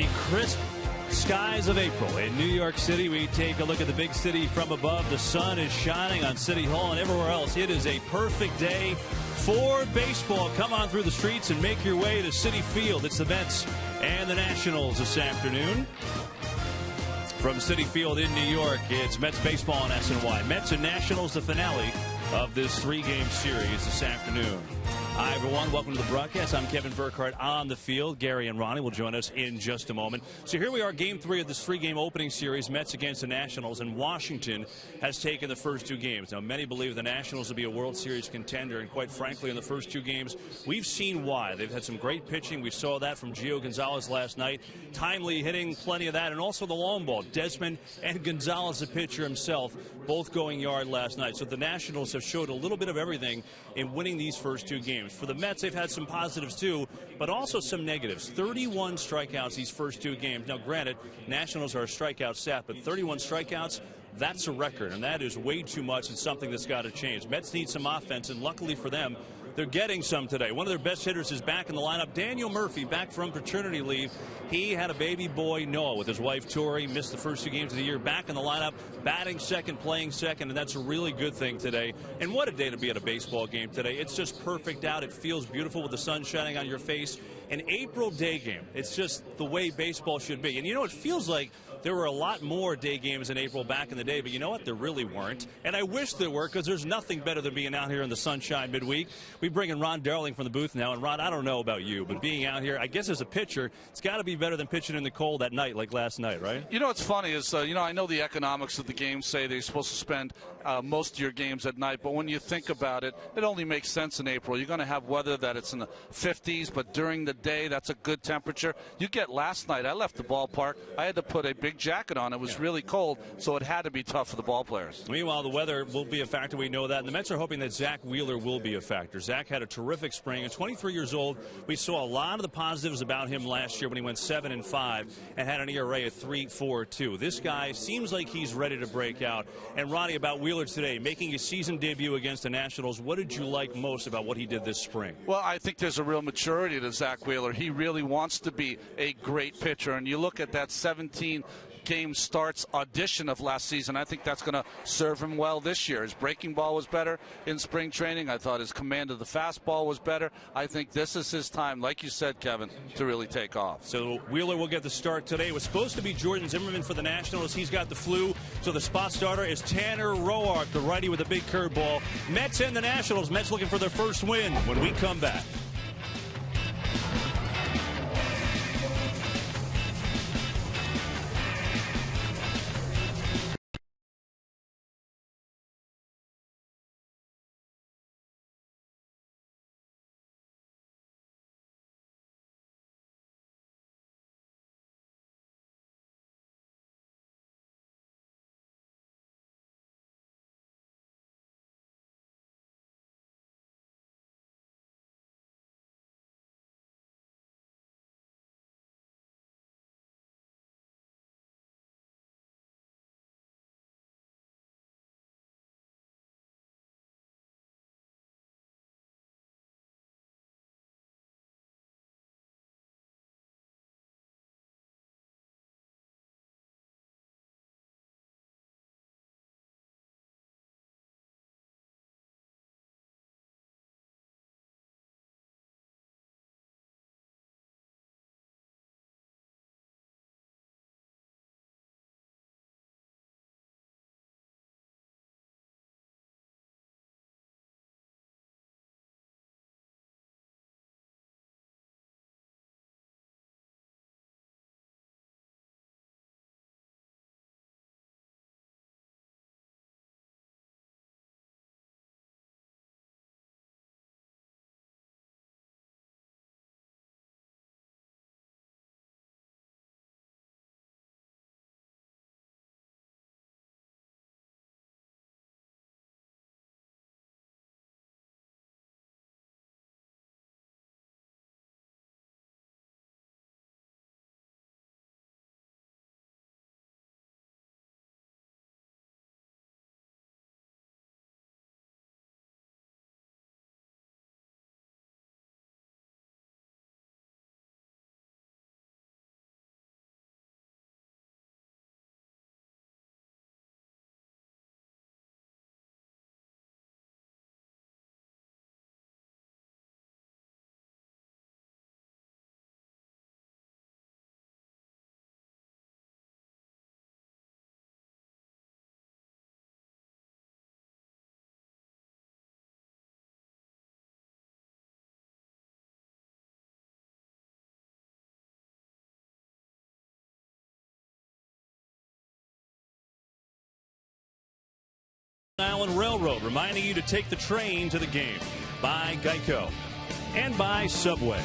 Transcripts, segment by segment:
The crisp skies of April in New York City. We take a look at the big city from above. The sun is shining on City Hall and everywhere else. It is a perfect day for baseball. Come on through the streets and make your way to Citi Field. It's the Mets and the Nationals this afternoon. From Citi Field in New York, it's Mets baseball on SNY. Mets and Nationals, the finale of this three-game series this afternoon. Hi, everyone. Welcome to the broadcast. I'm Kevin Burkhardt on the field. Gary and Ronnie will join us in just a moment. So here we are, Game 3 of this three-game opening series, Mets against the Nationals, and Washington has taken the first two games. Now, many believe the Nationals will be a World Series contender, and quite frankly, in the first two games, we've seen why. They've had some great pitching. We saw that from Gio Gonzalez last night. Timely hitting, plenty of that, and also the long ball. Desmond and Gonzalez, the pitcher himself, both going yard last night. So the Nationals have showed a little bit of everything in winning these first two games. For the Mets, they've had some positives too, but also some negatives. 31 strikeouts these first two games. Now, granted, Nationals are a strikeout stat, but 31 strikeouts, that's a record, and that is way too much and something that's got to change. Mets need some offense, and luckily for them, they're getting some today. One of their best hitters is back in the lineup. Daniel Murphy, back from paternity leave. He had a baby boy, Noah, with his wife, Tori. Missed the first two games of the year. Back in the lineup, batting second, playing second, and that's a really good thing today. And what a day to be at a baseball game today. It's just perfect out. It feels beautiful with the sun shining on your face. An April day game. It's just the way baseball should be. And you know, it feels like there were a lot more day games in April back in the day, but you know what? There really weren't. And I wish there were, because there's nothing better than being out here in the sunshine midweek. We bring in Ron Darling from the booth now. And Ron, I don't know about you, but being out here, I guess as a pitcher, it's got to be better than pitching in the cold at night like last night, right? You know what's funny is, I know the economics of the game say they're supposed to spend most of your games at night, but when you think about it, it only makes sense in April. You're going to have weather that it's in the 50s, but during the day, that's a good temperature. You get last night, I left the ballpark. I had to put a big jacket on. It was really cold, so it had to be tough for the ball players. Meanwhile, the weather will be a factor. We know that. And the Mets are hoping that Zach Wheeler will be a factor. Zach had a terrific spring. At 23 years old, we saw a lot of the positives about him last year when he went 7-5 and had an ERA of 3.42. This guy seems like he's ready to break out. And Ronnie, about Wheeler today, making his season debut against the Nationals, what did you like most about what he did this spring? Well, I think there's a real maturity to Zach Wheeler. He really wants to be a great pitcher. And you look at that 17 game starts audition of last season, I think that's going to serve him well this year. His breaking ball was better in spring training. I thought his command of the fastball was better. I think this is his time, like you said, Kevin, to really take off. So Wheeler will get the start today. It was supposed to be Jordan Zimmerman for the Nationals. He's got the flu. So the spot starter is Tanner Roark, the righty with a big curveball. Mets and the Nationals. Mets looking for their first win when we come back. Island Railroad, reminding you to take the train to the game. By Geico and by Subway.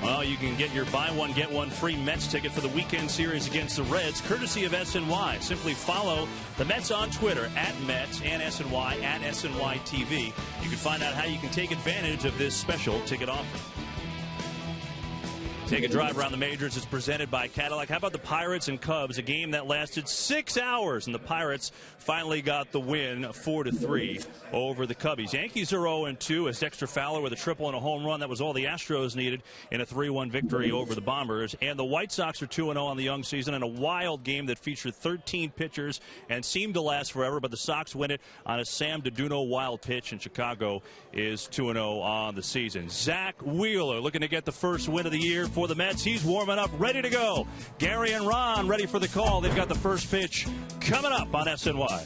Well, you can get your buy one, get one free Mets ticket for the weekend series against the Reds, courtesy of SNY. Simply follow the Mets on Twitter, @Mets, and SNY, @SNYTV. You can find out how you can take advantage of this special ticket offer. Take a drive around the majors. It's presented by Cadillac. How about the Pirates and Cubs, a game that lasted 6 hours, and the Pirates finally got the win 4-3 over the Cubbies. Yankees are 0-2 as Dexter Fowler with a triple and a home run. That was all the Astros needed in a 3-1 victory over the Bombers. And the White Sox are 2-0 on the young season in a wild game that featured 13 pitchers and seemed to last forever, but the Sox win it on a Sam DeDuno wild pitch, and Chicago is 2-0 on the season. Zach Wheeler looking to get the first win of the year for the Mets. He's warming up, ready to go. Gary and Ron ready for the call. They've got the first pitch coming up on SNY.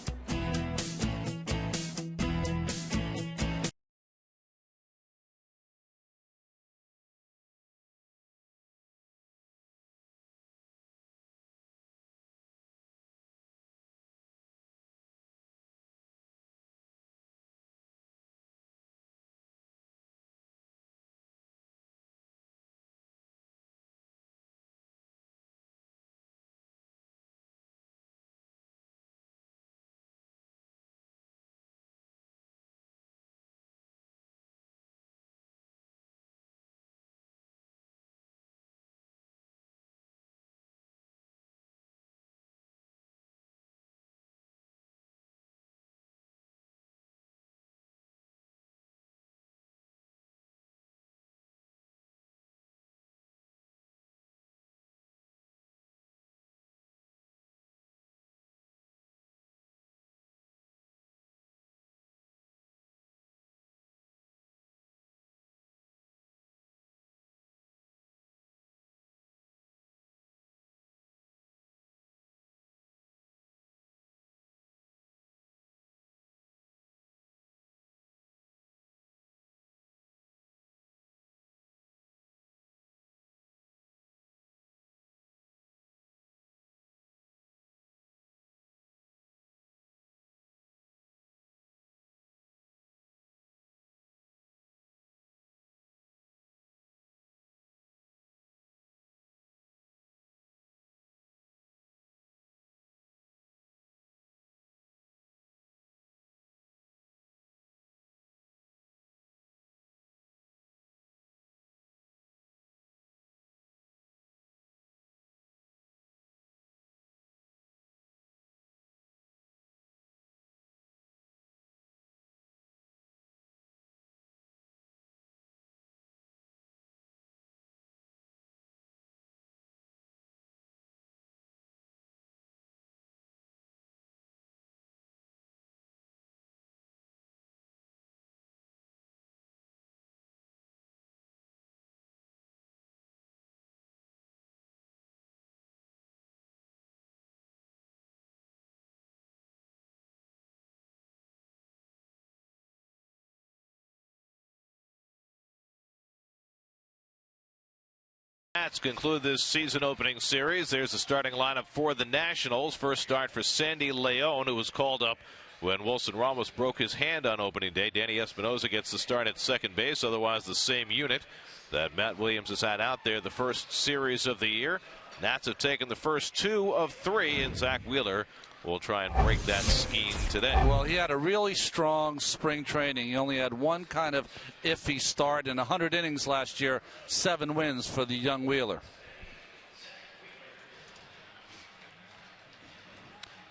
Nats conclude this season opening series. There's the starting lineup for the Nationals. First start for Sandy Leon, who was called up when Wilson Ramos broke his hand on opening day. Danny Espinosa gets the start at second base. Otherwise, the same unit that Matt Williams has had out there the first series of the year. Nats have taken the first 2 of 3, and Zach Wheeler will try and break that scheme today. Well, he had a really strong spring training. He only had one kind of iffy start in 100 innings last year, 7 wins for the young Wheeler.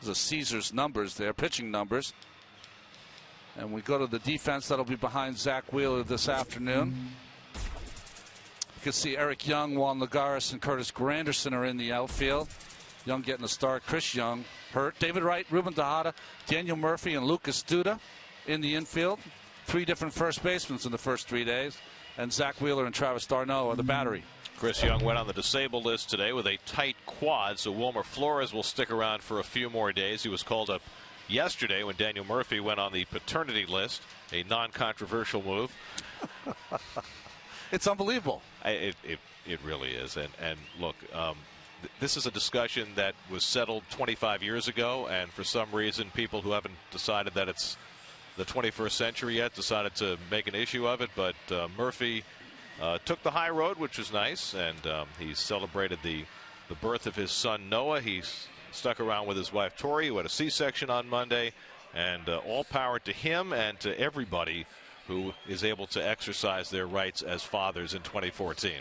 There's a Caesar's numbers there, pitching numbers. And we go to the defense that'll be behind Zach Wheeler this afternoon. You can see Eric Young, Juan Lagares, and Curtis Granderson are in the outfield. Young getting a start. Chris Young hurt. David Wright, Ruben Tejada, Daniel Murphy, and Lucas Duda in the infield. 3 different first basemen in the first 3 days. And Zach Wheeler and Travis d'Arnaud are the battery. Chris Young went on the disabled list today with a tight quad, so Wilmer Flores will stick around for a few more days. He was called up yesterday when Daniel Murphy went on the paternity list, a non-controversial move. It's unbelievable. It really is. And look, this is a discussion that was settled 25 years ago, and for some reason people who haven't decided that it's the 21st century yet decided to make an issue of it. But Murphy took the high road, which was nice, and he celebrated the birth of his son Noah. He stuck around with his wife Tori, who had a C-section on Monday, and all power to him and to everybody who is able to exercise their rights as fathers in 2014.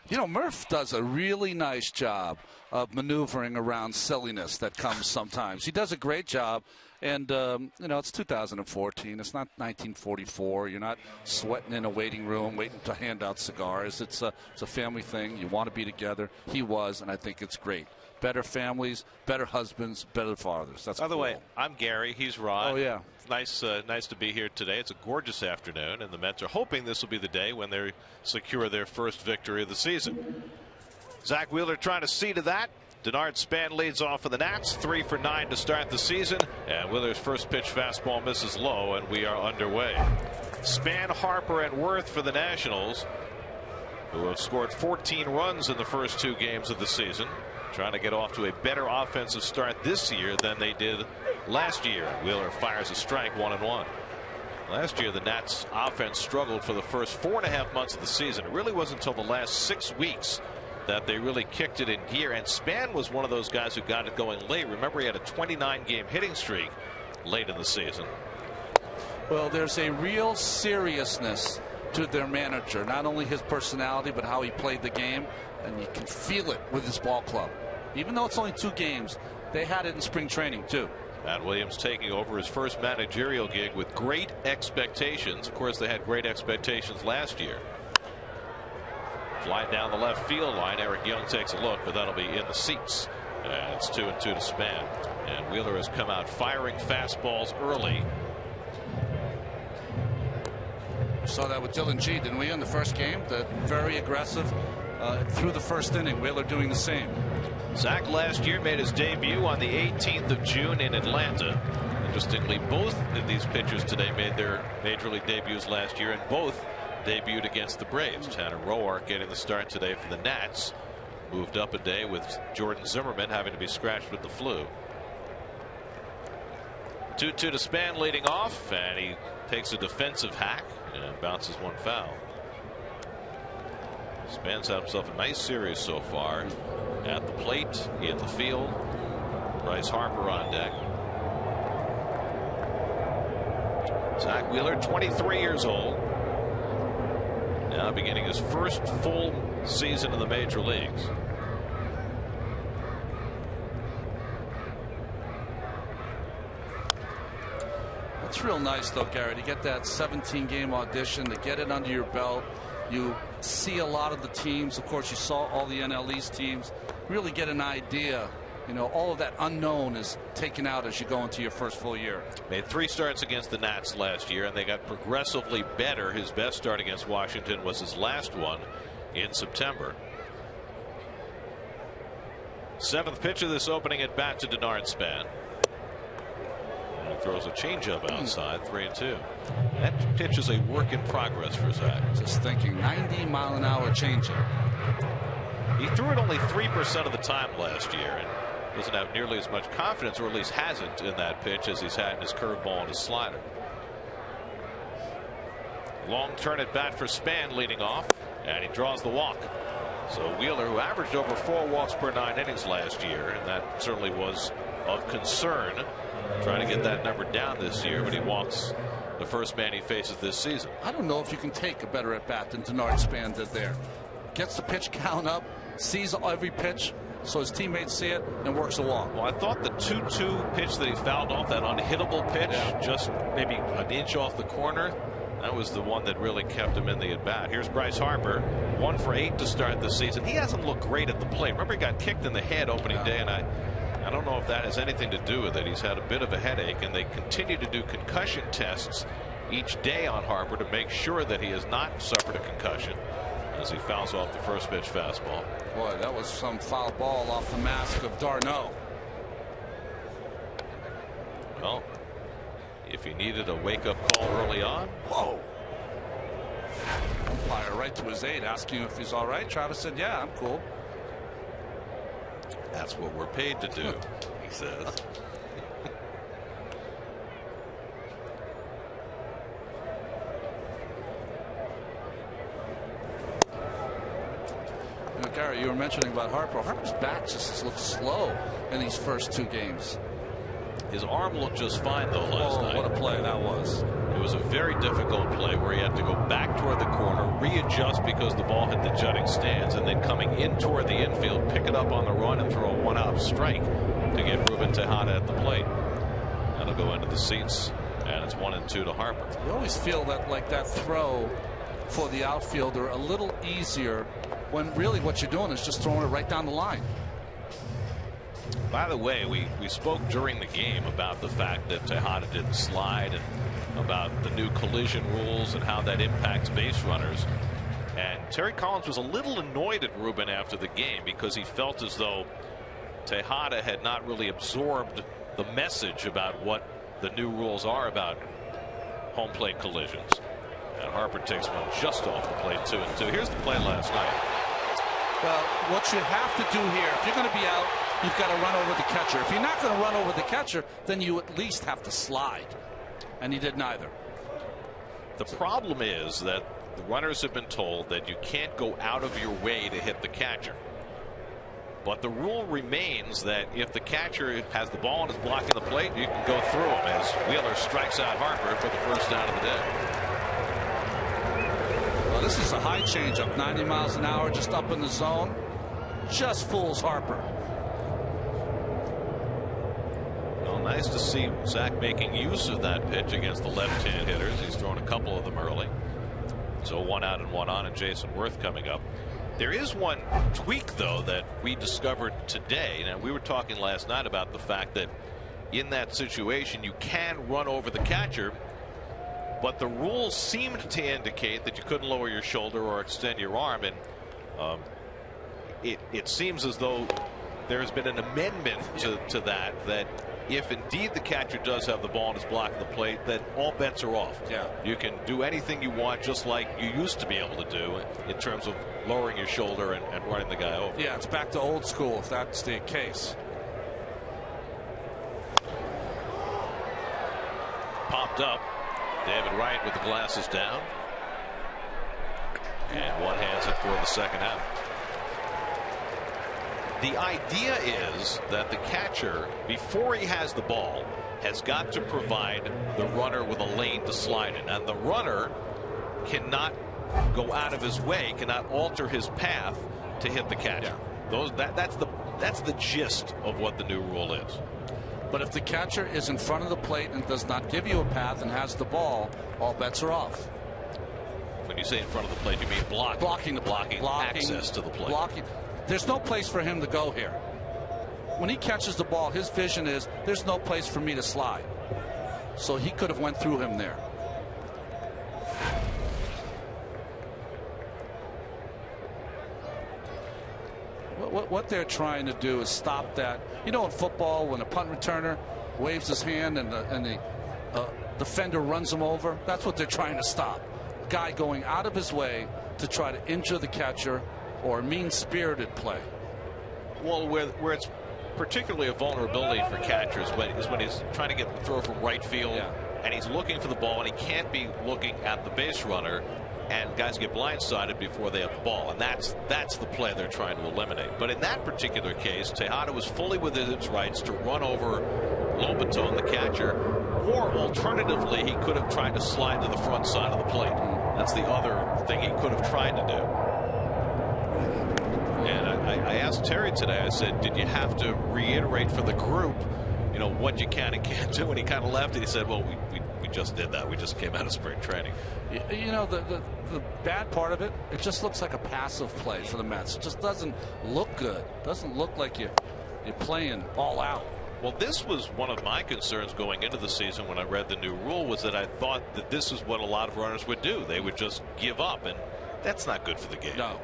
You know, Murph does a really nice job of maneuvering around silliness that comes sometimes. He does a great job. And, you know, it's 2014. It's not 1944. You're not sweating in a waiting room waiting to hand out cigars. It's a family thing. You want to be together. He was, and I think it's great. Better families, better husbands, better fathers. That's By the cool. way, I'm Gary. He's Ron. Oh, yeah. Nice to be here today. It's a gorgeous afternoon, and the Mets are hoping this will be the day when they secure their first victory of the season. Zach Wheeler trying to see to that. Denard Span leads off for the Nats, 3 for 9 to start the season, and Wheeler's first pitch fastball misses low, and we are underway. Span, Harper, and Worth for the Nationals, who have scored 14 runs in the first 2 games of the season, trying to get off to a better offensive start this year than they did last year. Wheeler fires a strike, 1-1. Last year, the Nats offense struggled for the first 4.5 months of the season. It really wasn't until the last 6 weeks that they really kicked it in gear, and Span was one of those guys who got it going late. Remember, he had a 29-game hitting streak late in the season. Well, there's a real seriousness to their manager, not only his personality but how he played the game, and you can feel it with his ball club. Even though it's only 2 games, they had it in spring training too. Matt Williams taking over his first managerial gig with great expectations. Of course, they had great expectations last year. Fly down the left field line. Eric Young takes a look, but that'll be in the seats. And it's 2-2 to Span. And Wheeler has come out firing fastballs early. We saw that with Dylan G, didn't we, in the first game? Very aggressive through the first inning. Wheeler doing the same. Zach last year made his debut on the 18th of June in Atlanta. Interestingly, both of these pitchers today made their major league debuts last year, and both debuted against the Braves. Tanner Roark getting the start today for the Nats. Moved up a day with Jordan Zimmerman having to be scratched with the flu. 2-2 to Span leading off, and he takes a defensive hack and bounces one foul. Span's had himself a nice series so far. At the plate, in the field. Bryce Harper on deck. Zach Wheeler, 23 years old. Now beginning his first full season in the major leagues. It's real nice, though, Gary, to get that 17-game audition, to get it under your belt. You see a lot of the teams. Of course, you saw all the NL East teams. Really get an idea. You know, all of that unknown is taken out as you go into your first full year. Made 3 starts against the Nats last year, and they got progressively better. His best start against Washington was his last one in September. 7th pitch of this opening at bat to Denard Span. And he throws a changeup outside, 3-2. That pitch is a work in progress for Zach. Just thinking, 90-mile-an-hour changeup. He threw it only 3% of the time last year, and doesn't have nearly as much confidence, or at least hasn't, in that pitch as he's had in his curveball and his slider. Long turn at bat for Span leading off, and he draws the walk. So Wheeler, who averaged over 4 walks per 9 innings last year, and that certainly was of concern, trying to get that number down this year, but he walks the first man he faces this season. I don't know if you can take a better at bat than Denard Span did there. Gets the pitch count up, sees every pitch, so his teammates see it, and works a walk. Well, I thought the 2-2 pitch that he fouled off, that unhittable pitch, just maybe an inch off the corner, that was the one that really kept him in the at-bat. Here's Bryce Harper, 1 for 8 to start the season. He hasn't looked great at the plate. Remember, he got kicked in the head opening day, and I don't know if that has anything to do with it. He's had a bit of a headache, and they continue to do concussion tests each day on Harper to make sure that he has not suffered a concussion, as he fouls off the first pitch fastball. Boy, that was some foul ball off the mask of d'Arnaud. Well, if he needed a wake-up call early on. Whoa. Umpire right to his aid, asking if he's all right. Travis said, yeah, I'm cool. That's what we're paid to do, he says. Gary, you were mentioning about Harper. Harper's bat just looks slow in these first 2 games. His arm looked just fine, though, last night. What a play that was. It was a very difficult play where he had to go back toward the corner, readjust because the ball hit the jutting stands, and then coming in toward the infield, pick it up on the run and throw a 1-out strike to get Ruben Tejada at the plate. That'll go into the seats, and it's 1-2 to Harper. You always feel that that throw for the outfielder a little easier when really what you're doing is just throwing it right down the line. By the way, we spoke during the game about the fact that Tejada didn't slide and about the new collision rules and how that impacts base runners. And Terry Collins was a little annoyed at Ruben after the game because he felt as though Tejada had not really absorbed the message about what the new rules are about home plate collisions. And Harper takes one just off the plate, 2-2. Here's the play last night. Well, what you have to do here, if you're going to be out, you've got to run over the catcher. If you're not going to run over the catcher, then you at least have to slide. And he did neither. The problem is that the runners have been told that you can't go out of your way to hit the catcher. But the rule remains that if the catcher has the ball and is blocking the plate, you can go through him as Wheeler strikes out Harper for the first out of the day. Well, this is a high changeup, 90 miles an hour, just up in the zone. Just fools Harper. Well, nice to see Zach making use of that pitch against the left-hand hitters. He's thrown a couple of them early. So 1 out and 1 on, and Jason Worth coming up. There is one tweak, though, that we discovered today. Now, we were talking last night about the fact that in that situation you can run over the catcher, but the rules seemed to indicate that you couldn't lower your shoulder or extend your arm, and it seems as though there has been an amendment to that if indeed the catcher does have the ball and is blocking the plate, then all bets are off. Yeah. You can do anything you want, just like you used to be able to do in terms of lowering your shoulder and running the guy over. Yeah, it's back to old school if that's the case. Popped up. David Wright with the glasses down. And one hands it for the second out. The idea is that the catcher, before he has the ball, has got to provide the runner with a lane to slide in. And the runner cannot go out of his way, cannot alter his path to hit the catcher. Yeah. That's the gist of what the new rule is. But if the catcher is in front of the plate and does not give you a path and has the ball, all bets are off. When you say in front of the plate, you mean blocking access to the plate. Blocking. There's no place for him to go here. When he catches the ball, his vision is there's no place for me to slide. So he could have went through him there. What they're trying to do is stop that. You know, in football, when a punt returner waves his hand and the defender runs him over, that's what they're trying to stop. Guy going out of his way to try to injure the catcher or mean-spirited play. Well, where it's particularly a vulnerability for catchers is when he's trying to get the throw from right field, and he's looking for the ball, and he can't be looking at the base runner, and guys get blindsided before they have the ball, and that's the play they're trying to eliminate. But in that particular case, Tejada was fully within his rights to run over Lobaton, the catcher, or alternatively, he could have tried to slide to the front side of the plate. That's the other thing he could have tried to do. And I asked Terry today, I said, did you have to reiterate for the group, you know, what you can and can't do? And he kind of laughed and he said, well, we just did that. We just came out of spring training. You know, the bad part of it, it just looks like a passive play for the Mets. It just doesn't look good. Doesn't look like you're playing all out. Well, this was one of my concerns going into the season when I read the new rule, was that I thought that this is what a lot of runners would do. They would just give up, and that's not good for the game. No.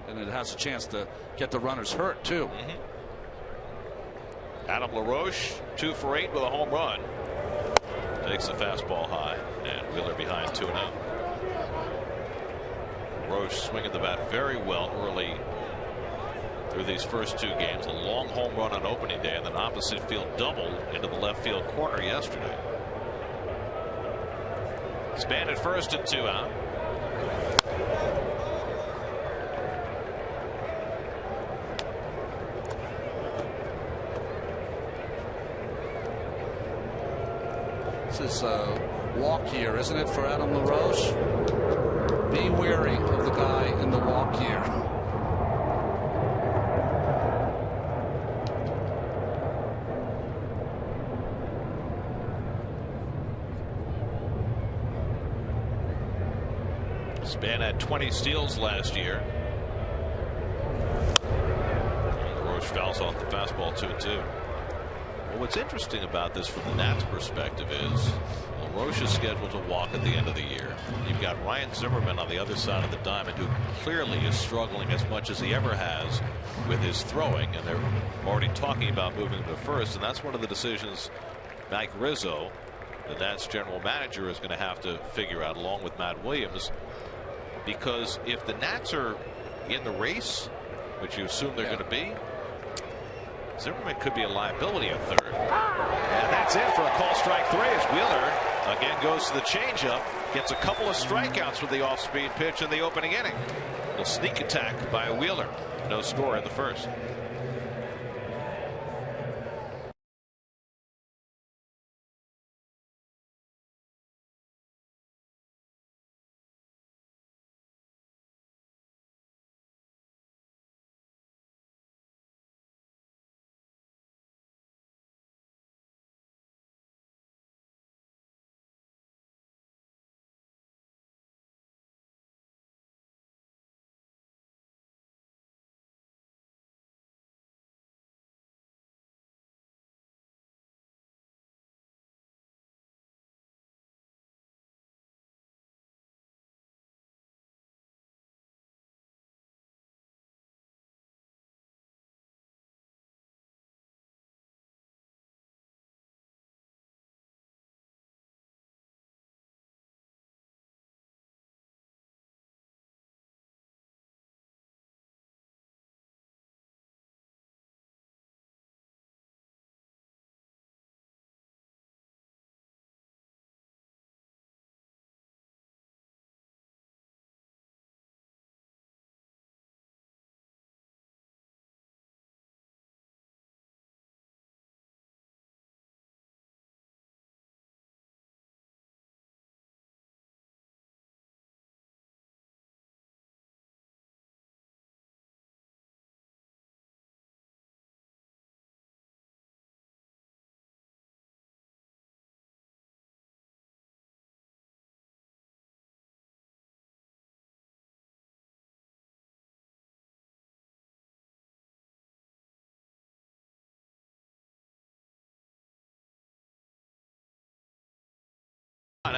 And it has a chance to get the runners hurt, too. Adam LaRoche, 2 for 8 with a home run. Takes the fastball high, and Wheeler behind 2-0. LaRoche swinging the bat very well early through these first 2 games. A long home run on opening day and then opposite field double into the left field corner yesterday. Span at first and 2 out. This is a walk year, isn't it, for Adam LaRoche? Be wary of the guy in the walk year. Span had 20 steals last year. LaRoche fouls off the fastball 2-2. Well, what's interesting about this from the Nats' perspective is LaRoche is scheduled to walk at the end of the year. You've got Ryan Zimmerman on the other side of the diamond, who clearly is struggling as much as he ever has with his throwing, and they're already talking about moving him to first, and that's one of the decisions Mike Rizzo, the Nats general manager, is going to have to figure out along with Matt Williams, because if the Nats are in the race, which you assume they're going to be, Zimmerman could be a liability at third. And that's it for a call strike 3 as Wheeler again goes to the changeup, gets a couple of strikeouts with the off-speed pitch in the opening inning. A little sneak attack by Wheeler. No score in the first.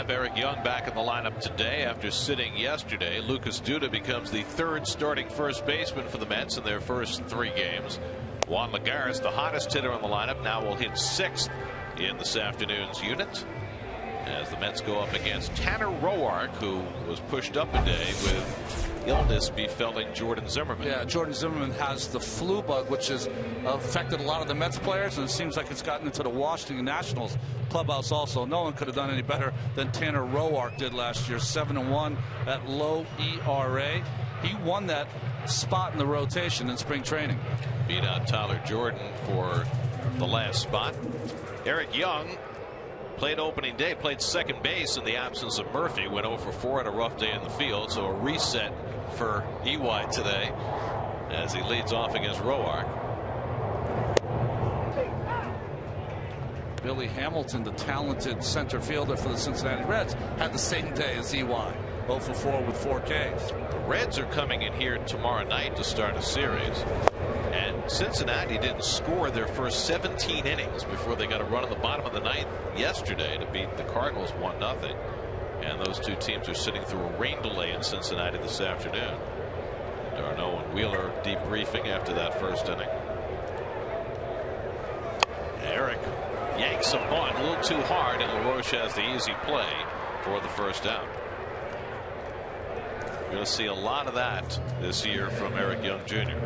Eric Young back in the lineup today after sitting yesterday. Lucas Duda becomes the 3rd starting first baseman for the Mets in their first 3 games. Juan Lagares, the hottest hitter in the lineup, now will hit 6th in this afternoon's unit as the Mets go up against Tanner Roark, who was pushed up a day with illness befalling Jordan Zimmerman. Yeah, Jordan Zimmerman has the flu bug, which has affected a lot of the Mets players, and it seems like it's gotten into the Washington Nationals clubhouse also. No one could have done any better than Tanner Roark did last year. 7-1 at low ERA. He won that spot in the rotation in spring training. Beat out Tyler Jordan for the last spot. Eric Young played opening day, played second base in the absence of Murphy, went 0 for 4 on a rough day in the field, so a reset for EY today as he leads off against Roark. Billy Hamilton, the talented center fielder for the Cincinnati Reds, had the same day as EY, 0 for 4 with 4 Ks. The Reds are coming in here tomorrow night to start a series, and Cincinnati didn't score their first 17 innings before they got a run in the bottom of the 9th yesterday to beat the Cardinals 1-0. And those two teams are sitting through a rain delay in Cincinnati this afternoon. Darno and Wheeler debriefing after that first inning. Eric yanks a bunt a little too hard, and LaRoche has the easy play for the first out. We're going to see a lot of that this year from Eric Young Jr.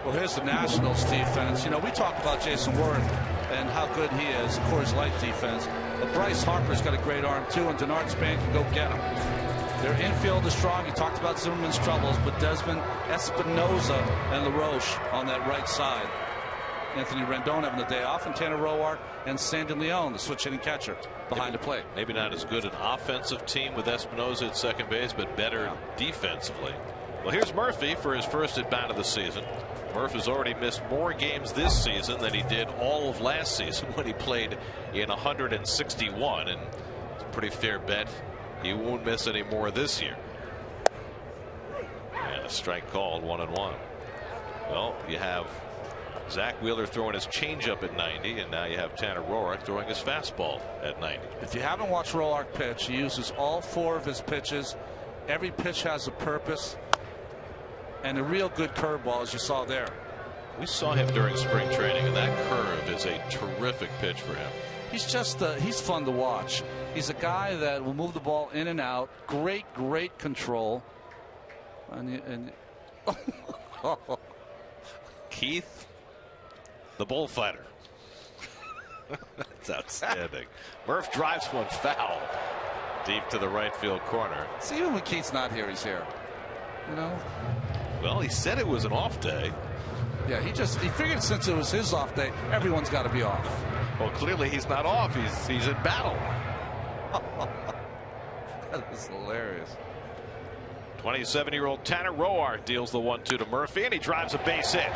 Well, here's the Nationals defense. You know, we talked about Jason Warren and how good he is, Coors Light defense. But Bryce Harper's got a great arm, too, and Denard Span can go get him. Their infield is strong. You talked about Zimmerman's troubles, but Desmond, Espinoza, and LaRoche on that right side. Anthony Rendon having the day off, and Tanner Roark and Sandy Leon, the switch-hitting catcher, behind the plate. Maybe not as good an offensive team with Espinoza at second base, but better defensively. Well, here's Murphy for his first at-bat of the season. Murph has already missed more games this season than he did all of last season when he played in 161, and it's a pretty fair bet he won't miss any more this year. And a strike called, 1-1. Well, you have Zach Wheeler throwing his changeup at 90, and now you have Tanner Roark throwing his fastball at 90. If you haven't watched Roark pitch, he uses all 4 of his pitches. Every pitch has a purpose, and a real good curveball, as you saw there. We saw him during spring training, and that curve is a terrific pitch for him. He's just he's fun to watch. He's a guy that will move the ball in and out. Great control. And Keith, the bullfighter. That's outstanding. Murph drives one foul deep to the right field corner. See, even when Keith's not here, he's here. You know. Well, he said it was an off day. Yeah, he figured since it was his off day, everyone's got to be off. Well, clearly he's not off. He's in battle. That is hilarious. 27-year-old Tanner Roark deals the 1-2 to Murphy, and he drives a base hit.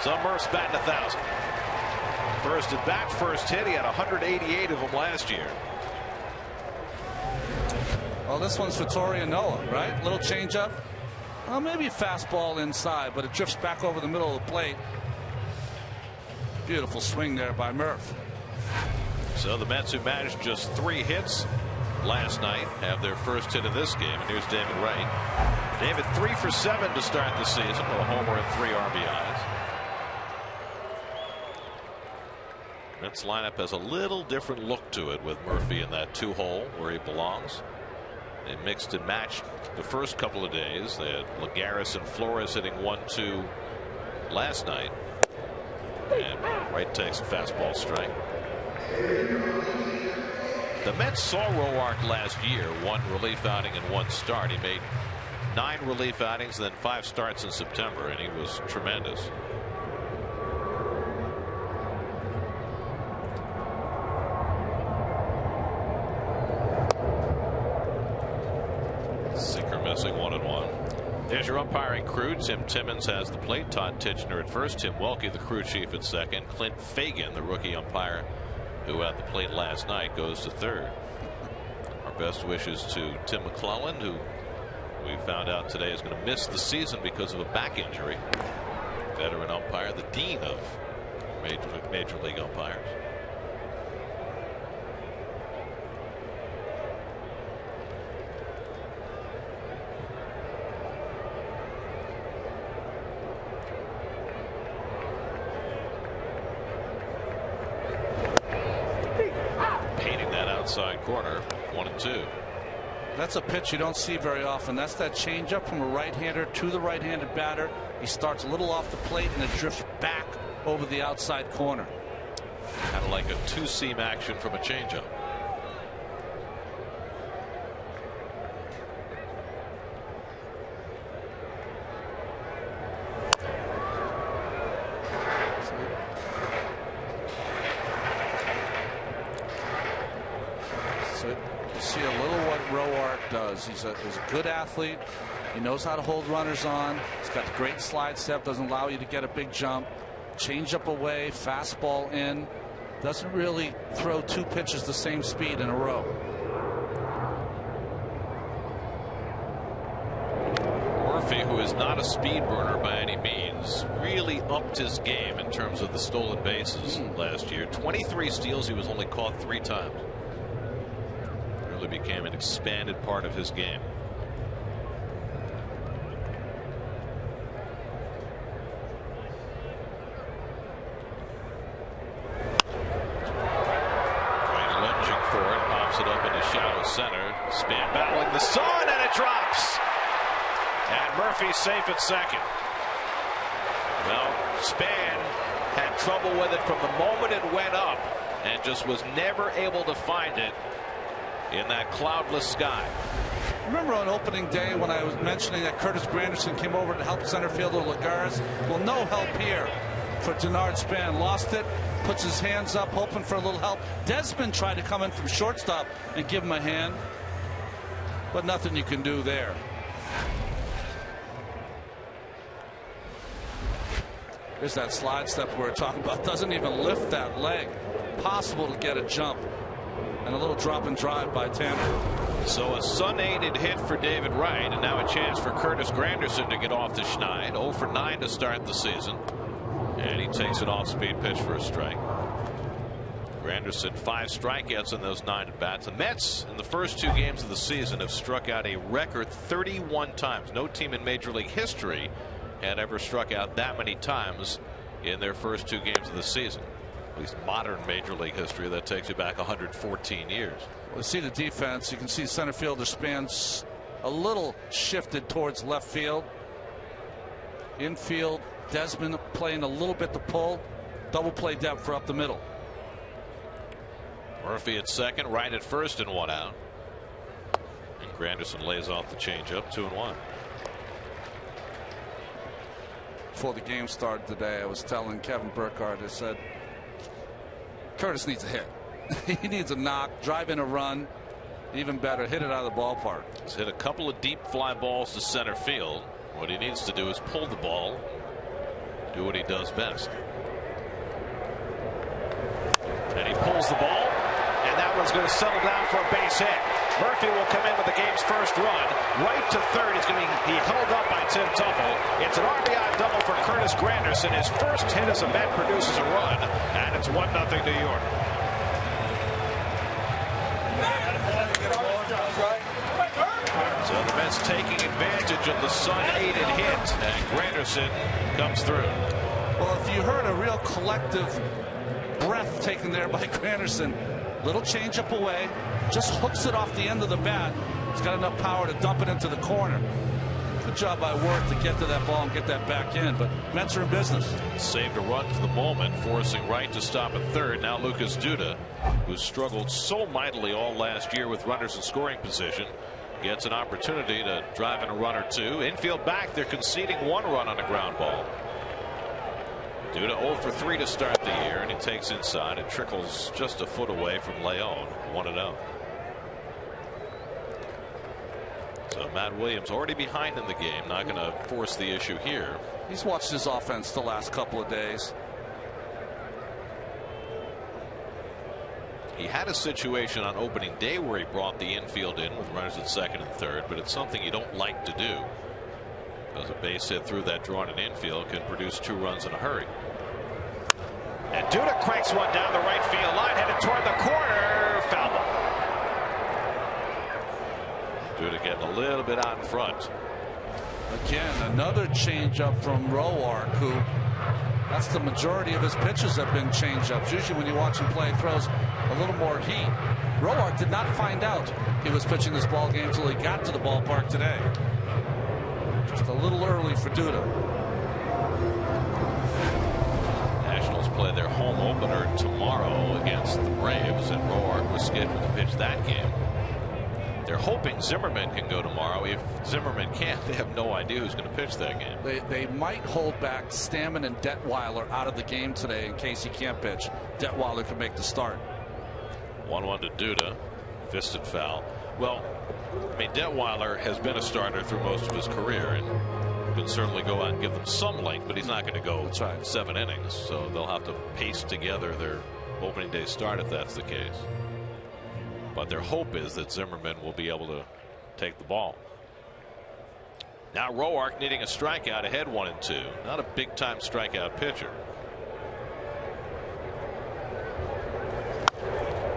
So Murph's batting 1,000. First at bat, first hit. He had 188 of them last year. Well, this one's for Torrey and Noah, right? Little changeup. Well, maybe a fastball inside, but it drifts back over the middle of the plate. Beautiful swing there by Murph. So the Mets, who managed just 3 hits last night, have their first hit of this game. And here's David Wright. David 3 for 7 to start the season with a homer and 3 RBIs. Mets lineup has a little different look to it with Murphy in that 2-hole where he belongs. They mixed and matched the first couple of days. They had Lagares and Flores hitting 1-2 last night. And Wright takes a fastball strike. The Mets saw Roark last year, 1 relief outing and 1 start. He made 9 relief outings and then 5 starts in September, and he was tremendous. Sinker missing, 1-1. There's your umpiring crew. Tim Timmons has the plate. Todd Tichenor at first. Tim Welke, the crew chief, at second. Clint Fagan, the rookie umpire who had the plate last night, goes to third. Our best wishes to Tim McClellan, who we found out today is going to miss the season because of a back injury. Veteran umpire, the dean of Major League umpires. Outside corner, 1-2. That's a pitch you don't see very often. That's that changeup from a right-hander to the right-handed batter. He starts a little off the plate and it drifts back over the outside corner. Kind of like a 2-seam action from a changeup. See a little what Roark does. He's a good athlete. He knows how to hold runners on. He's got the great slide step. Doesn't allow you to get a big jump. Change up away, fastball in. Doesn't really throw 2 pitches the same speed in a row. Murphy, who is not a speed burner by any means, really upped his game in terms of the stolen bases last year. 23 steals. He was only caught 3 times. Became an expanded part of his game. Lunging for it, pops it up into shallow center. Span battling the sun, and it drops. And Murphy's safe at second. Well, Span had trouble with it from the moment it went up and just was never able to find it in that cloudless sky. Remember on opening day when I was mentioning that Curtis Granderson came over to help center fielder Lagares? Well, no help here for Denard Span. Lost it, puts his hands up, hoping for a little help. Desmond tried to come in from shortstop and give him a hand, but nothing you can do there. There's that slide step we were talking about. Doesn't even lift that leg. Possible to get a jump. And a little drop and drive by Tampa. So a sun-aided hit for David Wright, and now a chance for Curtis Granderson to get off the schneid. 0 for 9 to start the season. And he takes an off-speed pitch for a strike. Granderson 5 strikeouts in those 9 at-bats. The Mets in the first 2 games of the season have struck out a record 31 times. No team in Major League history had ever struck out that many times in their first 2 games of the season. At least modern Major League history. That takes you back 114 years. Well, see the defense. You can see center fielder Span's a little shifted towards left field. Infield, Desmond playing a little bit to pull. Double play depth for up the middle. Murphy at second, Wright at first, and 1 out. And Granderson lays off the changeup, 2-1. Before the game started today, I was telling Kevin Burkhardt, I said, Curtis needs a hit. He needs a knock, drive in a run, even better, hit it out of the ballpark. He's hit a couple of deep fly balls to center field. What he needs to do is pull the ball, do what he does best. And he pulls the ball, and that one's going to settle down for a base hit. Murphy will come in with the game's first run. Right to third. He's going to be held up by Tim Tuffle. It's an RBI double for Curtis Granderson. His first hit as a Met produces a run, and it's 1-0 New York. So the Mets taking advantage of the sun-aided hit, and Granderson comes through. Well, if you heard a real collective breath taken there by Granderson, little changeup away, just hooks it off the end of the bat. He's got enough power to dump it into the corner. Good job by Roark to get to that ball and get that back in, but Mets are in business. Saved a run for the moment, forcing Wright to stop at third. Now Lucas Duda, who struggled so mightily all last year with runners in scoring position, gets an opportunity to drive in a run or 2. Infield back, they're conceding 1 run on a ground ball. Duda 0 for 3 to start the year, and he takes inside and trickles just a foot away from Leon. 1-0. So Matt Williams already behind in the game, not going to force the issue here. He's watched his offense the last couple of days. He had a situation on opening day where he brought the infield in with runners at second and third, but it's something you don't like to do, because a base hit through that drawn in infield can produce 2 runs in a hurry. And Duda cranks one down the right field line, headed toward the corner. Foul ball. Duda getting a little bit out in front. Again, another changeup from Roark, who that's the majority of his pitches have been changeups. Usually when you watch him play, throws a little more heat. Roark did not find out he was pitching this ball game until he got to the ballpark today. Just a little early for Duda. Nationals play their home opener tomorrow against the Braves, and Roark was scheduled to pitch that game. They're hoping Zimmerman can go tomorrow. If Zimmerman can't, they have no idea who's going to pitch that game. They might hold back Stammen and Detweiler out of the game today in case he can't pitch. Detweiler can make the start. 1-1 to Duda. Fisted foul. Well, I mean, Detweiler has been a starter through most of his career and can certainly go out and give them some length, but he's not going to go 7 innings. So they'll have to pace together their opening day start if that's the case. But their hope is that Zimmerman will be able to take the ball. Now Roark needing a strikeout ahead 1-2. Not a big time strikeout pitcher.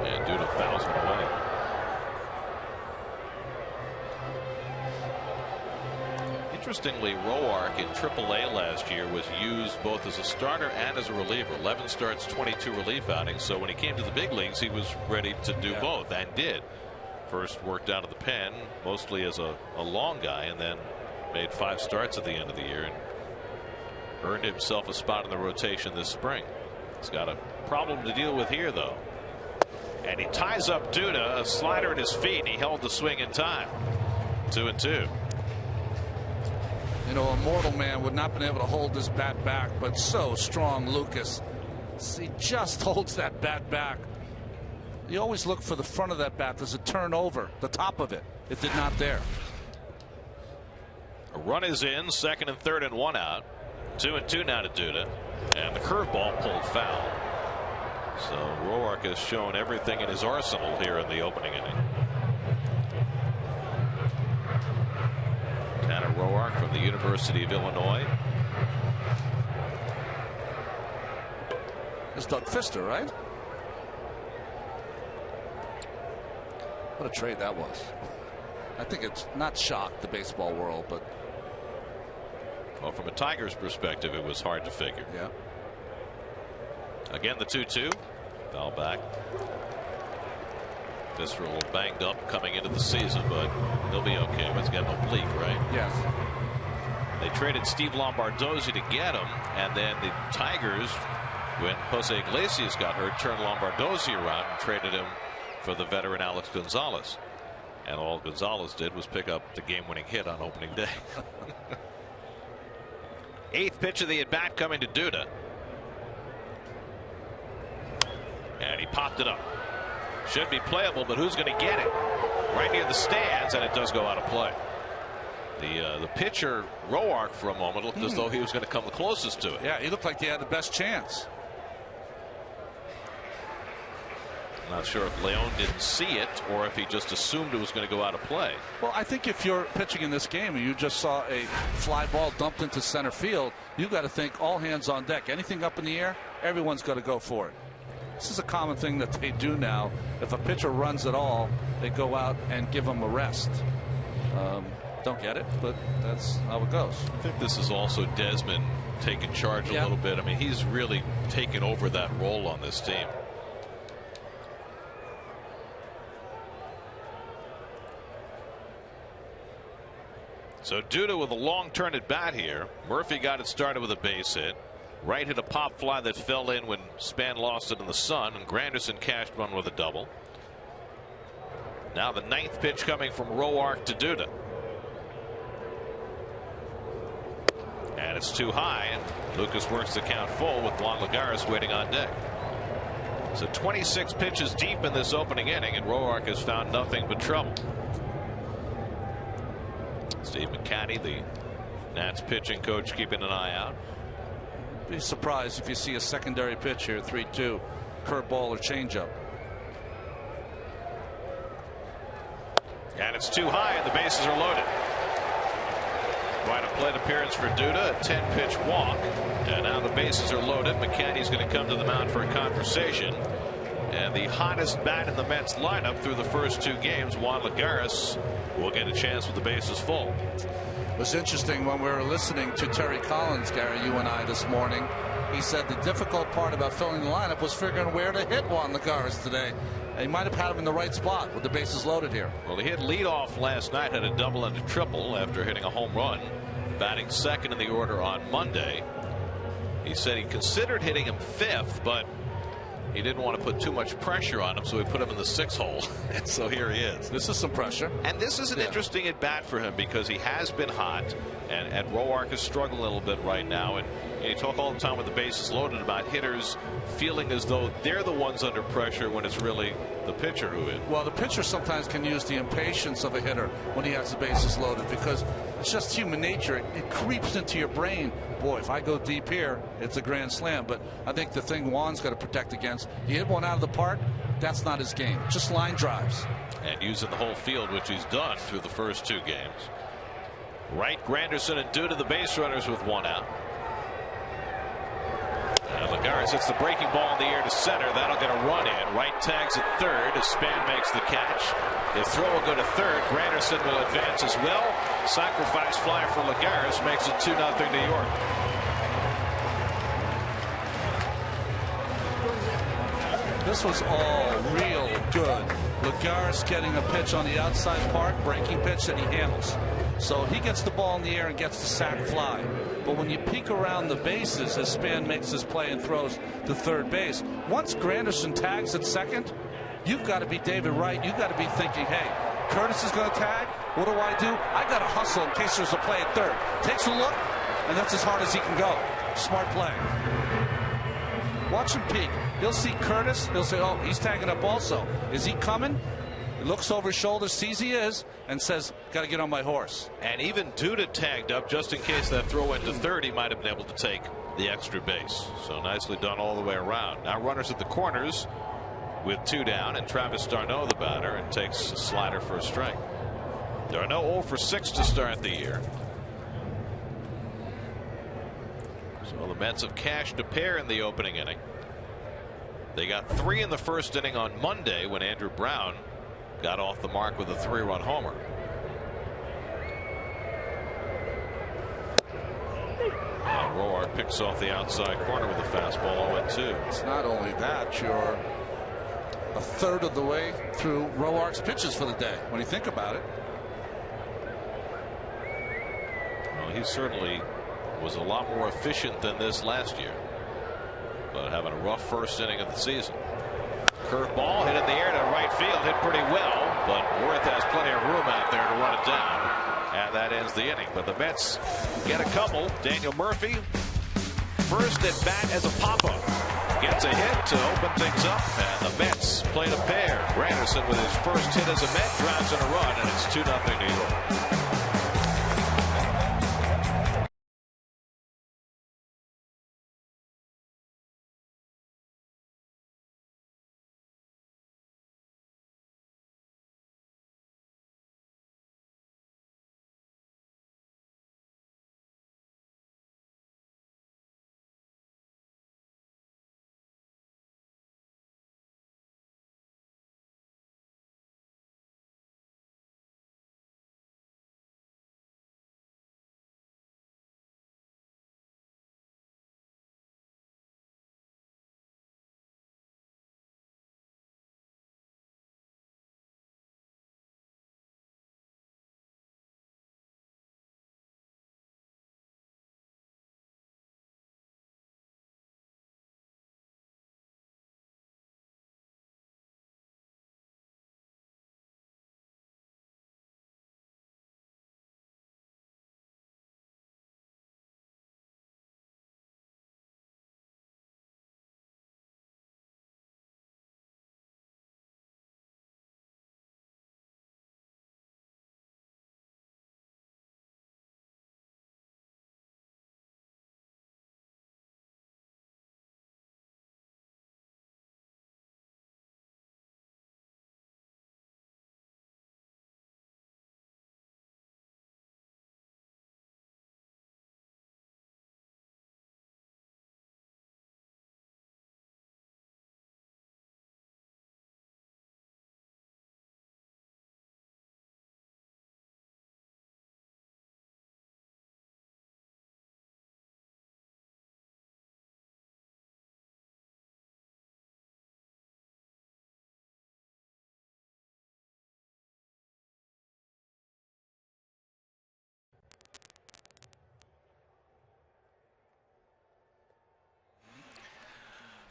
And Duda fouls him away. Interestingly, Roark in AAA last year was used both as a starter and as a reliever. 11 starts, 22 relief outings. So when he came to the big leagues, he was ready to do both, and did. First worked out of the pen, mostly as a long guy, and then made 5 starts at the end of the year and earned himself a spot in the rotation this spring. He's got a problem to deal with here, though. And he ties up Duda, a slider at his feet. He held the swing in time. 2-2. You know, a mortal man would not have been able to hold this bat back, but so strong, Lucas. He just holds that bat back. You always look for the front of that bat. There's a turnover, the top of it. It did not there. A run is in, second and third and one out. 2-2 now to Duda. And the curveball pulled foul. So Roark has shown everything in his arsenal here in the opening inning. Tanner Roark from the University of Illinois. It's Doug Fister, right? What a trade that was. I think it's not shocked the baseball world, but well, from a Tigers perspective, it was hard to figure. Yeah. Again, the 2-2. Foul back. Fister a little banged up coming into the season, but he'll be okay. He's got an oblique, right? Yes. They traded Steve Lombardozzi to get him, and then the Tigers, when Jose Iglesias got hurt, turned Lombardozzi around and traded him for the veteran Alex Gonzalez. And all Gonzalez did was pick up the game-winning hit on opening day. Eighth pitch of the at-bat coming to Duda. And he popped it up. Should be playable, but who's going to get it? Right near the stands, and it does go out of play. The pitcher, Roark, for a moment looked as though he was going to come the closest to it. Yeah, he looked like he had the best chance. Not sure if Leon didn't see it or if he just assumed it was going to go out of play. Well, I think if you're pitching in this game and you just saw a fly ball dumped into center field, you got to think all hands on deck. Anything up in the air, everyone's got to go for it. This is a common thing that they do now. If a pitcher runs at all, they go out and give him a rest. Don't get it, but that's how it goes. I think this is also Desmond taking charge a little bit. I mean, he's really taken over that role on this team. So Duda with a long turn at bat here. Murphy got it started with a base hit. Wright hit a pop fly that fell in when Span lost it in the sun, and Granderson cashed one with a double. Now the ninth pitch coming from Roark to Duda. And it's too high, and Lucas works the count full with Juan Lagares waiting on deck. So 26 pitches deep in this opening inning, and Roark has found nothing but trouble. Steve McCatty, the Nats pitching coach, keeping an eye out. Be surprised if you see a secondary pitch here, 3-2, curveball or changeup. And it's too high, and the bases are loaded. Quite a plate appearance for Duda, a 10-pitch walk, and now the bases are loaded. McCatty's going to come to the mound for a conversation. And the hottest bat in the Mets lineup through the first two games, Juan Lagares, will get a chance with the bases full. It was interesting when we were listening to Terry Collins, Gary, you and I, this morning. He said the difficult part about filling the lineup was figuring where to hit Juan Lagares today. And he might have had him in the right spot with the bases loaded here. Well, he hit leadoff last night, had a double and a triple after hitting a home run, batting second in the order on Monday. He said he considered hitting him fifth, but he didn't want to put too much pressure on him, so he put him in the sixth hole. And so here he is. This is some pressure. And this is an interesting at bat for him because he has been hot, and Roark is struggling a little bit right now. And you talk all the time with the bases loaded about hitters feeling as though they're the ones under pressure when it's really the pitcher who is. Well, the pitcher sometimes can use the impatience of a hitter when he has the bases loaded because it's just human nature. It creeps into your brain. Boy, if I go deep here, it's a grand slam. But I think the thing Juan's got to protect against, you hit one out of the park, that's not his game. Just line drives. And using the whole field, which he's done through the first two games. Wright, Granderson, and Duda, the base runners with one out. And Lagares hits the breaking ball in the air to center. That'll get a run in. Wright tags at third as Span makes the catch. The throw will go to third. Granderson will advance as well. Sacrifice fly for Lagares makes it 2-0 New York. This was all real good. Lagares getting a pitch on the outside part, breaking pitch that he handles. So he gets the ball in the air and gets the sac fly. but when you peek around the bases, his spin makes his play and throws to third base. Once Granderson tags at second, you've got to be David Wright. You've got to be thinking, hey, Curtis is going to tag. What do? I got to hustle in case there's a play at third. Takes a look, and that's as hard as he can go. Smart play. Watch him peek. He'll see Curtis. He'll say, oh, he's tagging up also. Is he coming? He looks over his shoulder, sees he is, and says, got to get on my horse. And even Duda tagged up just in case that throw went to third. He might have been able to take the extra base. So nicely done all the way around. Now runners at the corners with 2 down, and Travis d'Arnaud, the batter, and takes a slider for a strike. d'Arnaud 0 for 6 to start the year. So the Mets have cashed a pair in the opening inning. They got 3 in the first inning on Monday when Andrew Brown got off the mark with a 3-run homer. Now Roark picks off the outside corner with a fastball 0-2. It's not only that, you're a third of the way through Roark's pitches for the day when you think about it. Well, he certainly was a lot more efficient than this last year, but having a rough first inning of the season. Curveball hit in the air to right field, hit pretty well, but Worth has plenty of room out there to run it down, and that ends the inning. But the Mets get a couple. Daniel Murphy, first at bat as a pop-up, gets a hit to open things up, and the Mets played a pair. Granderson with his first hit as a Met drives in a run, and it's 2-0 New York.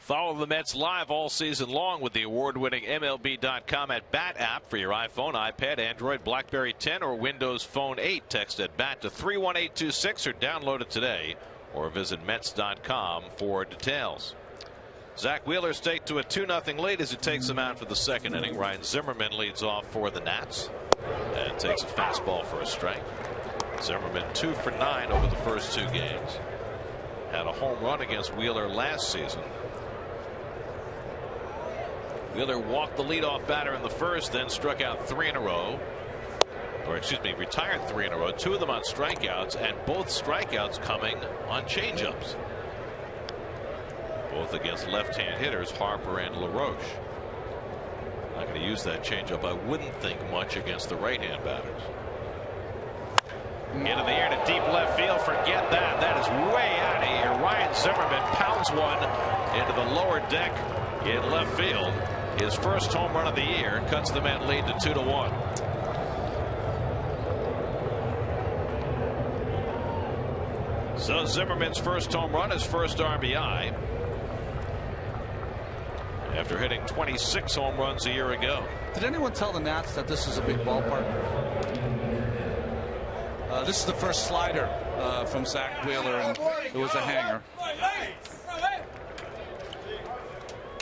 Follow the Mets live all season long with the award-winning MLB.com at Bat app for your iPhone, iPad, Android, BlackBerry 10, or Windows Phone 8. Text at Bat to 31826 or download it today, or visit Mets.com for details. Zach Wheeler staked to a 2-0 lead as he takes him out for the second inning. Ryan Zimmerman leads off for the Nats and takes a fastball for a strike. Zimmerman 2 for 9 over the first 2 games. Had a home run against Wheeler last season. Wheeler walked the leadoff batter in the first, then struck out 3 in a row. Or excuse me, retired 3 in a row. 2 of them on strikeouts, and both strikeouts coming on changeups. Both against left-hand hitters, Harper and LaRoche. Not going to use that changeup, I wouldn't think, much against the right-hand batters. Into the air to deep left field. Forget that. That is way out of here. Ryan Zimmerman pounds one into the lower deck in left field. His first home run of the year, cuts the Met lead to 2-1. So Zimmerman's first home run, his first RBI, after hitting 26 home runs a year ago. Did anyone tell the Nats that this is a big ballpark? This is the first slider from Zach Wheeler, and it was a hanger.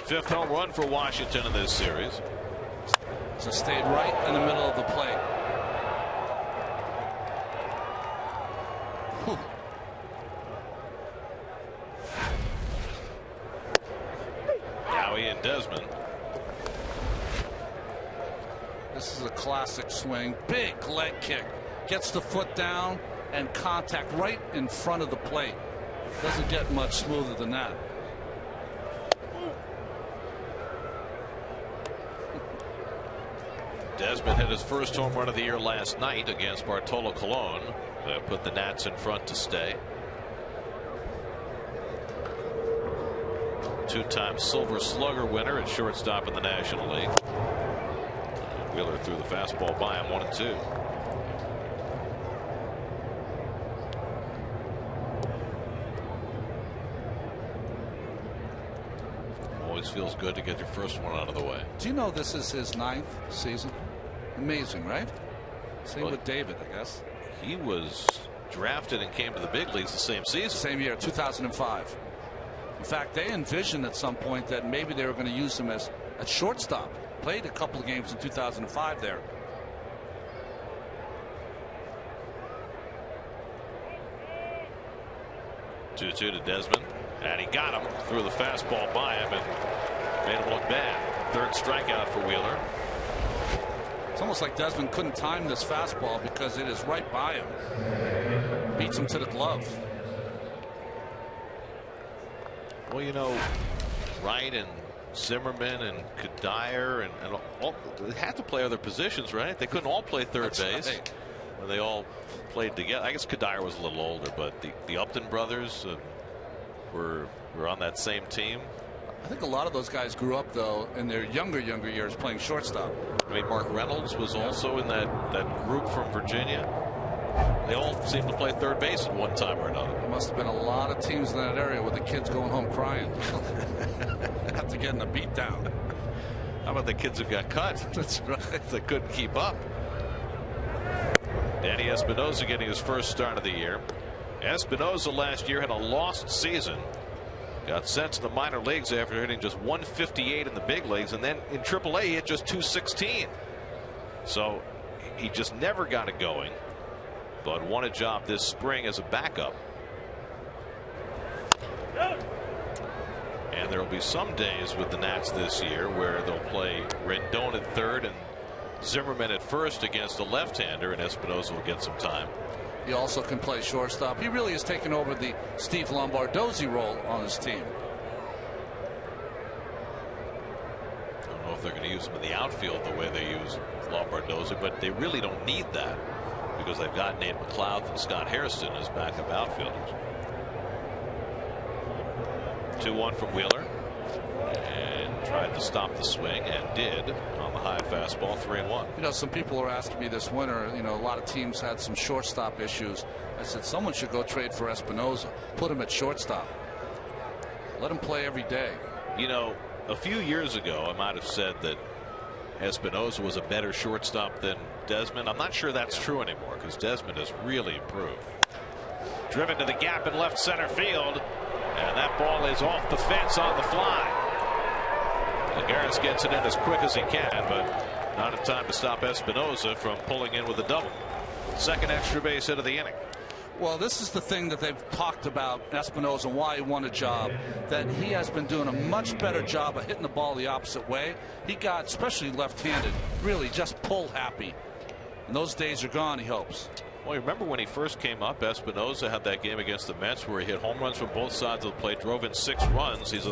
Fifth home run for Washington in this series. So stayed right in the middle of the plate. Whew. Howie and Desmond. This is a classic swing. Big leg kick. Gets the foot down and contact right in front of the plate. Doesn't get much smoother than that. Desmond hit his first home run of the year last night against Bartolo Colon. That put the Nats in front to stay. Two-time Silver Slugger winner at shortstop in the National League. Wheeler threw the fastball by him, 1-2. Always feels good to get your first one out of the way. Do you know this is his 9th season? Amazing, right? Same with David, I guess. He was drafted and came to the big leagues the same season. Same year, 2005. In fact, they envisioned at some point that maybe they were going to use him as a shortstop. Played a couple of games in 2005 there. Two-two to Desmond, and he got him. Threw the fastball by him and made him look bad. Third strikeout for Wheeler. It's almost like Desmond couldn't time this fastball because it is right by him. Beats him to the glove. Well, you know, Wright and Zimmerman and Kadire and all, they had to play other positions, right? They couldn't all play third base. Right. They all played together. I guess Kadire was a little older, but the Upton brothers were on that same team. I think a lot of those guys grew up, though, in their younger years playing shortstop. I mean, Mark Reynolds was also in that group from Virginia. They all seemed to play third base at one time or another. There must have been a lot of teams in that area with the kids going home crying. After getting a beat down. How about the kids who got cut? That's right. They couldn't keep up. Danny Espinosa getting his first start of the year. Espinosa last year had a lost season. Got sent to the minor leagues after hitting just 158 in the big leagues, and then in AAA he hit just 216. So he just never got it going, but won a job this spring as a backup. And there will be some days with the Nats this year where they'll play Rendon at third and Zimmerman at first against a left-hander, and Espinosa will get some time. He also can play shortstop. He really has taken over the Steve Lombardozzi role on his team. I don't know if they're going to use him in the outfield the way they use Lombardozzi, but they really don't need that because they've got Nate McLeod and Scott Hairston as backup outfielders. 2-1 from Wheeler, and tried to stop the swing and did on the high fastball. 3-1. You know, some people are asking me this winter, you know, a lot of teams had some shortstop issues. I said someone should go trade for Espinosa, put him at shortstop, let him play every day. You know, a few years ago I might have said that Espinosa was a better shortstop than Desmond. I'm not sure that's true anymore because Desmond has really improved. Driven to the gap in left center field, and that ball is off the fence on the fly. Lagares gets it in as quick as he can, but not in time to stop Espinosa from pulling in with a double. Second extra base hit of the inning. Well, this is the thing that they've talked about Espinosa and why he won a job, that he has been doing a much better job of hitting the ball the opposite way. He got, especially left-handed, really just pull happy. And those days are gone, he hopes. Well, you remember when he first came up, Espinosa had that game against the Mets where he hit home runs from both sides of the plate, drove in 6 runs. He's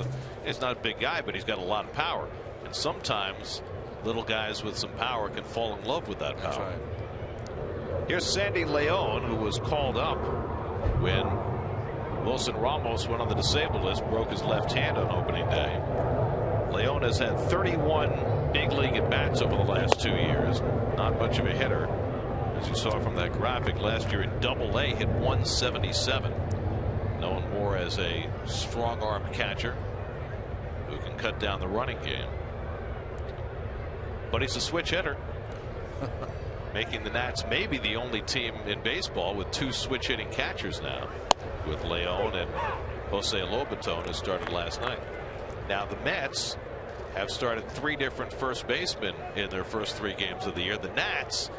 not a big guy, but he's got a lot of power. And sometimes little guys with some power can fall in love with that power. That's right. Here's Sandy Leon, who was called up when Wilson Ramos went on the disabled list, broke his left hand on opening day. Leon has had 31 big league at bats over the last 2 years. Not much of a hitter. As you saw from that graphic, last year in Double-A hit 177. more as a strong arm catcher who can cut down the running game. But he's a switch hitter, making the Nats maybe the only team in baseball with 2 switch hitting catchers now, with Leon and Jose Lobaton, who started last night. Now the Mets have started 3 different first basemen in their first 3 games of the year. The Nats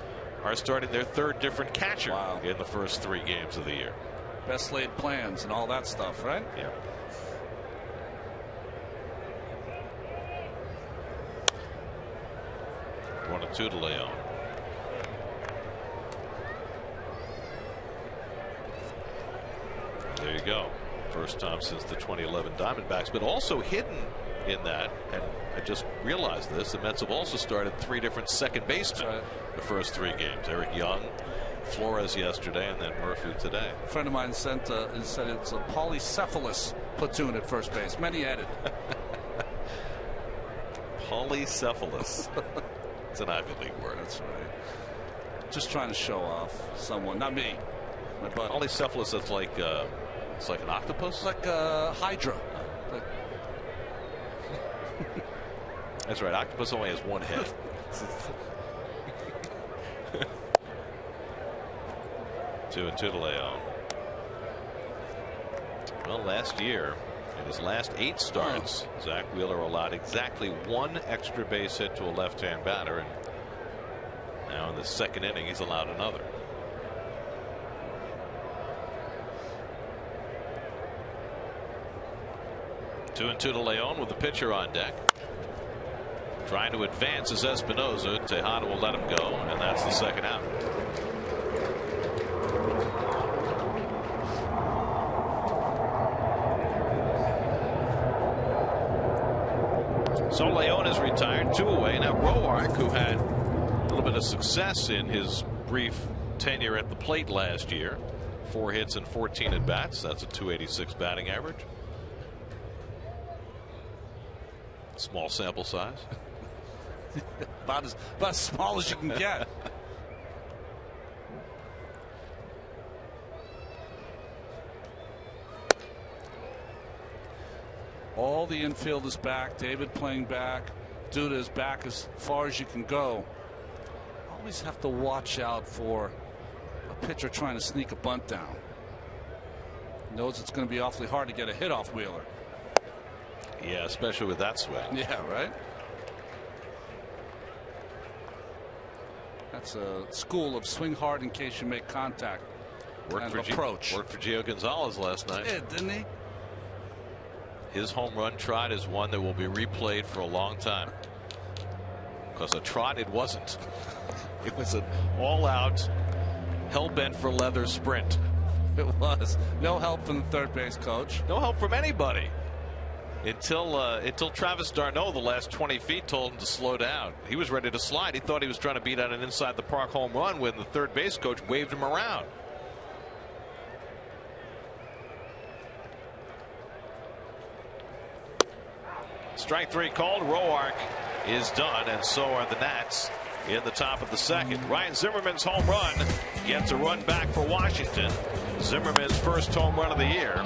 are starting their 3rd different catcher in the first 3 games of the year. Best laid plans and all that stuff, right? Yeah. One and 2 to Leon. There you go. First time since the 2011 Diamondbacks, but also hidden in that, and I just realized this, the Mets have also started 3 different second basemen the first 3 games. Eric Young, Flores yesterday, and then Murphy today. A friend of mine said it's a polycephalus platoon at first base. Many headed. Polycephalus. It's an Ivy League word. That's right. Just trying to show off someone, not me. My buddy. Polycephalus, that's like it's like an octopus? It's like a hydra. That's right. Octopus only has 1 head. 2 and 2 to Leon. Well, last year, in his last 8 starts, Zach Wheeler allowed exactly 1 extra base hit to a left-hand batter, and now in the 2nd inning, he's allowed another. Two and 2 to Leon with the pitcher on deck. Trying to advance is Espinosa. Tejada will let him go, and that's the 2nd out. So Leon is retired, 2 away. Now Roark, who had a little bit of success in his brief tenure at the plate last year, 4 hits and 14 at bats. That's a .286 batting average. Small sample size. about as small as you can get. All the infield is back. David playing back. Duda is back as far as you can go. Always have to watch out for a pitcher trying to sneak a bunt down. Knows it's going to be awfully hard to get a hit off Wheeler. Yeah, especially with that swing. Yeah, right. That's a school of swing hard in case you make contact. Worked for approach. Worked for Gio Gonzalez last night. He did, didn't he? His home run trot is one that will be replayed for a long time. Because a trot it wasn't. It was an all-out, hell-bent for leather sprint. It was. No help from the third base coach. No help from anybody. Until Travis d'Arnaud, the last 20 feet, told him to slow down. He was ready to slide. He thought he was trying to beat out an inside the park home run when the third base coach waved him around. Strike 3 called. Roark is done, and so are the Nats in the top of the 2nd. Ryan Zimmerman's home run gets a run back for Washington. Zimmerman's first home run of the year.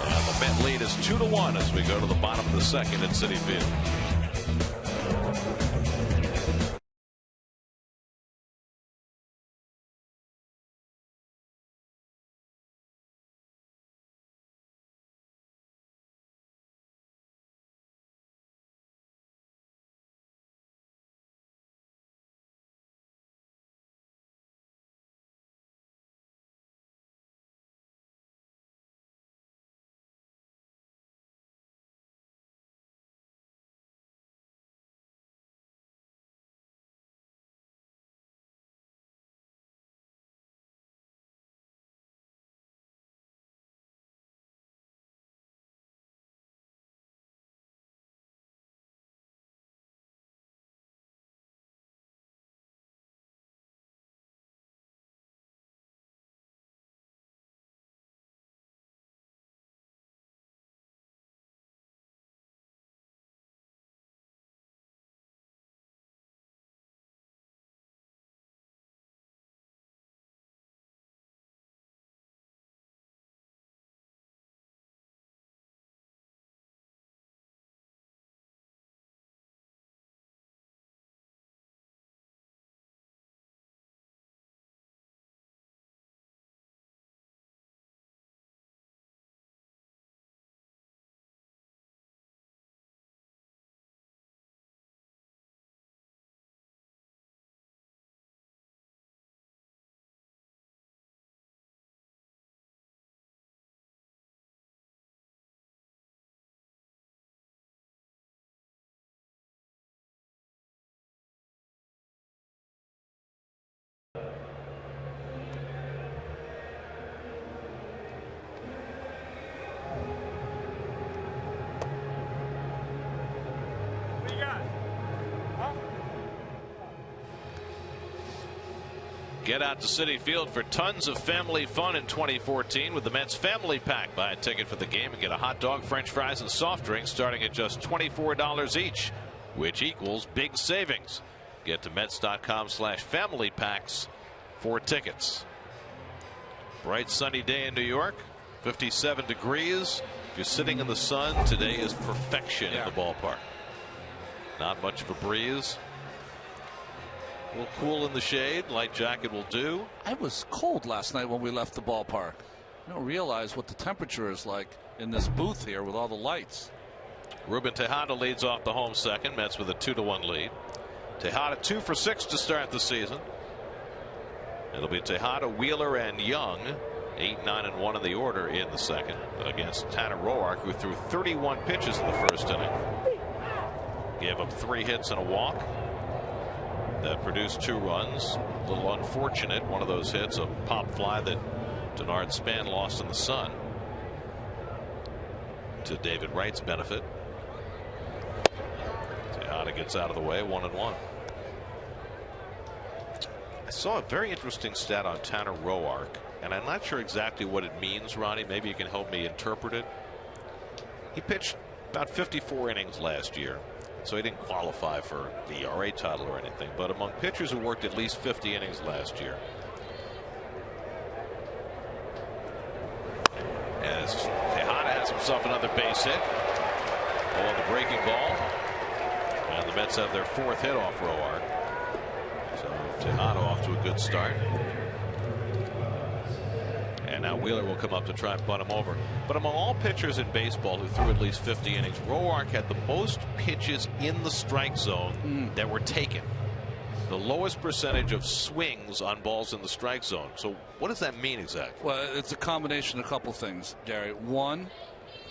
And the Met lead is 2-1 as we go to the bottom of the 2nd at Citi Field. Get out to Citi Field for tons of family fun in 2014 with the Mets Family Pack. Buy a ticket for the game and get a hot dog, French fries, and soft drinks starting at just $24 each, which equals big savings. Get to Mets.com/family packs for tickets. Bright sunny day in New York, 57 degrees. If you're sitting in the sun, today is perfection in the ballpark. Not much of a breeze. A little cool in the shade. Light jacket will do. I was cold last night when we left the ballpark. I don't realize what the temperature is like in this booth here with all the lights. Ruben Tejada leads off the home second. Mets with a 2-1 lead. Tejada 2 for 6 to start the season. It'll be Tejada, Wheeler, and Young. 8, 9, and 1 in the order in the second against Tanner Roark, who threw 31 pitches in the first inning. Gave up 3 hits and a walk. That produced 2 runs. A little unfortunate. One of those hits, a pop fly that Denard Span lost in the sun. To David Wright's benefit. Tejada gets out of the way, 1-1. I saw a very interesting stat on Tanner Roark, and I'm not sure exactly what it means, Ronnie. Maybe you can help me interpret it. He pitched about 54 innings last year. So he didn't qualify for the ERA title or anything, but among pitchers who worked at least 50 innings last year. As Tejada has himself another base hit. On the breaking ball. And the Mets have their 4th hit off Roark. So Tejada off to a good start. And now Wheeler will come up to try and bunt him over. But among all pitchers in baseball who threw at least 50 innings, Roark had the most pitches in the strike zone that were taken. The lowest percentage of swings on balls in the strike zone. So what does that mean exactly? Well, it's a combination of a couple things, Gary. One,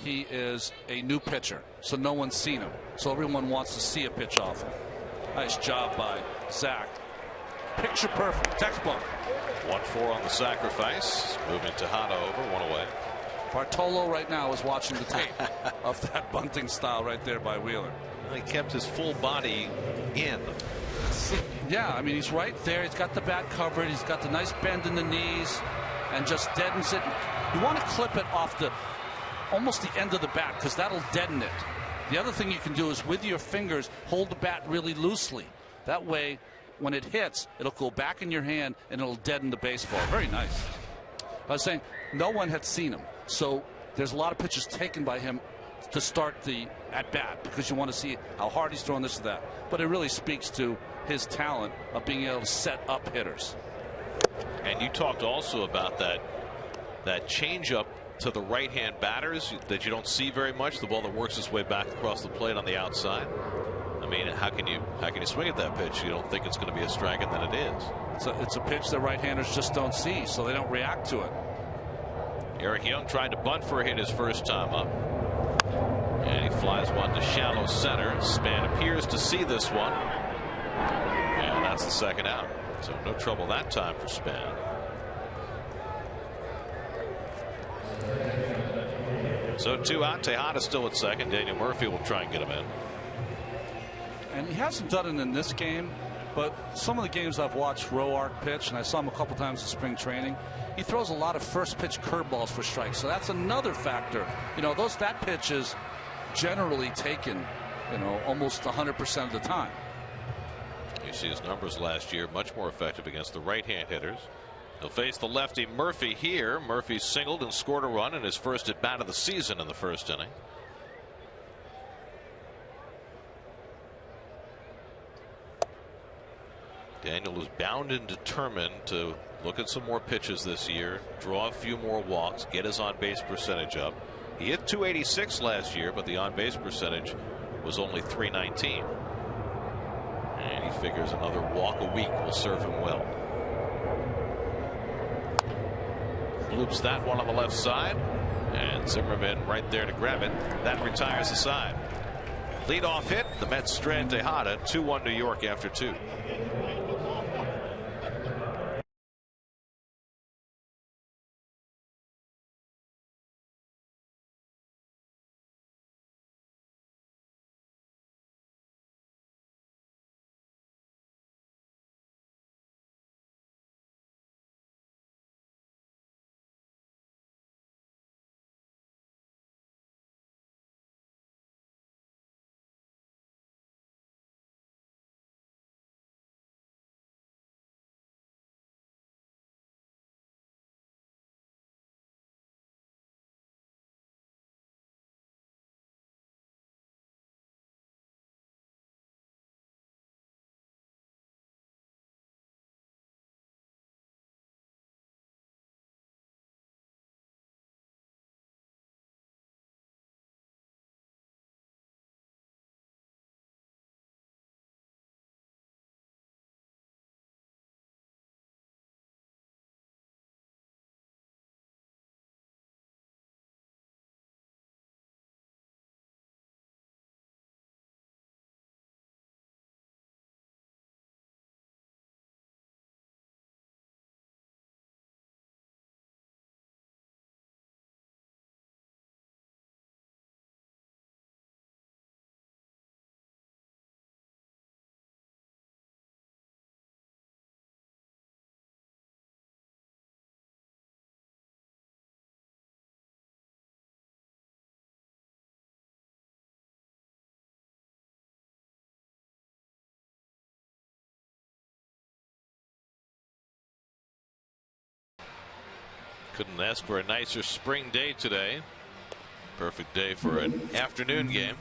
he is a new pitcher, so no one's seen him. So everyone wants to see a pitch off him. Nice job by Zach. Picture perfect, textbook. 1-4 on the sacrifice. Moving Tejada over, 1 away. Bartolo right now is watching the tape of that bunting style right there by Wheeler. Well, he kept his full body in. Yeah, I mean, he's right there. He's got the bat covered. He's got the nice bend in the knees and just deadens it. You want to clip it off almost the end of the bat because that'll deaden it. The other thing you can do is with your fingers hold the bat really loosely. That way, when it hits, it'll go back in your hand and it'll deaden the baseball. Very nice. I was saying no one had seen him, so there's a lot of pitches taken by him to start the at bat because you want to see how hard he's throwing this or that. But it really speaks to his talent of being able to set up hitters. And you talked also about that changeup to the right-hand batters that you don't see very much. The ball that works its way back across the plate on the outside. I mean, how can you swing at that pitch? You don't think it's going to be a strike, and then it is. It's a pitch that right-handers just don't see, so they don't react to it. Eric Young tried to bunt for a hit his first time up. And he flies one to shallow center. Span appears to see this one. And that's the second out. So no trouble that time for Span. So 2 out. Tejada still at second. Daniel Murphy will try and get him in. And he hasn't done it in this game, but some of the games I've watched Roark pitch, and I saw him a couple times in spring training, he throws a lot of first pitch curveballs for strikes. So that's another factor. You know, that pitch is generally taken, almost 100% of the time. You see his numbers last year, much more effective against the right-hand hitters. He'll face the lefty Murphy here. Murphy singled and scored a run in his first at bat of the season in the first inning. Daniel is bound and determined to look at some more pitches this year, draw a few more walks, get his on-base percentage up. He hit .286 last year, but the on-base percentage was only .319. And he figures another walk a week will serve him well. Loops that one on the left side, and Zimmerman right there to grab it. That retires the side. Leadoff hit. The Mets strand Tejada. 2-1 New York after 2. Couldn't ask for a nicer spring day today. Perfect day for an afternoon game.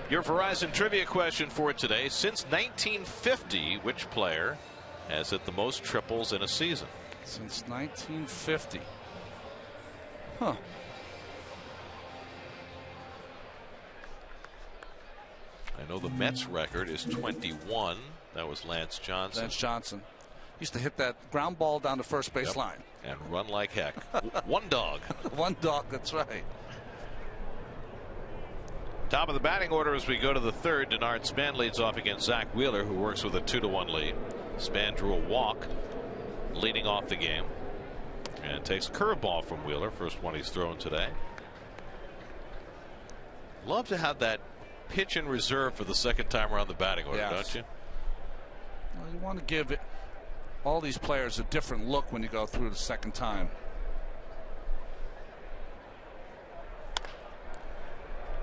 Your Verizon trivia question for today: since 1950, which player has hit the most triples in a season? Since 1950. Huh. I know the Mets record is 21. That was Lance Johnson. Lance Johnson used to hit that ground ball down the first base line. And run like heck. One dog. One dog, that's right. Top of the batting order as we go to the third. Denard Span leads off against Zach Wheeler, who works with a 2-1 lead. Span drew a walk leading off the game. And takes a curveball from Wheeler. First one he's thrown today. Love to have that pitch in reserve for the second time around the batting order, don't you? Well, you want to give all these players a different look when you go through the second time.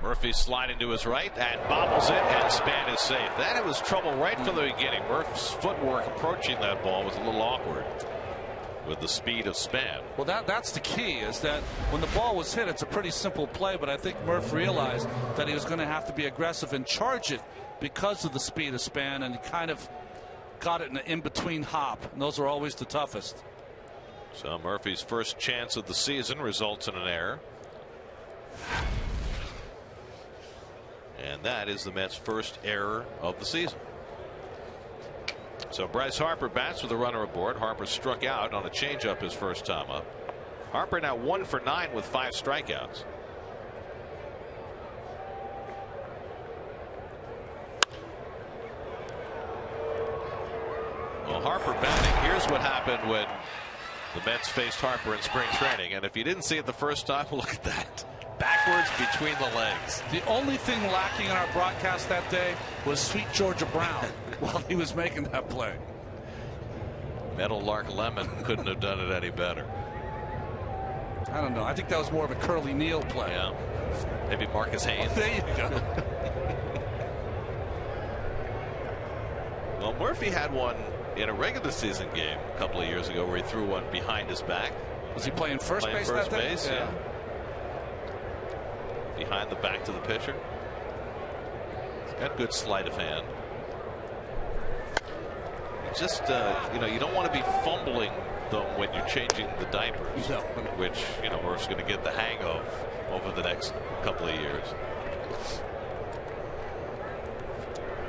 Murphy sliding to his right and bobbles it, and Span is safe. That was trouble right from the beginning. Murph's footwork approaching that ball was a little awkward with the speed of Span. Well, that's the key, is that when the ball was hit, it's a pretty simple play, but I think Murph realized that he was going to have to be aggressive and charge it because of the speed of Span, and he kind of got it in an in-between hop, and those are always the toughest. So Murphy's first chance of the season results in an error. And that is the Mets' first error of the season. So Bryce Harper bats with a runner aboard. Harper struck out on a changeup his first time up. Harper now 1 for 9 with 5 strikeouts. Well, Harper batting. Here's what happened when the Mets faced Harper in spring training. And if you didn't see it the first time, look at that. Backwards between the legs. The only thing lacking in our broadcast that day was Sweet Georgia Brown while he was making that play. Meadowlark Lemon couldn't have done it any better. I don't know. I think that was more of a Curly Neal play. Yeah. Maybe Marcus Haynes. There you go. Well, Murphy had one in a regular season game a couple of years ago where he threw one behind his back. Was he playing first base that day? Yeah. Behind the back to the pitcher. He's got good sleight of hand. Just you know, you don't want to be fumbling them when you're changing the diapers, no. Which, you know, Murph's going to get the hang of over the next couple of years.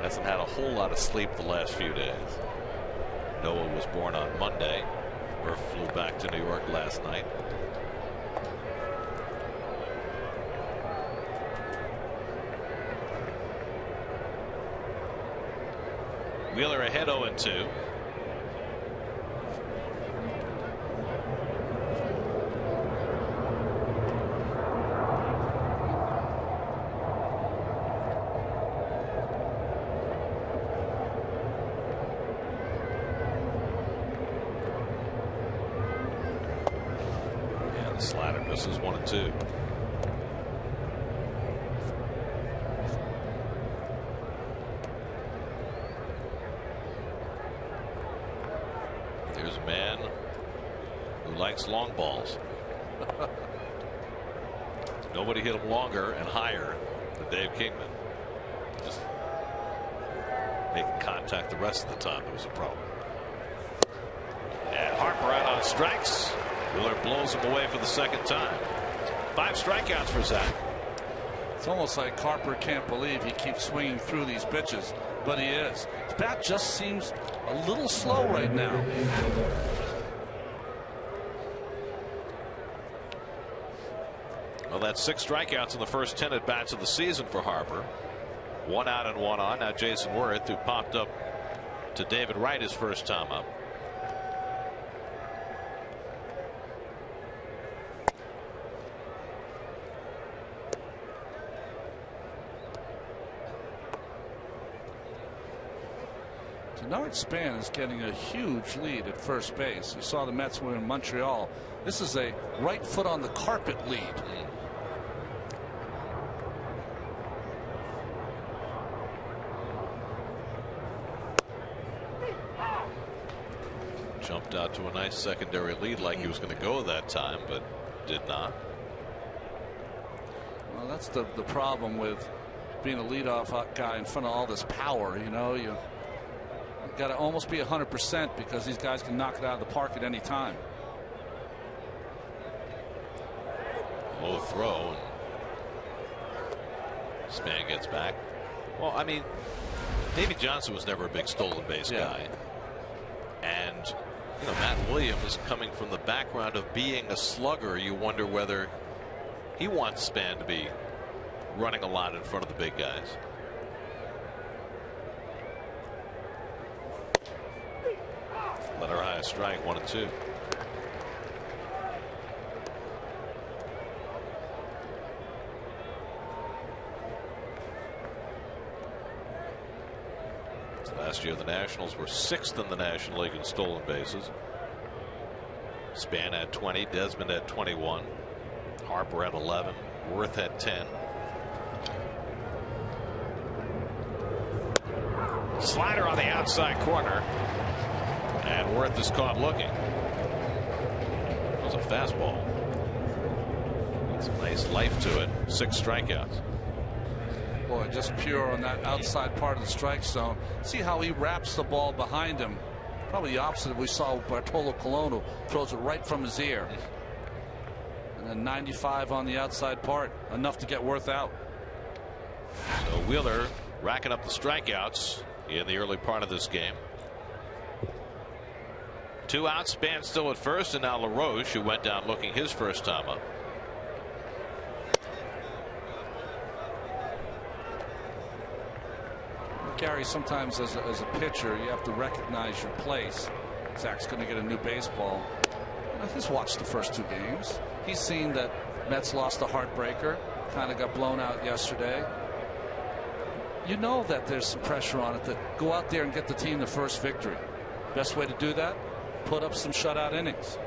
Hasn't had a whole lot of sleep the last few days. Noah was born on Monday. Murph flew back to New York last night. Wheeler ahead 0-2. Yeah, the slider misses 1-2. There's a man who likes long balls. Nobody hit him longer and higher than Dave Kingman. Just making contact the rest of the time, it was a problem. And Harper out on strikes. Wheeler blows him away for the second time. 5 strikeouts for Zach. It's almost like Harper can't believe he keeps swinging through these pitches, but he is. His bat just seems a little slow right now. Well, that's 6 strikeouts in the first 10 at bats of the season for Harper. 1 out and 1 on. Now Jason Worth, who popped up to David Wright his first time up. Denard Span is getting a huge lead at first base. You saw the Mets were in Montreal. This is a right foot on the carpet lead. Jumped out to a nice secondary lead like he was going to go that time, but did not. Well, that's the problem with being a leadoff guy in front of all this power. You know, you got to almost be 100% because these guys can knock it out of the park at any time. Low throw. Span gets back. Well, I mean, Davey Johnson was never a big stolen base guy. And, you know, Matt Williams coming from the background of being a slugger, you wonder whether he wants Span to be running a lot in front of the big guys. Letter high strike, 1-2. Last year the Nationals were 6th in the National League in stolen bases. Span had 20, Desmond had 21, Harper had 11, Worth had 10. Slider on the outside corner, and Worth is caught looking. It was a fastball. It's a nice life to it. 6 strikeouts. Boy, just pure on that outside part of the strike zone. See how he wraps the ball behind him. Probably the opposite of we saw with Bartolo Colon, who throws it right from his ear. And then 95 on the outside part, enough to get Worth out. So Wheeler racking up the strikeouts in the early part of this game. 2 outs, Span still at first, and now LaRoche, who went down looking his first time up. Gary, sometimes as a pitcher, you have to recognize your place. Zach's going to get a new baseball. He's watched the first 2 games. He's seen that Mets lost a heartbreaker, kind of got blown out yesterday. You know that there's some pressure on it to go out there and get the team the first victory. Best way to do that, put up some shutout innings.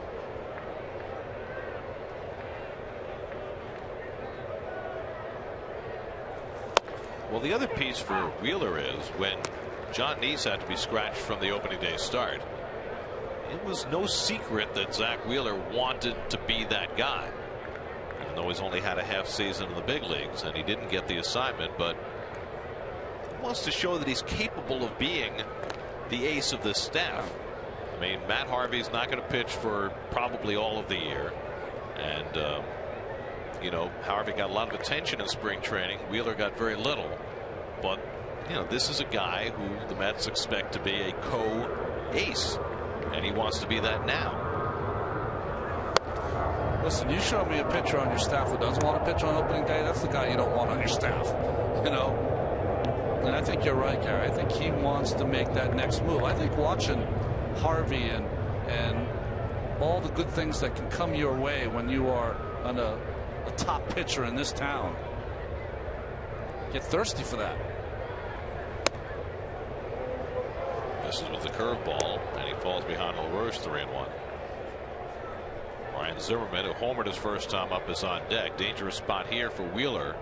Well, the other piece for Wheeler is when John Neese had to be scratched from the opening day start, it was no secret that Zach Wheeler wanted to be that guy, even though he's only had a half season in the big leagues and he didn't get the assignment, but he wants to show that he's capable of being the ace of this staff. I mean, Matt Harvey's not going to pitch for probably all of the year, and you know, Harvey got a lot of attention in spring training. Wheeler got very little. But, you know, this is a guy who the Mets expect to be a co-ace, and he wants to be that now. Listen, you show me a pitcher on your staff who doesn't want to pitch on opening day, that's the guy you don't want on your staff. You know? And I think you're right, Gary. I think he wants to make that next move. I think watching Harvey and all the good things that can come your way when you are on a top pitcher in this town. Get thirsty for that. This is with the curveball, and he falls behind LaRoche 3-1. Ryan Zimmerman, who homered his first time up, is on deck. Dangerous spot here for Wheeler.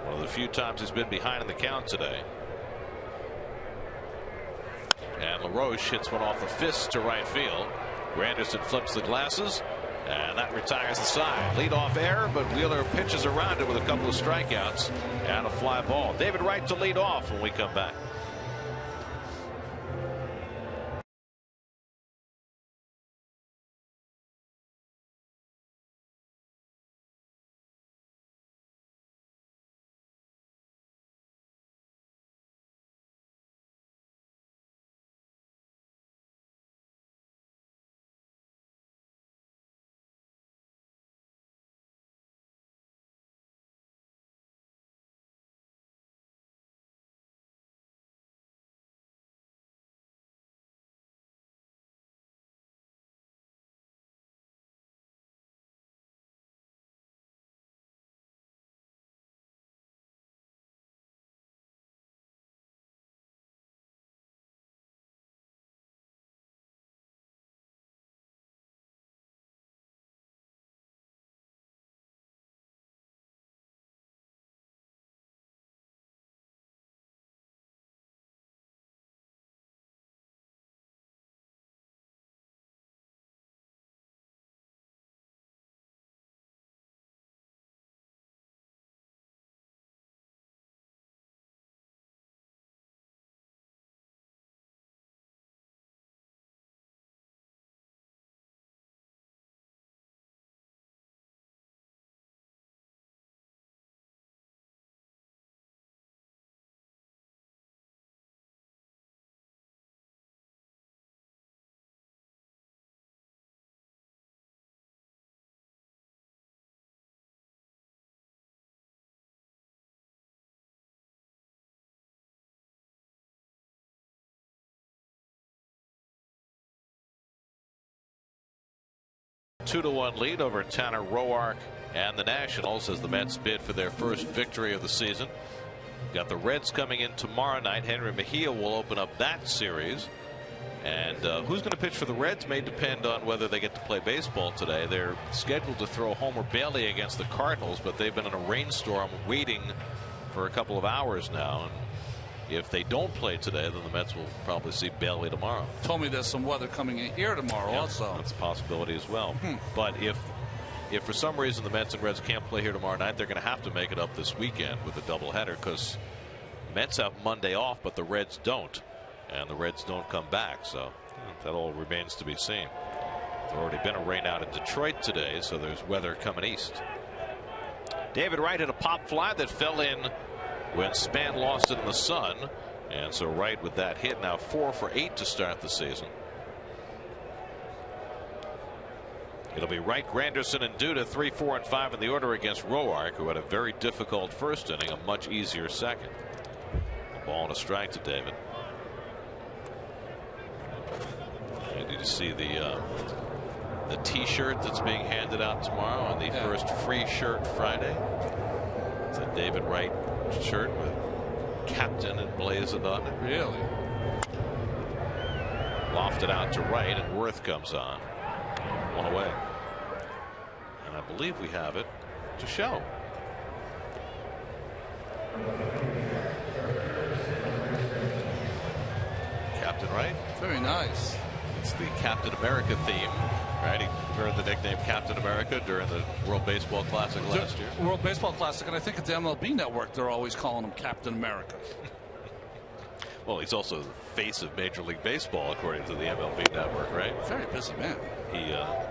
One of the few times he's been behind in the count today. And LaRoche hits one off the fist to right field. Granderson flips the glasses, and that retires the side. Leadoff error, but Wheeler pitches around it with a couple of strikeouts and a fly ball. David Wright to lead off when we come back. 2-1 lead over Tanner Roark and the Nationals as the Mets bid for their first victory of the season. Got the Reds coming in tomorrow night. Henry Mejia will open up that series. And who's going to pitch for the Reds may depend on whether they get to play baseball today. They're scheduled to throw Homer Bailey against the Cardinals, but they've been in a rainstorm waiting for a couple of hours now. And if they don't play today, then the Mets will probably see Bailey tomorrow. Told me there's some weather coming in here tomorrow also. That's a possibility as well. But if for some reason the Mets and Reds can't play here tomorrow night, they're going to have to make it up this weekend with a doubleheader, because Mets have Monday off, but the Reds don't. And the Reds don't come back, so that all remains to be seen. There's already been a rainout in Detroit today, so there's weather coming east. David Wright hit a pop fly that fell in when Span lost it in the sun, and so Wright with that hit now 4 for 8 to start the season. It'll be Wright, Granderson, and Duda 3, 4, and 5 in the order against Roark, who had a very difficult first inning, a much easier second. A ball and a strike to David. And did you see the T-shirt that's being handed out tomorrow on the first free shirt Friday? It's a David Wright shirt with captain emblazoned on it. Really? Lofted out to right, and Worth comes on. One away. And I believe we have it to show. Captain Wright. Very nice. It's the Captain America theme, right? He earned the nickname Captain America during the World Baseball Classic last year. World Baseball Classic, and I think at the MLB Network they're always calling him Captain America. Well, he's also the face of Major League Baseball, according to the MLB Network, right? Very busy man.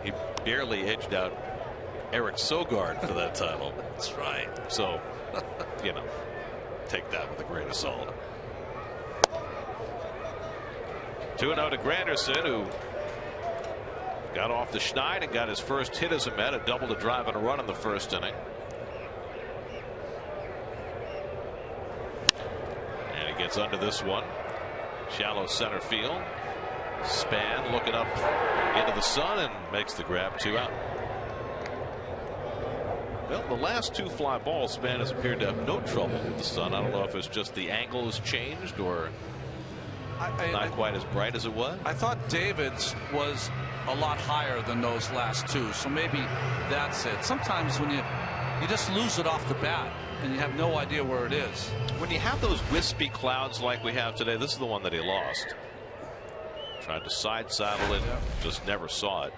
He barely edged out Eric Sogard for that title. That's right. So, you know, take that with a grain of salt. 2-0 to Granderson, who got off the schneid and got his first hit as a Met, a double to drive and a run in the first inning. And he gets under this one. Shallow center field. Span looking up into the sun and makes the grab. 2 out. Well, the last 2 fly balls, Span has appeared to have no trouble with the sun. I don't know if it's just the angle has changed or not quite as bright as it was. I thought David's was a lot higher than those last 2, so maybe that's it. Sometimes when you just lose it off the bat and you have no idea where it is. When you have those wispy clouds like we have today, this is the one that he lost. Tried to side saddle it, just never saw it.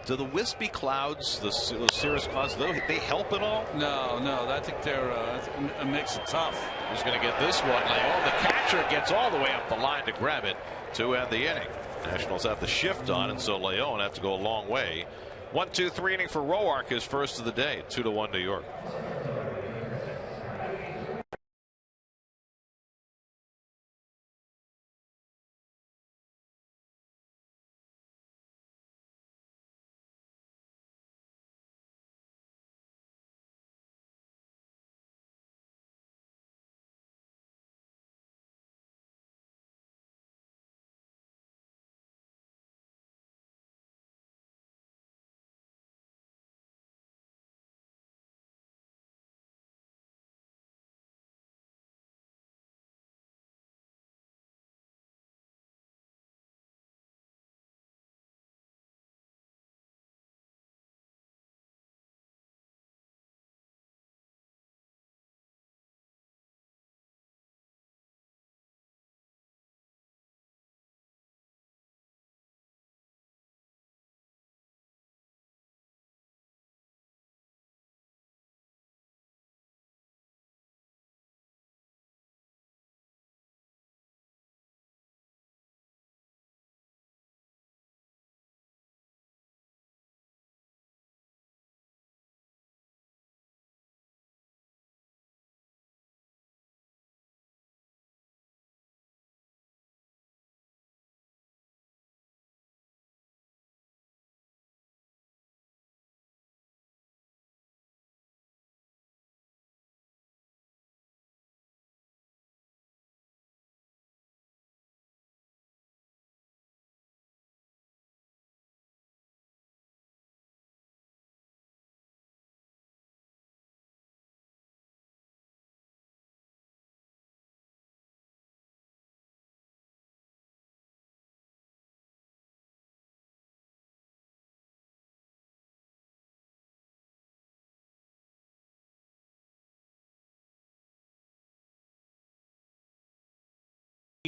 Do the wispy clouds, those cirrus clouds, they help at all? No, I think it makes it tough. Who's going to get this one? Leon, the catcher, gets all the way up the line to grab it to end the inning. Nationals have the shift on, and so Leon have to go a long way. 1-2-3 inning for Roark, his first of the day. 2-1 New York.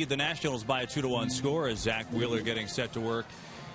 The Nationals by a 2-1 score as Zach Wheeler getting set to work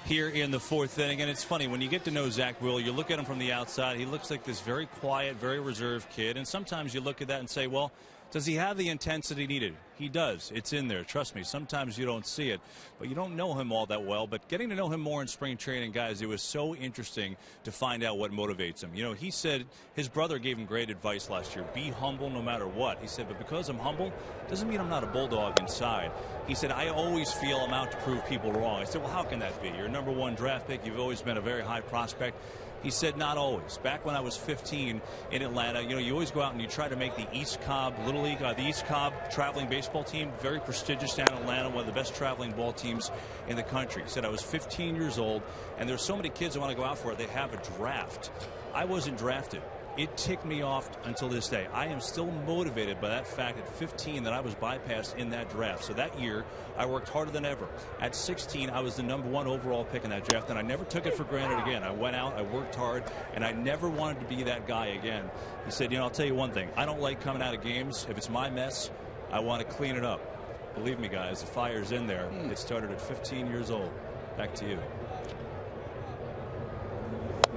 here in the 4th inning. And it's funny, when you get to know Zach Wheeler, you look at him from the outside, he looks like this very quiet, very reserved kid. And sometimes you look at that and say, well, does he have the intensity needed? He does. It's in there. Trust me. Sometimes you don't see it, but you don't know him all that well. But getting to know him more in spring training, guys, it was so interesting to find out what motivates him. You know, he said his brother gave him great advice last year. Be humble no matter what. He said, but because I'm humble doesn't mean I'm not a bulldog inside. He said, I always feel I'm out to prove people wrong. I said, well, how can that be? You're a #1 draft pick. You've always been a very high prospect. He said, not always. Back when I was 15 in Atlanta, you know, you always go out and you try to make the East Cobb Little League, the East Cobb traveling baseball team, very prestigious down in Atlanta, one of the best traveling ball teams in the country. He said, I was 15 years old, and there's so many kids that want to go out for it, they have a draft. I wasn't drafted. It ticked me off until this day. I am still motivated by that fact at 15 that I was bypassed in that draft. So that year, I worked harder than ever. At 16, I was the #1 overall pick in that draft, and I never took it for granted again. I went out, I worked hard, and I never wanted to be that guy again. He said, you know, I'll tell you one thing. I don't like coming out of games. If it's my mess, I want to clean it up. Believe me, guys, the fire's in there. It started at 15 years old. Back to you.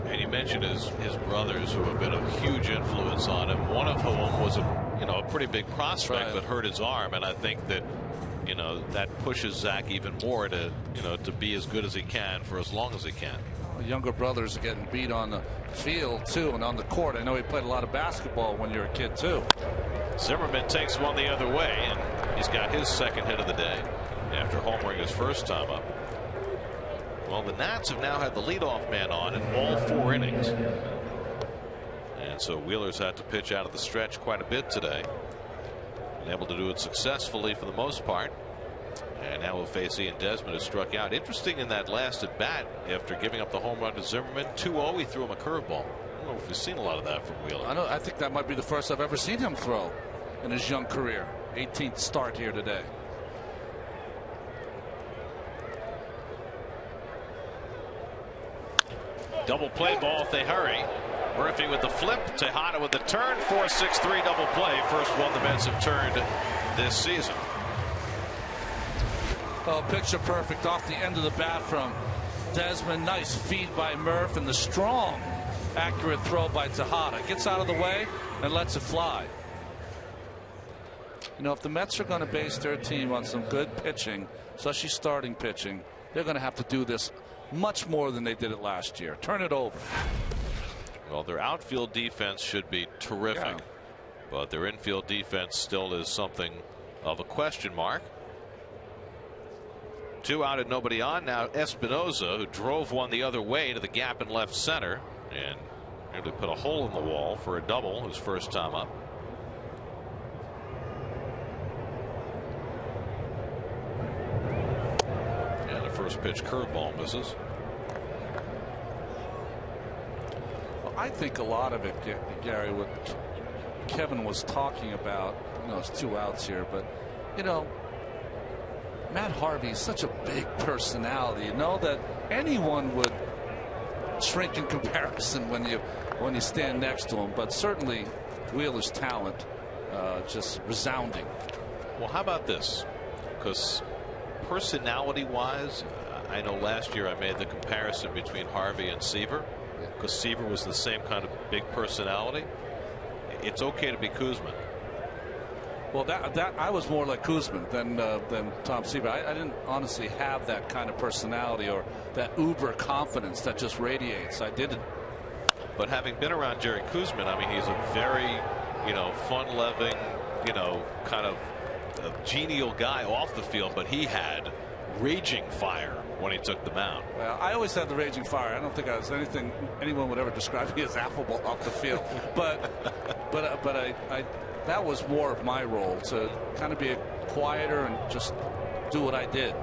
And you mentioned his brothers who have been a huge influence on him. One of whom was a pretty big prospect, but hurt his arm. And I think that that pushes Zach even more to to be as good as he can for as long as he can. Younger brothers are getting beat on the field too, and on the court. I know he played a lot of basketball when you were a kid too. Zimmerman takes one the other way, and he's got his second hit of the day after homering his first time up. Well, the Nats have now had the leadoff man on in all 4 innings. And so Wheeler's had to pitch out of the stretch quite a bit today. Been able to do it successfully for the most part. And now we'll face Ian Desmond, who struck out. Interesting in that last at bat, after giving up the home run to Zimmerman, 2-0, he threw him a curveball. I don't know if we've seen a lot of that from Wheeler. I think that might be the first I've ever seen him throw in his young career. 18th start here today. Double play ball if they hurry. Murphy with the flip. Tejada with the turn. 4-6-3 double play. First one the Mets have turned this season. Oh, picture perfect off the end of the bat from Desmond. Nice feed by Murph, and the strong, accurate throw by Tejada. Gets out of the way and lets it fly. You know, if the Mets are going to base their team on some good pitching, especially starting pitching, they're going to have to do this much more than they did it last year. Turn it over. Well, their outfield defense should be terrific, but their infield defense still is something of a question mark. 2 out and nobody on. Now Espinoza, who drove one the other way to the gap in left center and nearly put a hole in the wall for a double his first time up. And the first pitch curveball misses. Well, I think a lot of it, Gary, what Kevin was talking about, it's 2 outs here, but Matt Harvey is such a big personality, that anyone would shrink in comparison when you stand next to him. But certainly Wheeler's talent just resounding. Well, how about this? Because personality-wise, I know last year I made the comparison between Harvey and Seaver, because Seaver was the same kind of big personality. It's okay to be Kuzma. Well, that I was more like Kuzma than Tom Seaver. I didn't honestly have that kind of personality or that uber confidence that just radiates. I didn't. But having been around Jerry Kuzma, I mean, he's a very, fun-loving, kind of a genial guy off the field, but he had raging fire when he took the mound. Well, I always had the raging fire. I don't think I was anyone would ever describe me as affable off the field. but I that was more of my role, to kind of be quieter and just do what I did.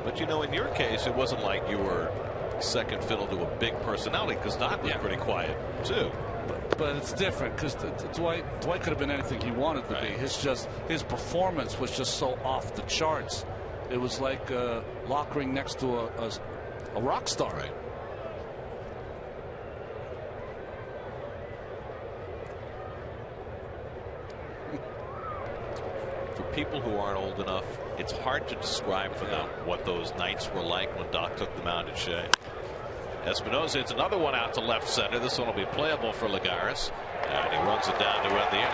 But in your case, it wasn't like you were second fiddle to a big personality, because Doc was pretty quiet too. But it's different, because Dwight could have been anything he wanted to be. His performance was just so off the charts. It was like lockering next to a rock star. Right. for people who aren't old enough, it's hard to describe for them what those nights were like when Doc took the mound at Shea. Espinosa hits another one out to left center. This one will be playable for Lagares, and he runs it down to end the inning.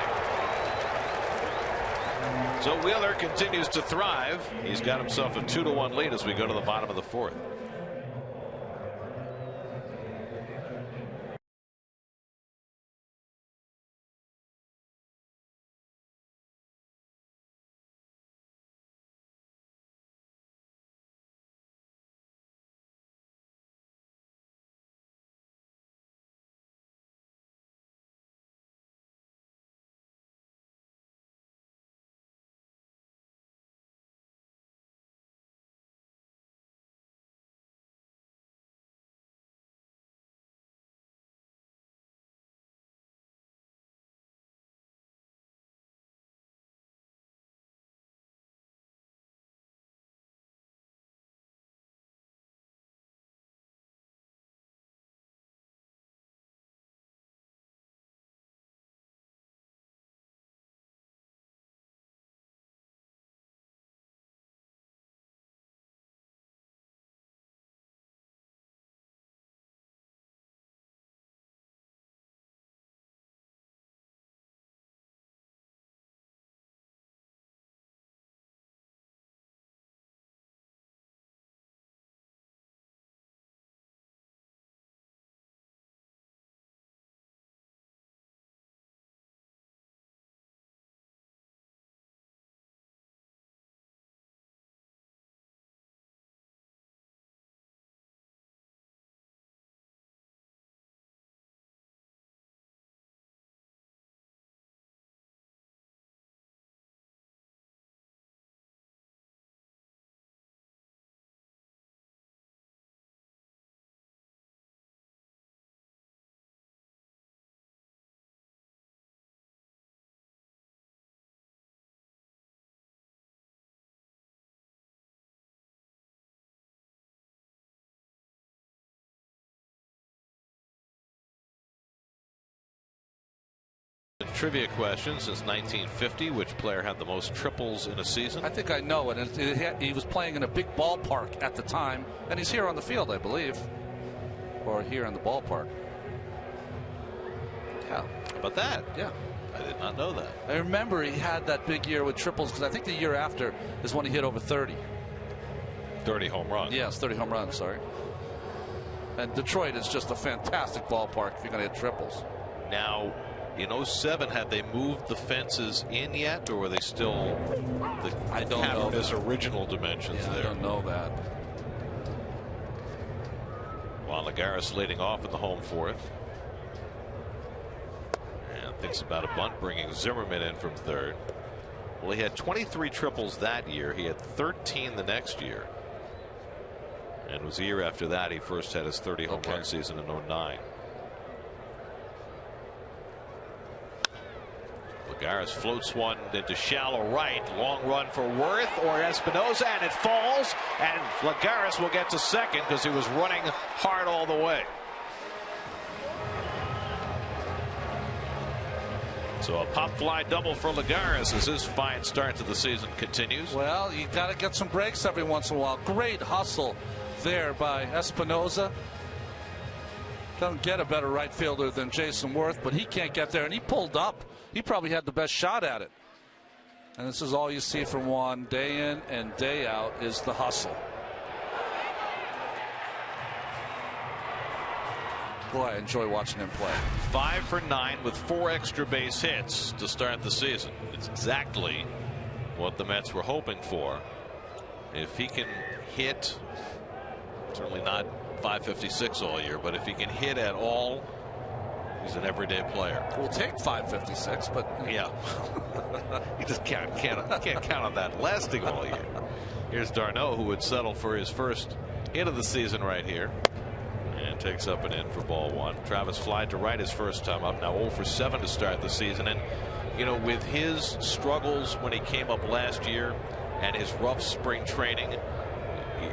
So Wheeler continues to thrive. He's got himself a 2-1 lead as we go to the bottom of the fourth. Trivia question: since 1950, which player had the most triples in a season? I think I know it. He was playing in a big ballpark at the time, and he's here on the field, I believe, or here in the ballpark. Yeah. How about that? Yeah. I did not know that. I remember he had that big year with triples, because I think the year after is when he hit over 30. 30 home runs. Yes, 30 home runs, sorry. And Detroit is just a fantastic ballpark if you're going to hit triples. Now, in 07, had they moved the fences in yet, or were they still the cavernous original dimensions there? I don't know that. While Lagares leading off in the home fourth. And thinks about a bunt, bringing Zimmerman in from third. Well, he had 23 triples that year. He had 13 the next year. And it was a year after that he first had his 30 home run season in 09. Lagares floats one into shallow right. Long run for Worth or Espinosa, and it falls. And Lagares will get to second because he was running hard all the way. So a pop fly double for Lagares as his fine start to the season continues. Well, you got to get some breaks every once in a while. Great hustle there by Espinosa. Doesn't get a better right fielder than Jason Worth, but he can't get there, and he pulled up. He probably had the best shot at it. And this is all you see from Juan day in and day out is the hustle. Boy, I enjoy watching him play. 5 for 9 with 4 extra base hits to start the season. It's exactly what the Mets were hoping for. If he can hit, certainly not 556 all year, but if he can hit at all, he's an everyday player. We'll take 556, but yeah, you just can't count on that lasting all year. Here's d'Arnaud, who would settle for his first hit of the season right here, and takes up and in for ball one. Travis flied to right his first time up. Now 0 for 7 to start the season, and you know, with his struggles when he came up last year and his rough spring training,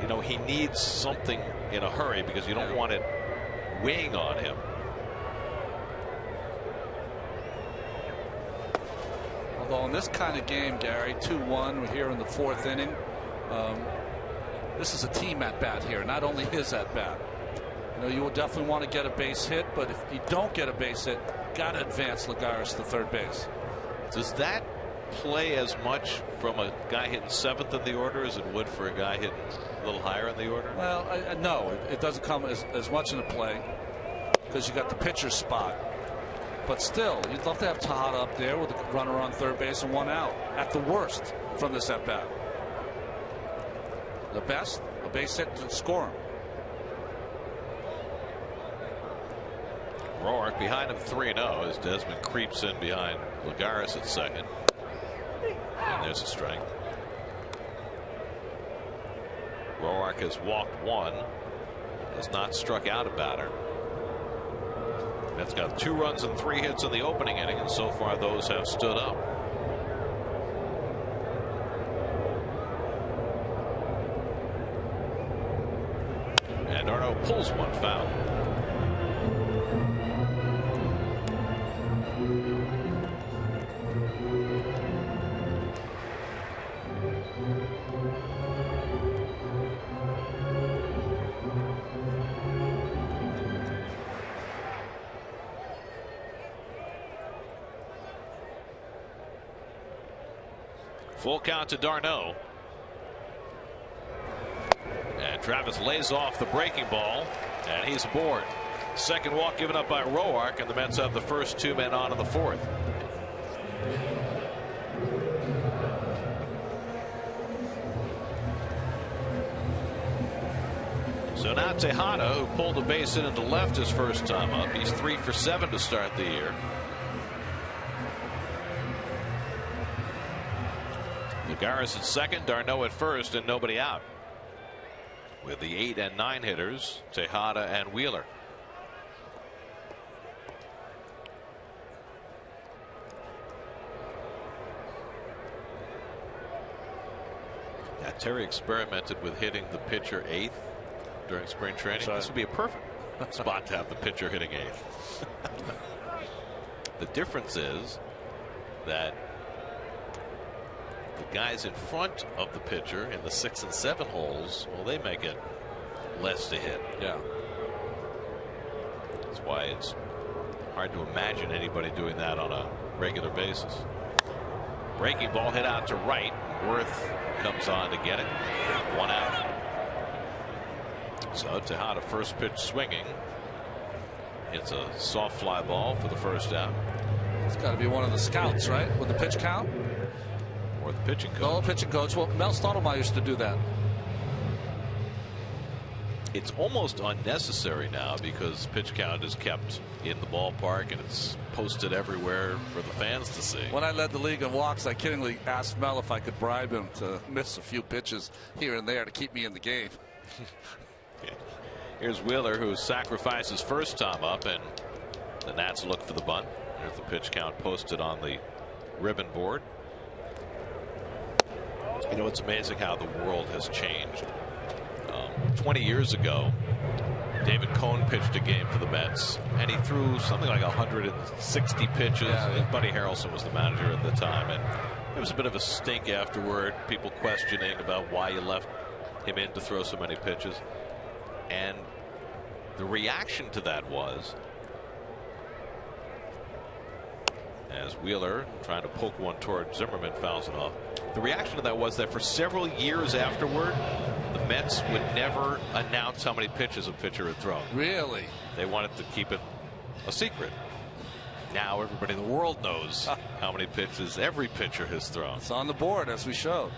you know, he needs something in a hurry because you don't want it weighing on him. Although in this kind of game, Gary, 2-1, we're here in the 4th inning. This is a team at bat here, not only his at bat. You know, you will definitely want to get a base hit, but if you don't get a base hit, got to advance Lagares to third base. Does that play as much from a guy hitting 7th in the order as it would for a guy hitting a little higher in the order? Well, no, it doesn't come as much into play because you got the pitcher's spot. But still, you'd love to have Tejada up there with a runner on third base and 1 out at the worst from this at bat. The best, a base hit to score him. Roark behind him 3-0 as Desmond creeps in behind Lagares at second. And there's a strike. Roark has walked 1, has not struck out a batter. That's got 2 runs and 3 hits in the opening inning, and so far those have stood up. And Arno pulls one foul. Full count to d'Arnaud. And Travis lays off the breaking ball, and he's aboard. Second walk given up by Roark, and the Mets have the first 2 men on in the 4th. So now Tejada, who pulled a base hit into left his first time up. He's 3 for 7 to start the year. Lagares at second, d'Arnaud at first, and nobody out. With the 8 and 9 hitters, Tejada and Wheeler. Now, Terry experimented with hitting the pitcher 8th during spring training. This would be a perfect spot to have the pitcher hitting 8th. The difference is that the guys in front of the pitcher in the 6 and 7 holes, well, they make it less to hit. Yeah. That's why it's hard to imagine anybody doing that on a regular basis. Breaking ball hit out to right. Worth comes on to get it. 1 out. So Tejada first pitch swinging. It's a soft fly ball for the first out. It's got to be one of the scouts, right? With the pitch count. Or the pitching coach. No, pitching coach. Well, Mel Stottlemyre used to do that. It's almost unnecessary now because pitch count is kept in the ballpark and it's posted everywhere for the fans to see. When I led the league in walks, I kiddingly asked Mel if I could bribe him to miss a few pitches here and there to keep me in the game. Here's Wheeler, who sacrifices first time up, and the Nats look for the bunt. There's the pitch count posted on the ribbon board. You know, it's amazing how the world has changed. 20 years ago, David Cohn pitched a game for the Mets, and he threw something like 160 pitches. Yeah. Buddy Harrelson was the manager at the time, and there was a bit of a stink afterward, people questioning about why you left him in to throw so many pitches. And the reaction to that was, as Wheeler trying to poke one toward Zimmerman fouls it off. The reaction to that was that for several years afterward, the Mets would never announce how many pitches a pitcher had thrown. Really? They wanted to keep it a secret. Now everybody in the world knows how many pitches every pitcher has thrown. It's on the board, as we showed.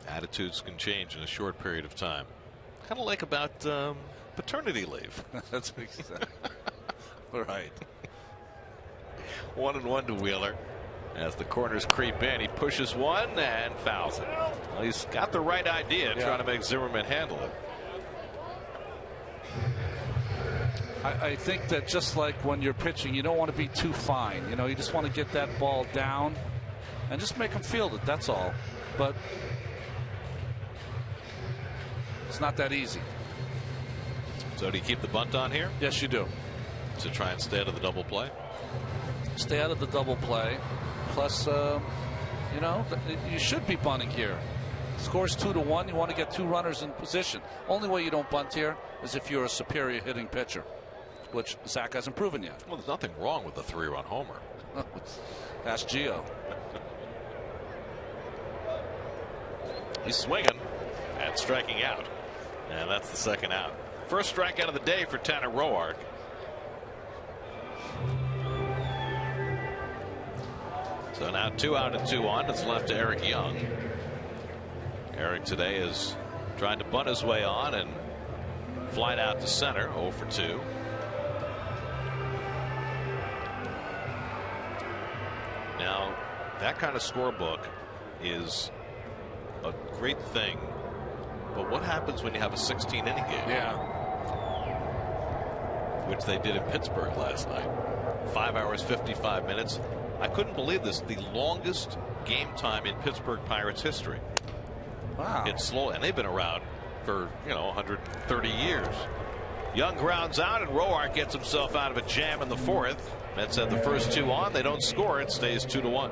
Attitudes can change in a short period of time. Kind of like about paternity leave. That's exactly right. 1-1 to Wheeler. As the corners creep in, he pushes one and fouls it. Well, he's got the right idea, trying to make Zimmerman handle it. I think that just like when you're pitching, you don't want to be too fine. You know, you just want to get that ball down and just make him field it. That's all. But it's not that easy. So do you keep the bunt on here? Yes, you do. to try and stay out of the double play? Stay out of the double play. Plus, you know, you should be bunting here. Score's 2-1. You want to get 2 runners in position. Only way you don't bunt here is if you're a superior hitting pitcher, which Zach hasn't proven yet. Well, there's nothing wrong with a 3-run homer. Ask Gio. He's swinging and striking out. And that's the second out. First strikeout of the day for Tanner Roark. So now 2 out and 2 on. It's left to Eric Young. Eric today is trying to bunt his way on and flight out to center. 0 for 2. Now, that kind of scorebook is a great thing. But what happens when you have a 16-inning game? Yeah. Which they did in Pittsburgh last night. 5 hours, 55 minutes. I couldn't believe this. The longest game time in Pittsburgh Pirates history. Wow. It's slow, and they've been around for, 130 years. Young grounds out, and Roark gets himself out of a jam in the 4th. Mets had the first 2 on. They don't score. It stays 2-1.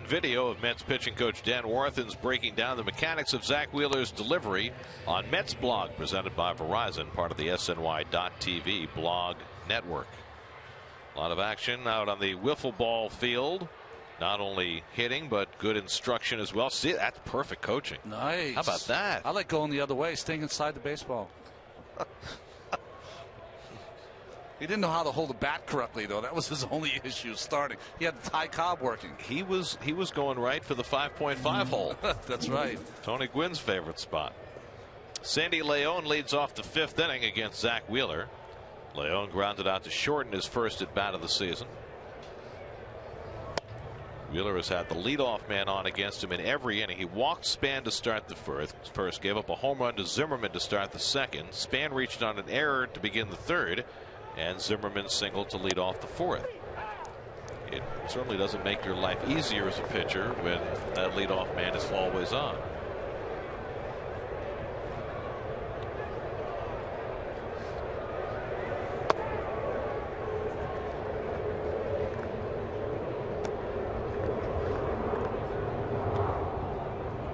Video of Mets pitching coach Dan Warthen's breaking down the mechanics of Zach Wheeler's delivery on Mets blog, presented by Verizon, part of the SNY.TV blog network. A lot of action out on the wiffle ball field. Not only hitting, but good instruction as well. See, that's perfect coaching. Nice. How about that? I like going the other way, staying inside the baseball. He didn't know how to hold a bat correctly, though. That was his only issue starting. He had Ty Cobb working. He was going right for the 5.5 hole. That's right. Tony Gwynn's favorite spot. Sandy León leads off the 5th inning against Zach Wheeler. León grounded out to short in his first at bat of the season. Wheeler has had the leadoff man on against him in every inning. He walked Span to start the first, gave up a home run to Zimmerman to start the second. Span reached on an error to begin the third, and Zimmerman singled to lead off the 4th. It certainly doesn't make your life easier as a pitcher when that leadoff man is always on.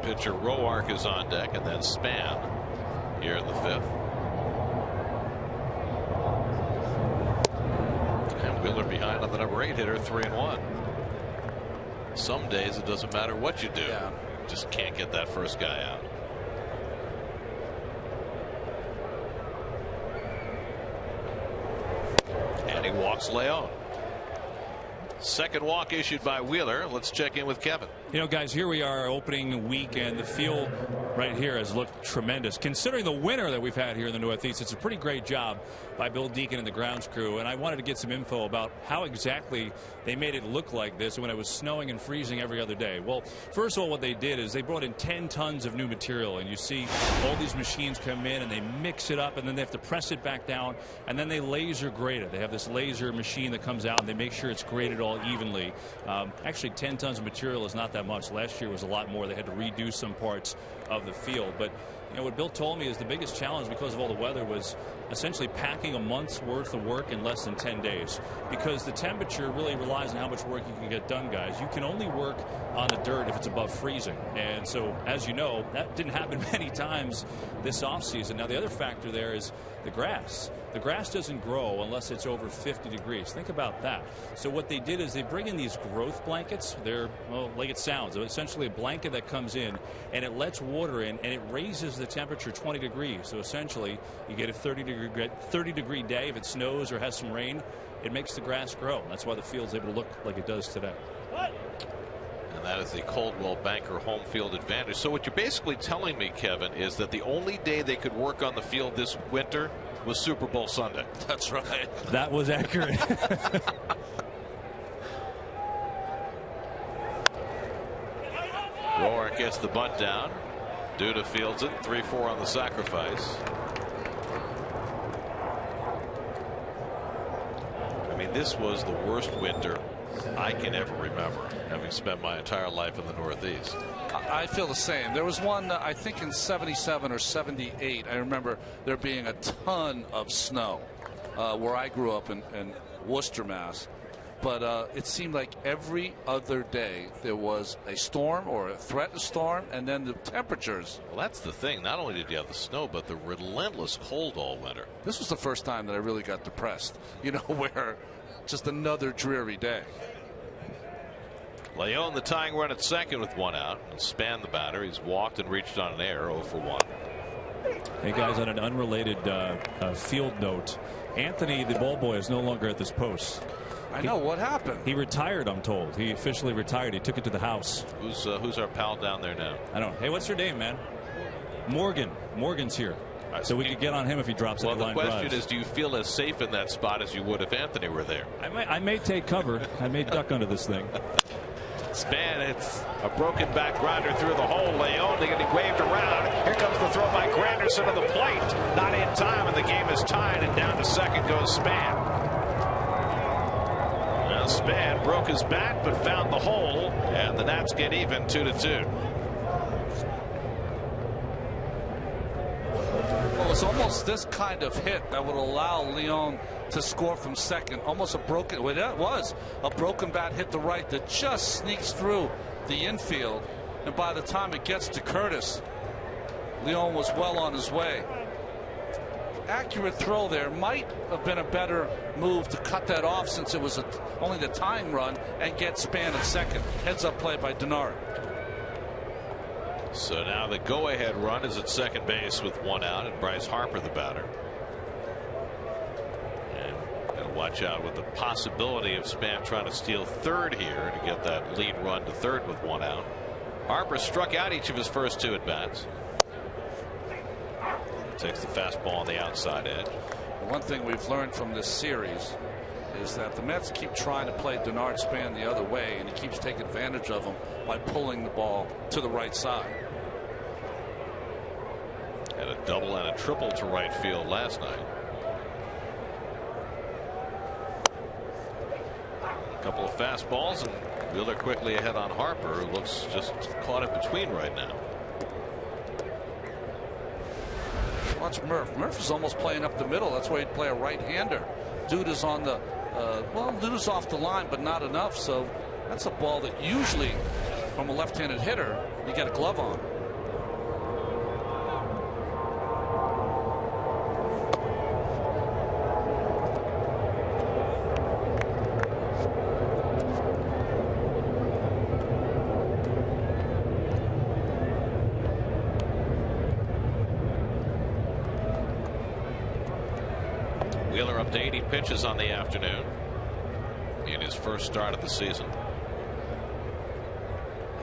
Pitcher Roark is on deck, and then Span here in the 5th. And Wheeler behind on the number 8 hitter, 3-1. Some days it doesn't matter what you do. Yeah. You just can't get that first guy out. And he walks León. Second walk issued by Wheeler. Let's check in with Kevin. You know, guys, here we are opening week, and the field right here has looked tremendous. Considering the winter that we've had here in the Northeast, it's a pretty great job by Bill Deacon and the grounds crew. And I wanted to get some info about how exactly they made it look like this when it was snowing and freezing every other day. Well, first of all, what they did is they brought in 10 tons of new material, and you see all these machines come in and they mix it up, and then they have to press it back down, and then they laser grade it. They have this laser machine that comes out and they make sure it's graded all evenly. Actually, 10 tons of material is not that much. Last year was a lot more. They had to redo some parts of the field. But you know what Bill told me is the biggest challenge because of all the weather was essentially packing a month's worth of work in less than 10 days, because the temperature really relies on how much work you can get done, guys. You can only work on the dirt if it's above freezing, and so as you know, that didn't happen many times this offseason. Now the other factor there is the grass. The grass doesn't grow unless it's over 50 degrees. Think about that. So what they did is they bring in these growth blankets. They're, well, like it sounds, essentially a blanket that comes in and it lets water in and it raises the temperature 20 degrees. So essentially you get a 30 degree day. If it snows or has some rain, it makes the grass grow. That's why the field's able to look like it does today. And that is the Coldwell Banker home field advantage. So what you're basically telling me, Kevin, is that the only day they could work on the field this winter was Super Bowl Sunday. That's right. That was accurate. Roark gets the bunt down. Duda fields it. 3-4 on the sacrifice. I mean, this was the worst winter I can ever remember, having spent my entire life in the Northeast. I feel the same. There was one, I think in 77 or 78, I remember there being a ton of snow where I grew up in Worcester, Mass. But it seemed like every other day there was a storm or a threat of storm, and then the temperatures. Well, that's the thing. Not only did you have the snow, but the relentless cold all winter. This was the first time that I really got depressed, you know, where just another dreary day. Leon the tying run at second with one out, and Span the batter. He's walked and reached on an error, 0 for 1. Hey guys, on an unrelated field note, Anthony the ball boy is no longer at this post. I know what happened. He retired, I'm told. He officially retired. He took it to the house. Who's our pal down there now? I don't know. Hey, what's your name, man? Morgan. Morgan's here. So we could get on him if he drops well, any line drives. Well, the question drives. is, do you feel as safe in that spot as you would if Anthony were there? I may take cover. I may duck under this thing. Span, it's a broken back grinder through the hole. Leon getting waved around. Here comes the throw by Granderson to the plate. Not in time, and the game is tied, and down to second goes Span. Now Span broke his bat but found the hole, and the Nats get even 2-2. Well, it's almost this kind of hit that would allow Leon to score from second. Almost a broken, well, that was a broken bat hit to right that just sneaks through the infield, and by the time it gets to Curtis, Leon was well on his way. Accurate throw there. Might have been a better move to cut that off since it was only the tying run, and get Span at second. Heads up play by Denard. So now the go-ahead run is at second base with one out, and Bryce Harper the batter. And gotta watch out with the possibility of Span trying to steal third here to get that lead run to third with one out. Harper struck out each of his first two at bats. Takes the fastball on the outside edge. One thing we've learned from this series is that the Mets keep trying to play Denard Span the other way, and he keeps taking advantage of them by pulling the ball to the right side. Had a double and a triple to right field last night. A couple of fastballs, and Wheeler quickly ahead on Harper, who looks just caught in between right now. Watch Murph. Murph is almost playing up the middle. That's why he'd play a right-hander. Duda's on the well, Duda's off the line, but not enough. So that's a ball that usually, from a left-handed hitter, you get a glove on. Wheeler up to 80 pitches on the afternoon in his first start of the season.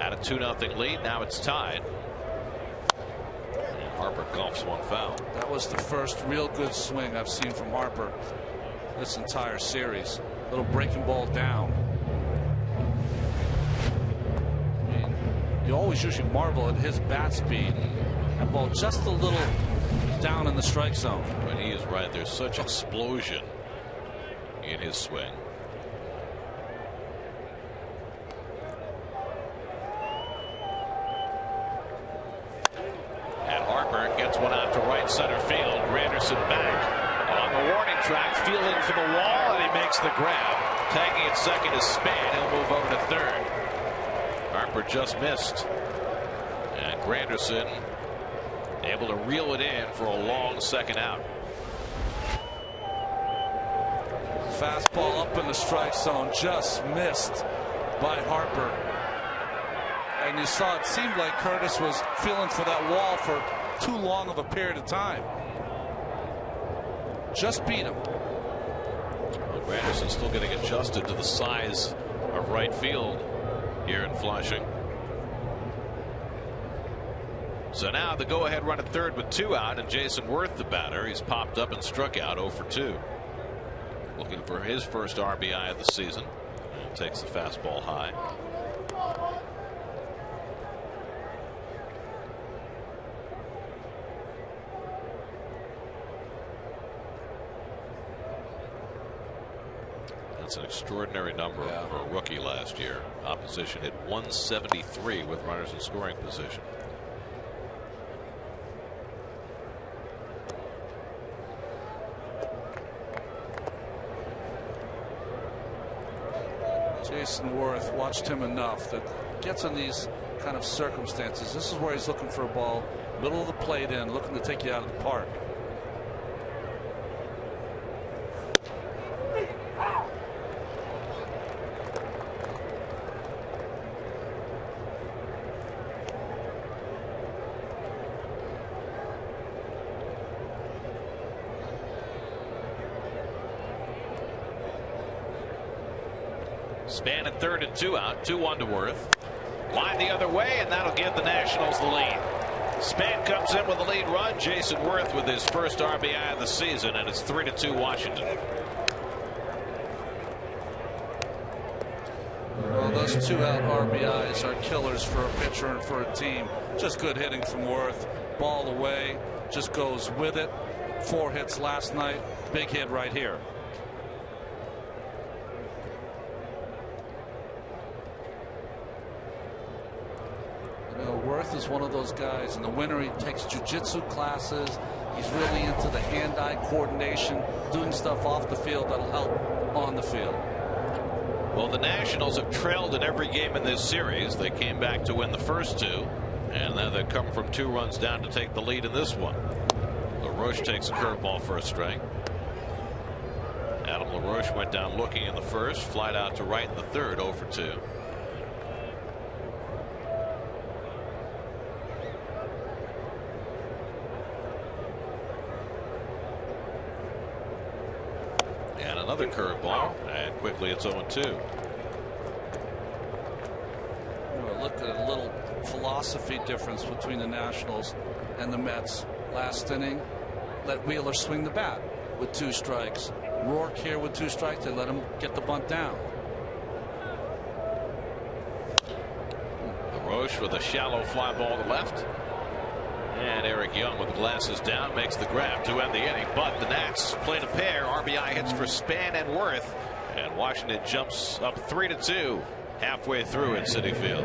Had a 2-0 lead. Now it's tied. And Harper golfs one foul. That was the first real good swing I've seen from Harper this entire series. Little breaking ball down. I mean, you always usually marvel at his bat speed. That ball just a little down in the strike zone. But he is right. There's such explosion in his swing. And Harper gets one out to right center field. Granderson back on the warning track, feeling for the wall, and he makes the grab. Tagging at second is Span. He'll move over to third. Harper just missed. And Granderson able to reel it in for a long second out. Fastball up in the strike zone, just missed by Harper. And you saw it seemed like Curtis was feeling for that wall for too long of a period of time. Just beat him. Well, Granderson's still getting adjusted to the size of right field here in Flushing. So now the go-ahead run at third with 2 out, and Jason Worth, the batter, he's popped up and struck out 0 for 2. Looking for his first RBI of the season. And takes the fastball high. That's an extraordinary number for a rookie last year. Opposition hit 173 with runners in scoring position. Jason Worth, watched him enough that gets in these kind of circumstances. This is where he's looking for a ball, middle of the plate in, looking to take you out of the park. Span at third and 2 out. 2-1 to Worth. Line the other way, and that'll give the Nationals the lead. Span comes in with a lead run. Jason Worth with his first RBI of the season, and it's 3-2 Washington. Well, those 2-out RBIs are killers for a pitcher and for a team. Just good hitting from Worth. Ball away, just goes with it. 4 hits last night. Big hit right here. Worth is one of those guys. In the winter, he takes jiu-jitsu classes. He's really into the hand-eye coordination, doing stuff off the field that'll help on the field. Well, the Nationals have trailed in every game in this series. They came back to win the first 2, and now they've come from 2 runs down to take the lead in this one. LaRoche takes a curveball for a strike. Adam LaRoche went down looking in the first, flied out to right in the third, 0 for 2. And another curveball, and quickly it's 0-2. Look at a little philosophy difference between the Nationals and the Mets. Last inning, let Wheeler swing the bat with 2 strikes. Roark here with 2 strikes. They let him get the bunt down. LaRoche with a shallow fly ball to left. And Eric Young with the glasses down makes the grab to end the inning. But the Nats played a pair. RBI hits for Span and Worth. And Washington jumps up 3-2 halfway through at Citi Field.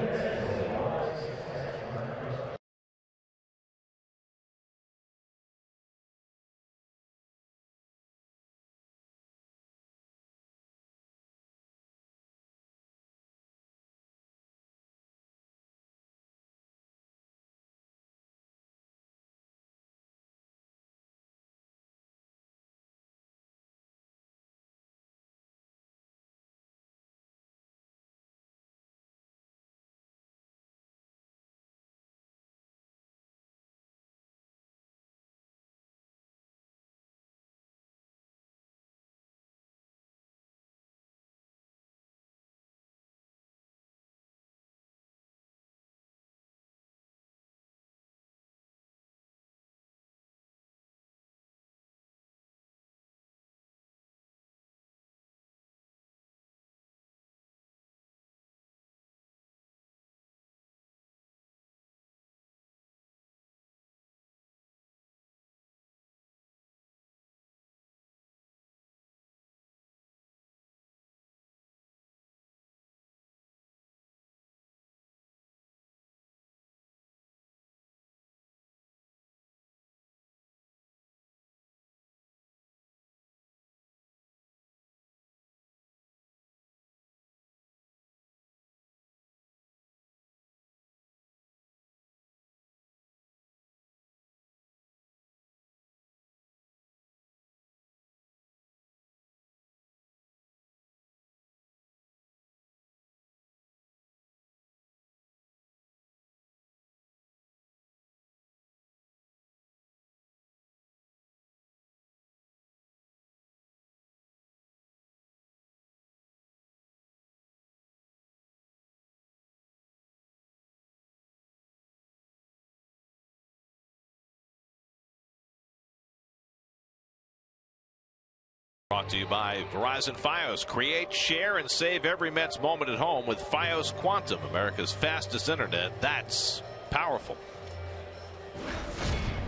Brought to you by Verizon Fios. Create, share, and save every Mets moment at home with Fios Quantum, America's fastest internet. That's powerful.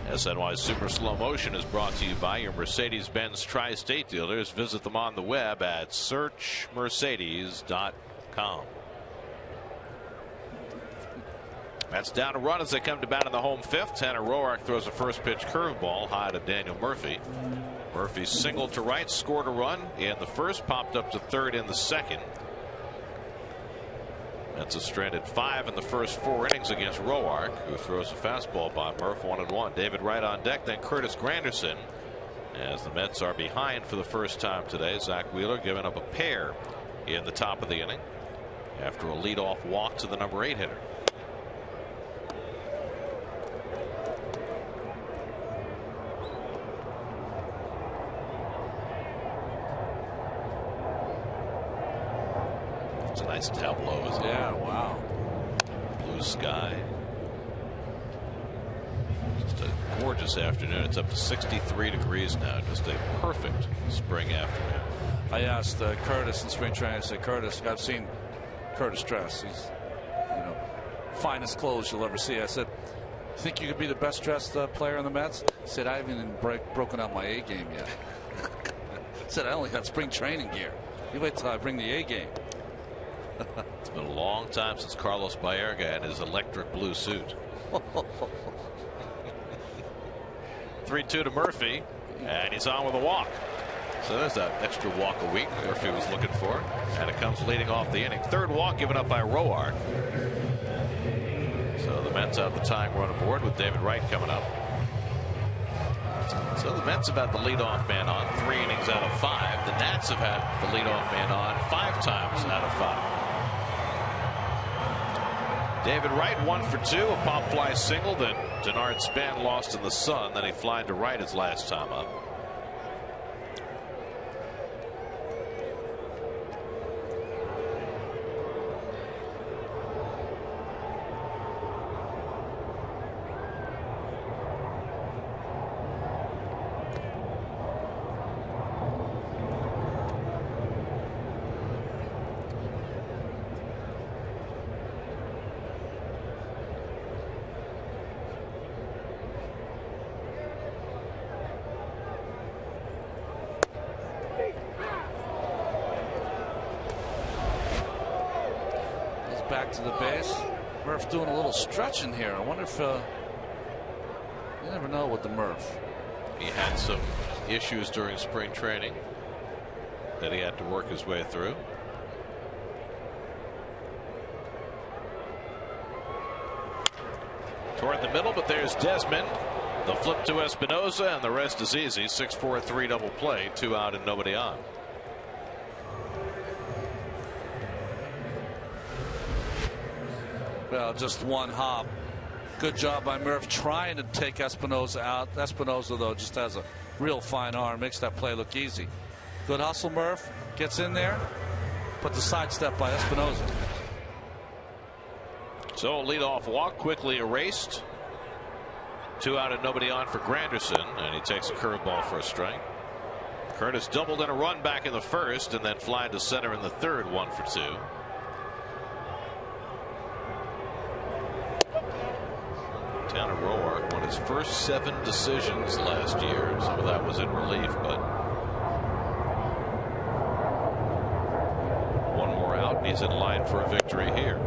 SNY's Super Slow Motion is brought to you by your Mercedes-Benz Tri-State dealers. Visit them on the web at searchmercedes.com. That's down a run as they come to bat in the home fifth. Tanner Roark throws a first pitch curveball high to Daniel Murphy. Murphy singled to right, scored a run in the first, popped up to third in the second. That's a stranded 5 in the first 4 innings against Roark, who throws a fastball by Murph. 1-1. David Wright on deck, then Curtis Granderson. As the Mets are behind for the first time today, Zach Wheeler giving up a pair in the top of the inning after a leadoff walk to the number 8 hitter. It's a nice tableau, isn't it? Yeah, wow. Blue sky. Just a gorgeous afternoon. It's up to 63 degrees now. Just a perfect spring afternoon. I asked Curtis in spring training. I said, Curtis, I've seen Curtis dress. He's, finest clothes you'll ever see. I said, think you could be the best dressed player in the Mets? He said, I haven't even broken out my A game yet. I said, I only got spring training gear. You wait till I bring the A game. It's been a long time since Carlos Baerga had his electric blue suit. 3-2 to Murphy, and he's on with a walk. So there's that extra walk a week Murphy was looking for, and it comes leading off the inning. Third walk given up by Roark. So the Mets have the tying run aboard with David Wright coming up. So the Mets have had the leadoff man on 3 innings out of 5. The Nats have had the leadoff man on 5 times out of 5. David Wright 1 for 2, a pop fly single that Denard Span lost in the sun. Then he flied to right his last time up. Back to the base. Murph doing a little stretching here. I wonder if you never know with the Murph. He had some issues during spring training that he had to work his way through. Toward the middle, but there's Desmond. The flip to Espinosa, and the rest is easy. 6-4-3 double play, 2 out and nobody on. Well, just one hop. Good job by Murph trying to take Espinosa out. Espinosa, though, just has a real fine arm. Makes that play look easy. Good hustle, Murph. Gets in there. But the sidestep by Espinosa. So leadoff walk quickly erased. 2 out and nobody on for Granderson. And he takes a curveball for a strike. Curtis doubled in a run back in the first and then flying to center in the third. 1 for 2. Tanner Roark won his first 7 decisions last year. Some of that was in relief, but one more out and he's in line for a victory here.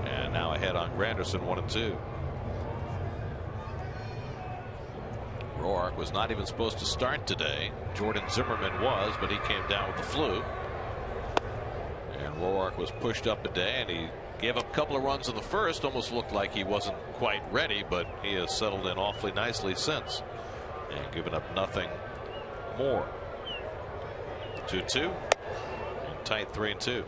And now ahead on Granderson, 1-2. Roark was not even supposed to start today. Jordan Zimmerman was, but he came down with the flu. And Roark was pushed up a day, and he gave up a couple of runs in the first. Almost looked like he wasn't quite ready, but he has settled in awfully nicely since and given up nothing more. 2-2 and tight 3-2.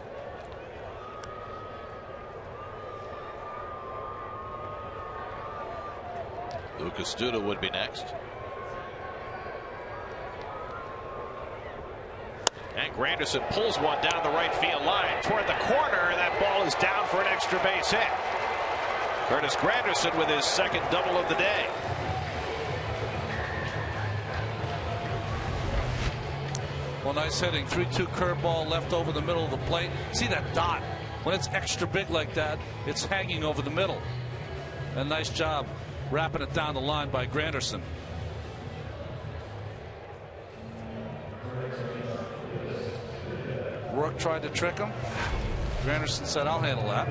Lucas Duda would be next. And Granderson pulls one down the right field line toward the corner, and that ball is down for an extra base hit. Curtis Granderson with his second double of the day. Well, nice hitting. 3-2 curveball left over the middle of the plate. See that dot? When it's extra big like that, it's hanging over the middle. And nice job wrapping it down the line by Granderson. Roark tried to trick him. Granderson said, "I'll handle that."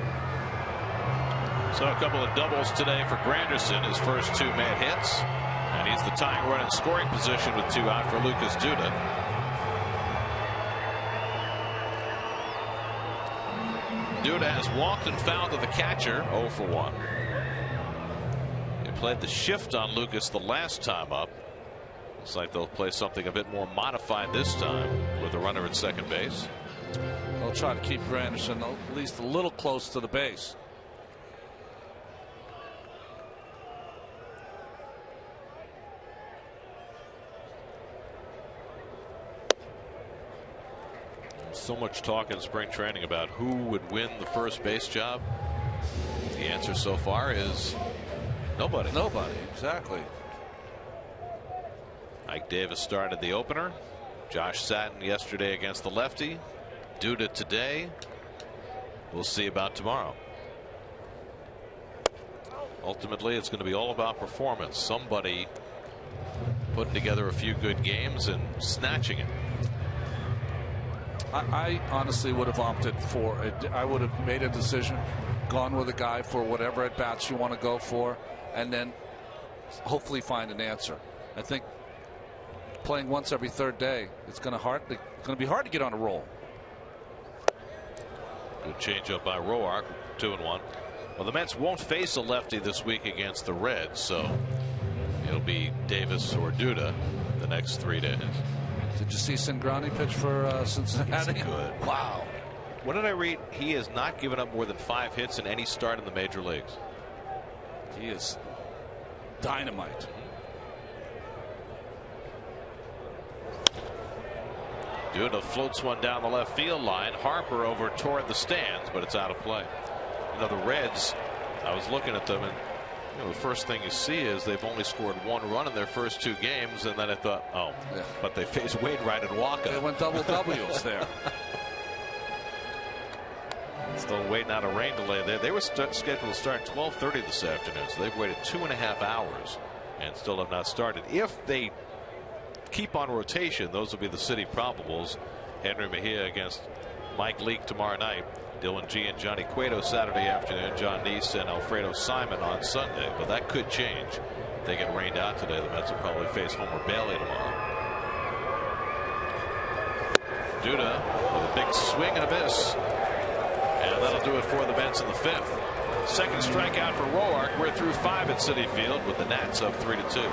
So a couple of doubles today for Granderson, his first 2 made hits. And he's the tying run in scoring position with 2 out for Lucas Duda. Duda has walked and fouled to the catcher, 0 for 1. He played the shift on Lucas the last time up. Looks like they'll play something a bit more modified this time with a runner at second base. They'll try to keep Granderson at least a little close to the base. So much talk in spring training about who would win the first base job. The answer so far is nobody. Nobody, exactly. Ike Davis started the opener. Josh Satin yesterday against the lefty. Duda today. We'll see about tomorrow. Ultimately, it's going to be all about performance. Somebody putting together a few good games and snatching it. I honestly would have opted for it. I would have made a decision, gone with a guy for whatever at bats you want to go for, and then hopefully find an answer. I think playing once every third day, it's going to be hard to get on a roll. Good changeup by Roark, 2-1. Well, the Mets won't face a lefty this week against the Reds, so it'll be Davis or Duda the next 3 days. Did you see Cingrani pitch for Cincinnati? He's good. Wow. What did I read? He has not given up more than 5 hits in any start in the major leagues. He is dynamite. Duda floats one down the left field line. Harper over toward the stands, but it's out of play. You know, the Reds, I was looking at them, and the first thing you see is they've only scored 1 run in their first 2 games, and then I thought, oh, yeah. But they faced Wainwright and Walker. They went double W's there. Still waiting out a rain delay there. They were scheduled to start 12:30 this afternoon, so they've waited 2.5 hours and still have not started. If they keep on rotation, those will be the city probables. Henry Mejia against Mike Leake tomorrow night. Dylan G and Johnny Cueto Saturday afternoon. John Neese and Alfredo Simon on Sunday. But that could change. If they get rained out today, the Mets will probably face Homer Bailey tomorrow. Duda with a big swing and a miss. And that'll do it for the Mets in the 5th. Second strikeout for Roark. We're through 5 at Citi Field with the Nats up 3-2.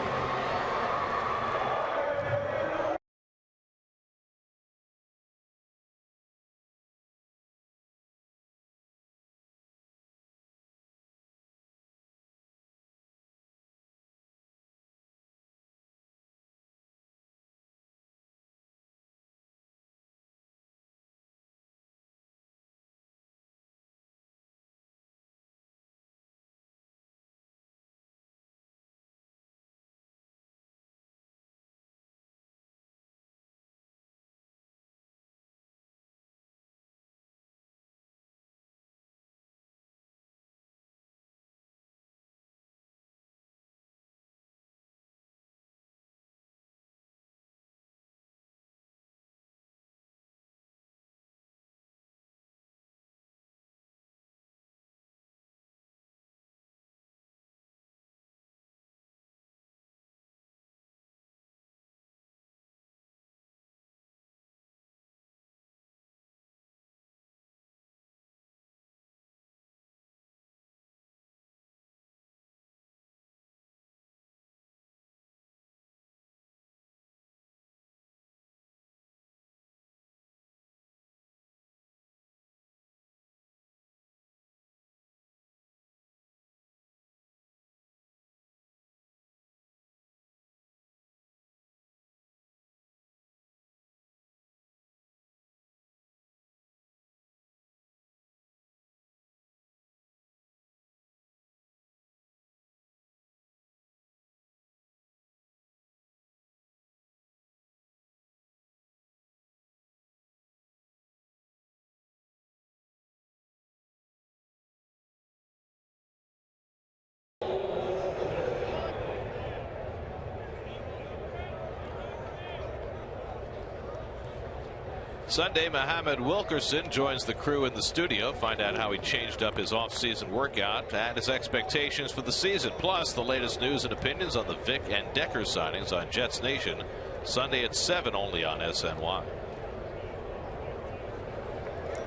Sunday, Muhammad Wilkerson joins the crew in the studio. Find out how he changed up his off-season workout and his expectations for the season. Plus, the latest news and opinions on the Vic and Decker signings on Jets Nation. Sunday at 7 only on SNY.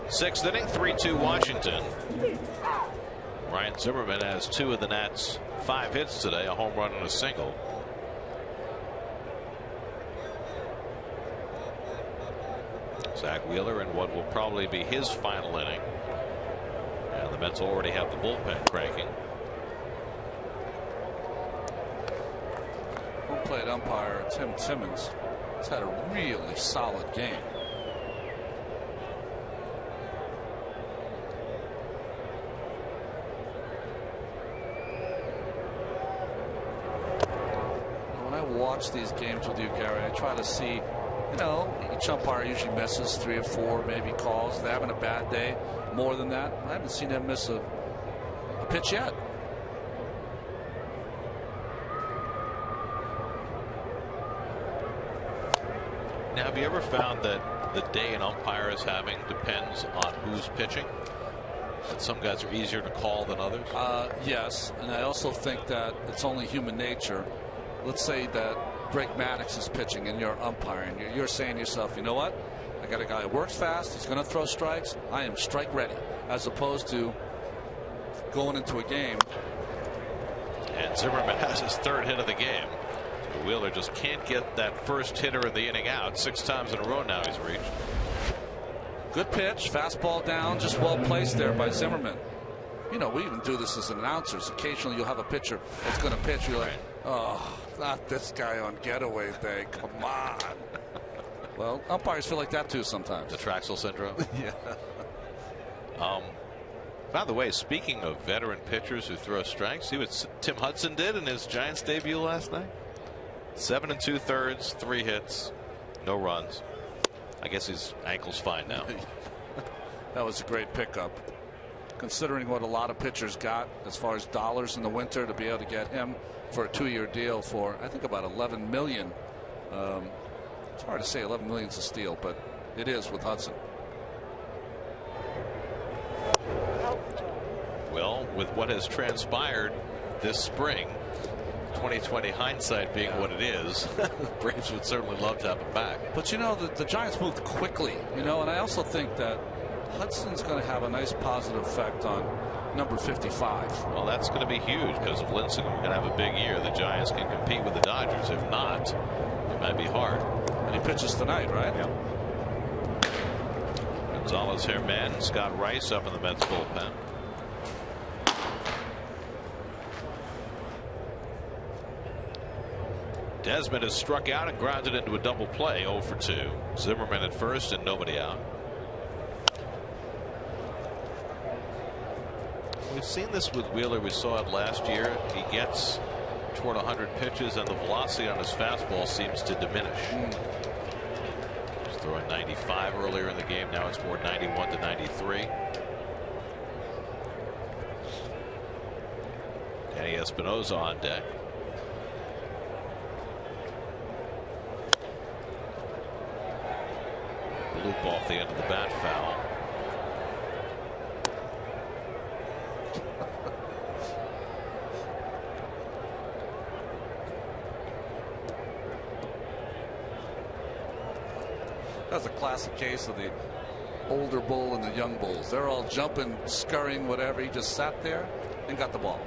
6th inning, 3-2 Washington. Ryan Zimmerman has 2 of the Nats' 5 hits today, a home run and a single. Zach Wheeler in what will probably be his final inning. And the Mets already have the bullpen cranking. Home plate umpire Tim Timmons has had a really solid game. When I watch these games with you, Gary, I try to see, you know, each umpire usually misses 3 or 4 maybe calls. If they're having a bad day, more than that. I haven't seen them miss a pitch yet. Now, have you ever found that the day an umpire is having depends on who's pitching? That some guys are easier to call than others? Yes, and I also think that it's only human nature. Let's say that Greg Maddux is pitching and you're umpiring. You're saying to yourself, you know what? I got a guy who works fast. He's going to throw strikes. I am strike ready. As opposed to going into a game. And Zimmerman has his 3rd hit of the game. So Wheeler just can't get that first hitter in the inning out. 6 times in a row now he's reached. Good pitch. Fastball down. Just well placed there by Zimmerman. You know, we even do this as announcers. Occasionally you'll have a pitcher that's going to pitch. You're like, oh, not this guy on getaway day. Come on. Well, umpires feel like that too sometimes. The Traxel syndrome. Yeah. By the way, speaking of veteran pitchers who throw strikes, see what Tim Hudson did in his Giants debut last night? 7 2/3, 3 hits, no runs. I guess his ankle's fine now. That was a great pickup. Considering what a lot of pitchers got as far as dollars in the winter, to be able to get him for a 2-year deal for, I think, about $11 million. It's hard to say 11 million is a steal, but it is with Hudson. Well, with what has transpired this spring, 2020 hindsight being what it is, Braves would certainly love to have him back. But you know, the Giants moved quickly, you know, and I also think that Hudson's going to have a nice positive effect on number 55. Well, that's going to be huge because if Lincecum can have a big year, the Giants can compete with the Dodgers. If not, it might be hard. And he pitches tonight, right? Yeah. Gonzalez, Herman, Scott Rice up in the Mets bullpen. Desmond has struck out and grounded into a double play. 0 for 2. Zimmerman at first and nobody out. We've seen this with Wheeler. We saw it last year. He gets toward 100 pitches and the velocity on his fastball seems to diminish. He was throwing 95 earlier in the game. Now it's more 91 to 93. Danny Espinosa on deck. Loop off the end of the bat, foul. That's a classic case of the older bull and the young bulls. They're all jumping, scurrying, whatever. He just sat there and got the ball.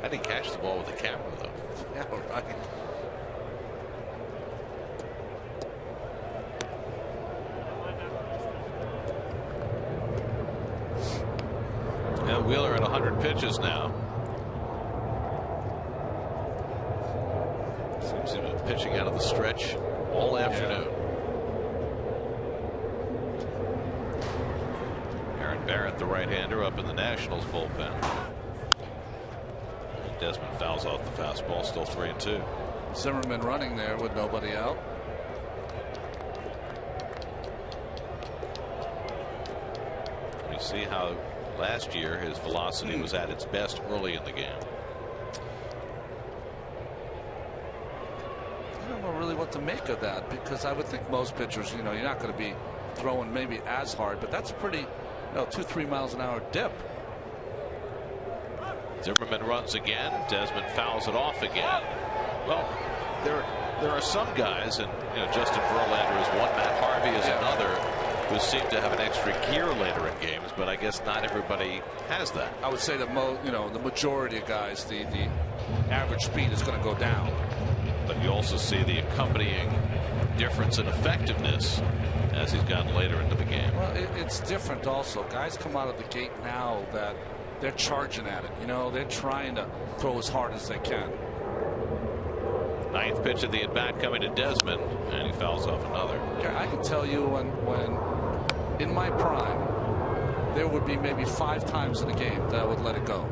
I didn't catch the ball with the camera, though. Yeah, right. Yeah, Wheeler at 100 pitches now. Seems to be pitching out of the stretch all afternoon. Aaron Barrett, the right-hander, up in the Nationals bullpen. Desmond fouls off the fastball, still 3-2. Zimmerman running there with nobody out. You see how Last year, his velocity was at its best early in the game. I don't know really what to make of that, because I would think most pitchers, you're not going to be throwing maybe as hard, but that's a pretty, 2-3 miles an hour dip. Zimmerman runs again. Desmond fouls it off again. Well, there are some guys, and Justin Verlander is one, Matt Harvey is another, who seem to have an extra gear later in games, but I guess not everybody has that. I would say that the majority of guys, the average speed is going to go down. But you also see the accompanying difference in effectiveness as he's gotten later into the game. Well, it's different also. Guys come out of the gate now that they're charging at it. They're trying to throw as hard as they can. Ninth pitch of the at-bat coming to Desmond, and he fouls off another. I can tell you when in my prime, there would be maybe 5 times in a game that I would let it go.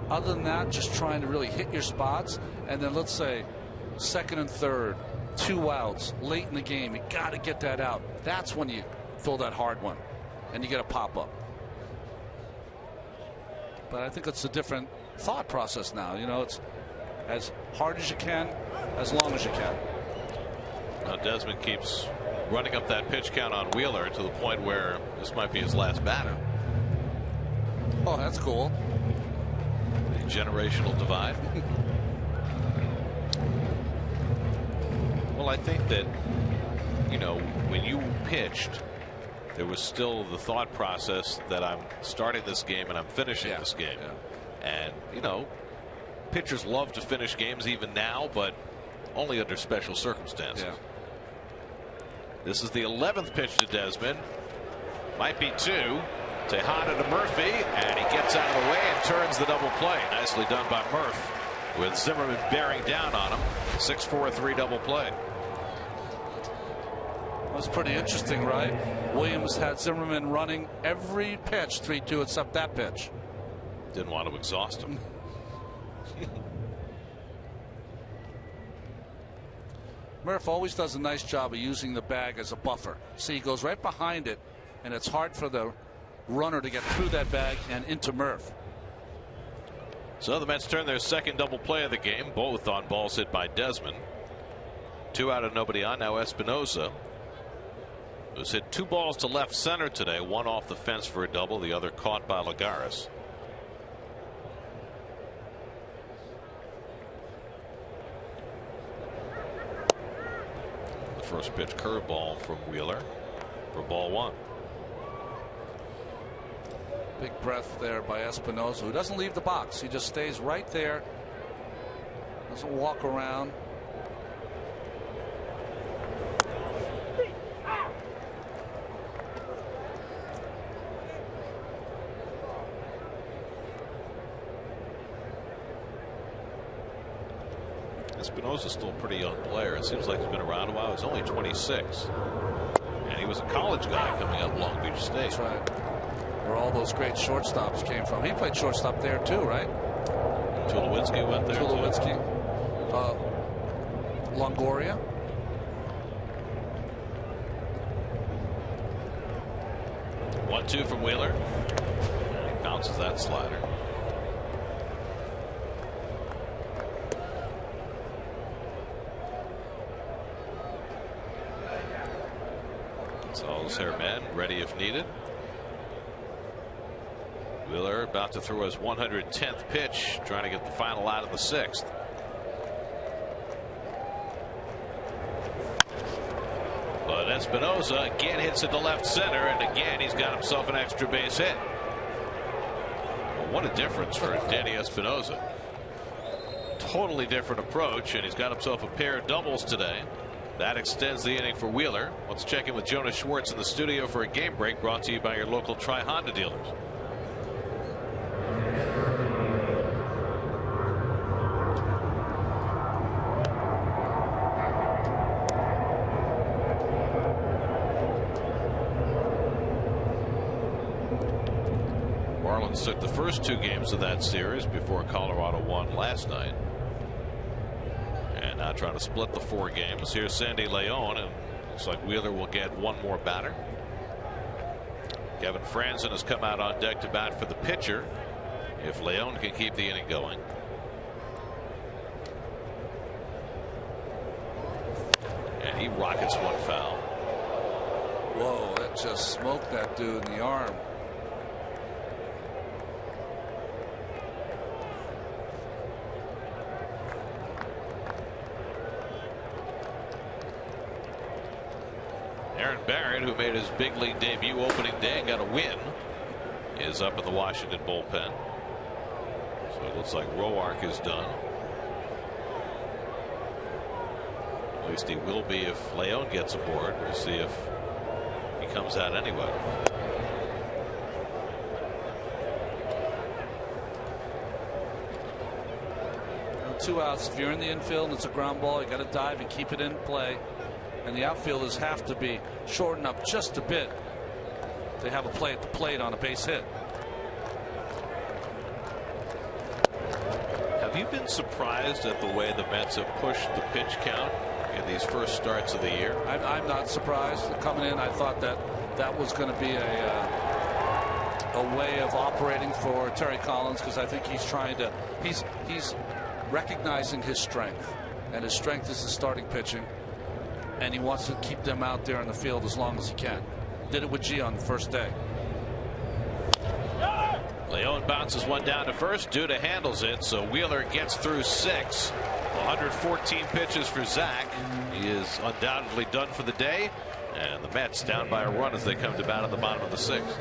Other than that, just trying to really hit your spots, and then let's say second and third, 2 outs, late in the game, you got to get that out. That's when you throw that hard one, and you get a pop-up. But I think it's a different thought process now. It's as hard as you can, as long as you can. Now Desmond keeps running up that pitch count on Wheeler to the point where this might be his last batter. Oh, that's cool. The generational divide. Well, I think that, when you pitched, there was still the thought process that I'm starting this game and I'm finishing this game. And, pitchers love to finish games even now, but only under special circumstances. This is the 11th pitch to Desmond. Might be 2. Tejada to Murphy, and he gets out of the way and turns the double play. Nicely done by Murph, with Zimmerman bearing down on him. 6-4-3 double play. That's pretty interesting, right? Williams had Zimmerman running every pitch 3-2 except that pitch. Didn't want to exhaust him. Murph always does a nice job of using the bag as a buffer. See, he goes right behind it, and it's hard for the runner to get through that bag and into Murph. So the Mets turn their second double play of the game, both on balls hit by Desmond. 2 out and nobody on. Now Espinosa was hit 2 balls to left center today, 1 off the fence for a double, the other caught by Lagares. The first pitch curveball from Wheeler for ball 1. Big breath there by Espinosa, who doesn't leave the box. He just stays right there, doesn't walk around. Espinosa's still a pretty young player. It seems like he's been around a while. He's only 26. And he was a college guy coming up Long Beach State. That's right. Where all those great shortstops came from. He played shortstop there too, right? Tulowitzki went there. Tulowitzki. Longoria. One-two from Wheeler. He bounces that slider. Saul's hair man ready if needed. Wheeler about to throw his 110th pitch, trying to get the final out of the 6th. But Espinosa again hits it to left center, and again he's got himself an extra base hit. Well, what a difference for Danny Espinosa. Totally different approach, and he's got himself a pair of doubles today. That extends the inning for Wheeler. Let's check in with Jonas Schwartz in the studio for a game break, brought to you by your local Tri-Honda dealers. Marlins took the first 2 games of that series before Colorado won last night. And now trying to split the 4 games. Here's Sandy Leon, and looks like Wheeler will get 1 more batter. Kevin Franzen has come out on deck to bat for the pitcher if Leon can keep the inning going. And he rockets one foul. Whoa, that just smoked that dude in the arm. Aaron Barrett, who made his big league debut opening day and got a win, is up in the Washington bullpen. So it looks like Roark is done. At least he will be if Leon gets aboard. We'll see if he comes out anyway. Two outs. If you're in the infield and it's a ground ball, you got to dive and keep it in play. And the outfielders have to be shortened up just a bit. They have a play at the plate on a base hit. Have you been surprised at the way the Mets have pushed the pitch count in these first starts of the year? I'm not surprised. Coming in, I thought that was going to be a way of operating for Terry Collins, because I think he's trying to he's recognizing his strength, and his strength is the starting pitching, and he wants to keep them out there in the field as long as he can. Did it with G on the first day. Leon bounces one down to first. Duda handles it, so Wheeler gets through 6. 114 pitches for Zach. He is undoubtedly done for the day, and the Mets down by a run as they come to bat at the bottom of the 6th.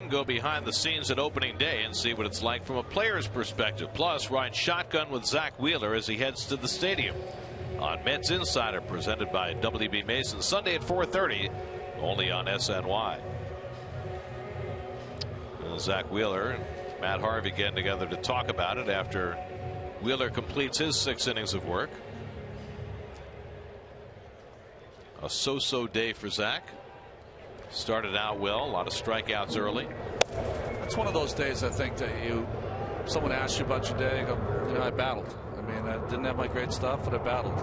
Go behind the scenes at opening day and see what it's like from a player's perspective. Plus, ride shotgun with Zach Wheeler as he heads to the stadium on Mets Insider, presented by WB Mason, Sunday at 4:30, only on SNY. And Zach Wheeler and Matt Harvey getting together to talk about it after Wheeler completes his 6 innings of work. A so-so day for Zach. Started out well, a lot of strikeouts early. It's one of those days, I think, that someone asks you about your day, you go, I battled. I mean, I didn't have my great stuff, but I battled.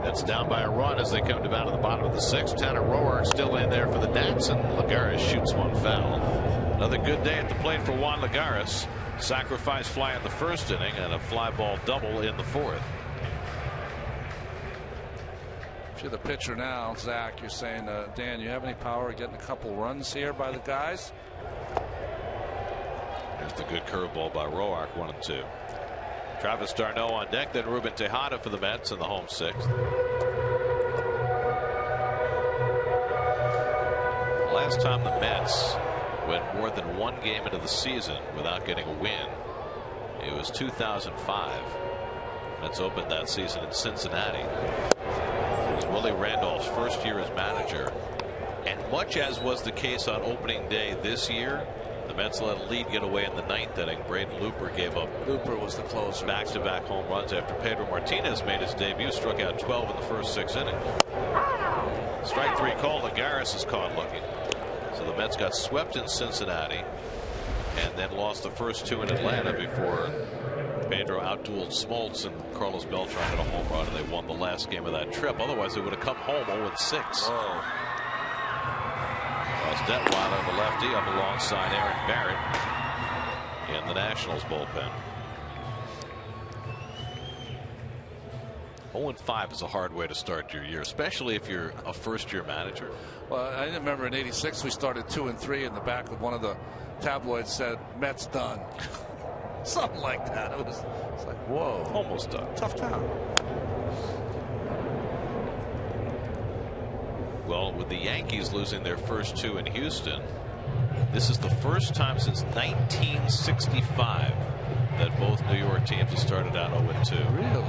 That's down by a run as they come to bat at the bottom of the 6th. Tanner Roark still in there for the Nats, and Lagares shoots one foul. Another good day at the plate for Juan Lagares. Sacrifice fly in the 1st inning and a fly ball double in the 4th. If you're the pitcher now, Zach, you're saying, Dan, you have any power of getting a couple runs here by the guys? There's the good curveball by Roark, 1-2. Travis d'Arnaud on deck, then Ruben Tejada for the Mets in the home sixth. Last time the Mets went more than one game into the season without getting a win, it was 2005. Mets opened that season in Cincinnati. It was Willie Randolph's first year as manager, and much as was the case on opening day this year, the Mets let a lead get away in the ninth inning. Braden Looper gave up. Looper was the closer. Back-to-back home runs after Pedro Martinez made his debut, struck out 12 in the first 6 innings. Strike 3 call. Lagares is caught looking. So the Mets got swept in Cincinnati and then lost the first 2 in Atlanta before Pedro outdueled Smoltz and Carlos Beltran hit a home run, and they won the last game of that trip. Otherwise, they would have come home 0-6. Detweiler, the lefty, up alongside Aaron Barrett in the Nationals bullpen. 0-5 is a hard way to start your year, especially if you're a first-year manager. Well, I remember in '86 we started 2-3, and the back of one of the tabloids said Mets done. Something like that. It's like, whoa, almost done. Tough time. Well, with the Yankees losing their first 2 in Houston, this is the first time since 1965 that both New York teams have started out 0-2. Really?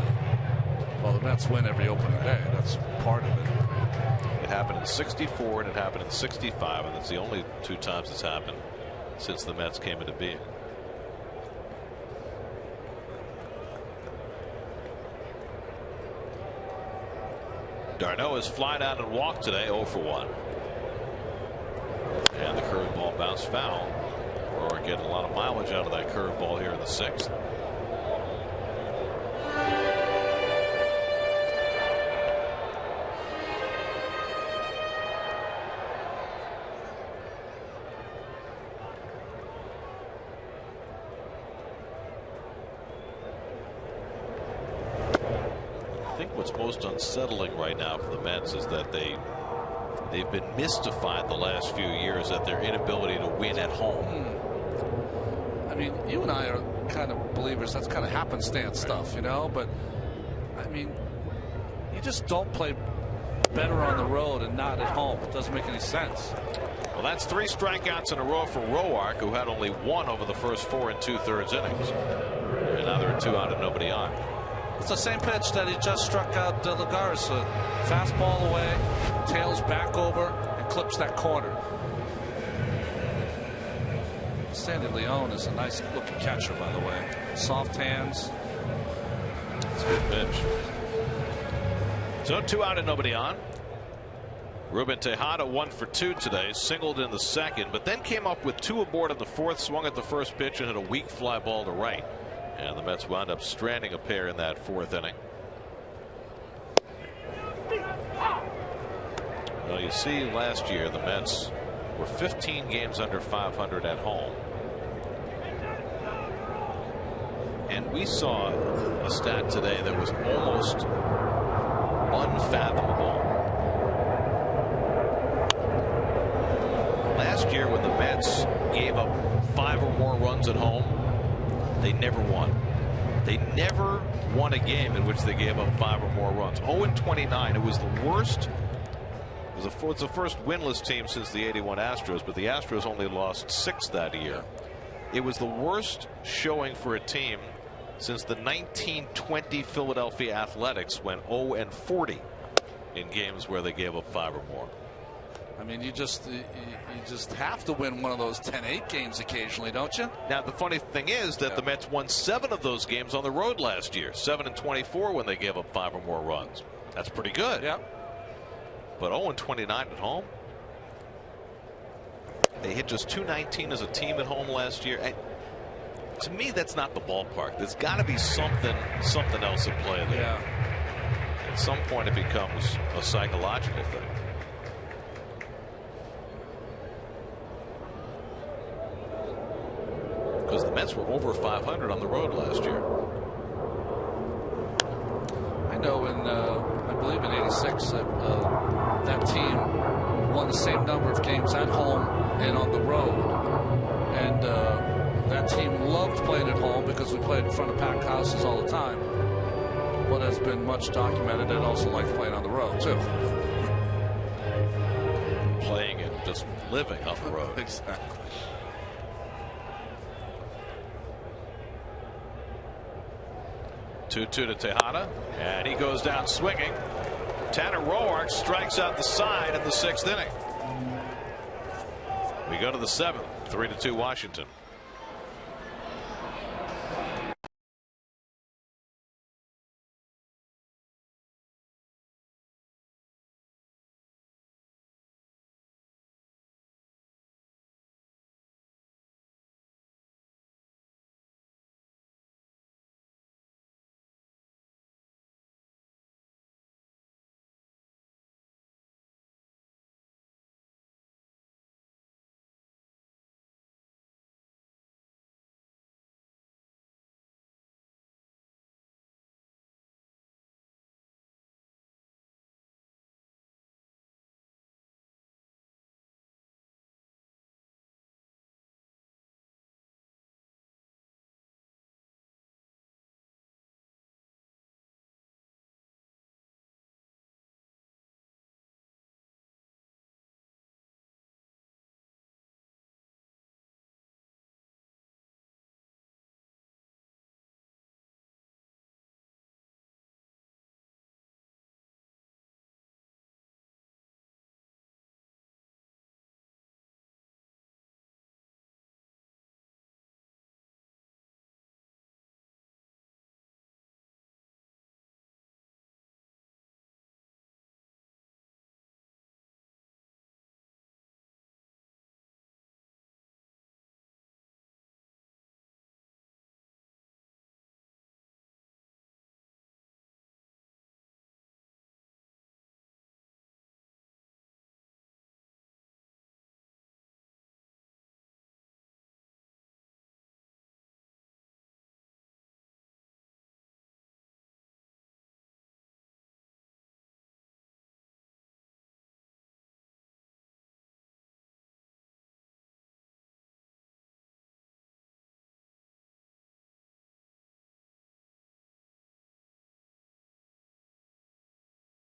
Well, the Mets win every opening day. That's part of it. It happened in '64 and it happened in '65, and it's the only 2 times it's happened since the Mets came into being. d'Arnaud has flied out and walked today, 0 for 1. And the curveball bounced foul. Roark getting a lot of mileage out of that curveball here in the 6th. I think what's most unsettling right now for the Mets is that they've been mystified the last few years at their inability to win at home. I mean, you and I are kind of believers that's kind of happenstance stuff, you know, but I mean, you just don't play better on the road and not at home. It doesn't make any sense. Well, that's 3 strikeouts in a row for Roark, who had only 1 over the first 4 2/3 innings. And now there are 2 out and nobody on. It's the same pitch that he just struck out Lagares. Fastball away, tails back over, and clips that corner. Sandy León is a nice looking catcher, by the way. Soft hands. It's a good pitch. So 2 out and nobody on. Ruben Tejada 1 for 2 today, singled in the 2nd, but then came up with 2 aboard in the 4th, swung at the first pitch and hit a weak fly ball to right. And the Mets wound up stranding a pair in that 4th inning. Well, you see, last year the Mets were 15 games under 500 at home. And we saw a stat today that was almost unfathomable. Last year, when the Mets gave up 5 or more runs at home, they never won. They never won a game in which they gave up 5 or more runs. 0-29. It was the worst. It was the first winless team since the '81 Astros, but the Astros only lost 6 that year. It was the worst showing for a team since the 1920 Philadelphia Athletics went 0-40 in games where they gave up 5 or more. I mean, you just have to win one of those 10-8 games occasionally, don't you? Now, the funny thing is that the Mets won 7 of those games on the road last year. 7-24 when they gave up 5 or more runs. That's pretty good. Yeah. But 0-29 at home. They hit just .219 as a team at home last year. And to me, that's not the ballpark. There's got to be something else at play there. Yeah. At some point, it becomes a psychological thing. Because the Mets were over 500 on the road last year. I know I believe in '86 that team won the same number of games at home and on the road. And that team loved playing at home because we played in front of packed houses all the time, but has been much documented and also likes playing on the road too. Playing and just living on the road. Exactly. Two-two to Tejada, and he goes down swinging. Tanner Roark strikes out the side in the 6th inning. We go to the 7th, 3-2 Washington.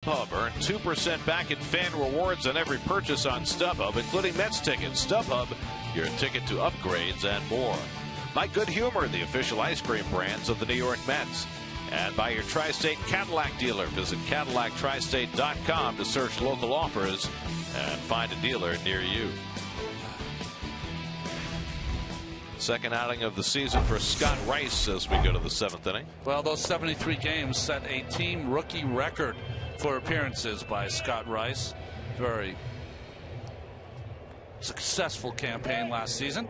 StubHub. Earn 2% back in fan rewards on every purchase on StubHub, including Mets tickets. StubHub, your ticket to upgrades and more. By Good Humor, the official ice cream brands of the New York Mets. And by your Tri-State Cadillac dealer. Visit CadillacTristate.com to search local offers and find a dealer near you. Second outing of the season for Scott Rice as we go to the 7th inning. Well, those 73 games set a team rookie record for appearances by Scott Rice. Very successful campaign last season.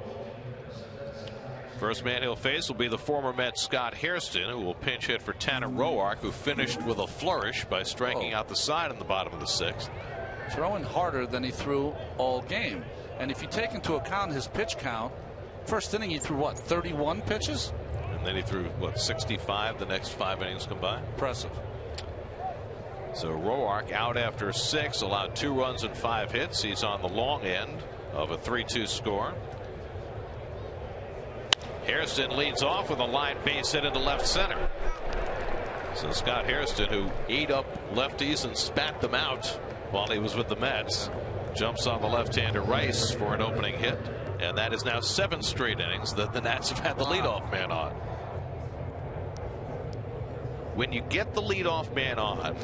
First man he'll face will be the former Met Scott Hairston, who will pinch hit for Tanner Roark, who finished with a flourish by striking out the side in the bottom of the 6th. Throwing harder than he threw all game. And if you take into account his pitch count, first inning he threw what, 31 pitches? And then he threw what, 65 the next 5 innings combined. Impressive. So Roark out after 6, allowed 2 runs and 5 hits. He's on the long end of a 3-2 score. Hairston leads off with a line base hit into left center. So Scott Hairston, who ate up lefties and spat them out while he was with the Mets, jumps on the left-hander Rice for an opening hit. And that is now 7 straight innings that the Nats have had the leadoff man on. When you get the leadoff man on,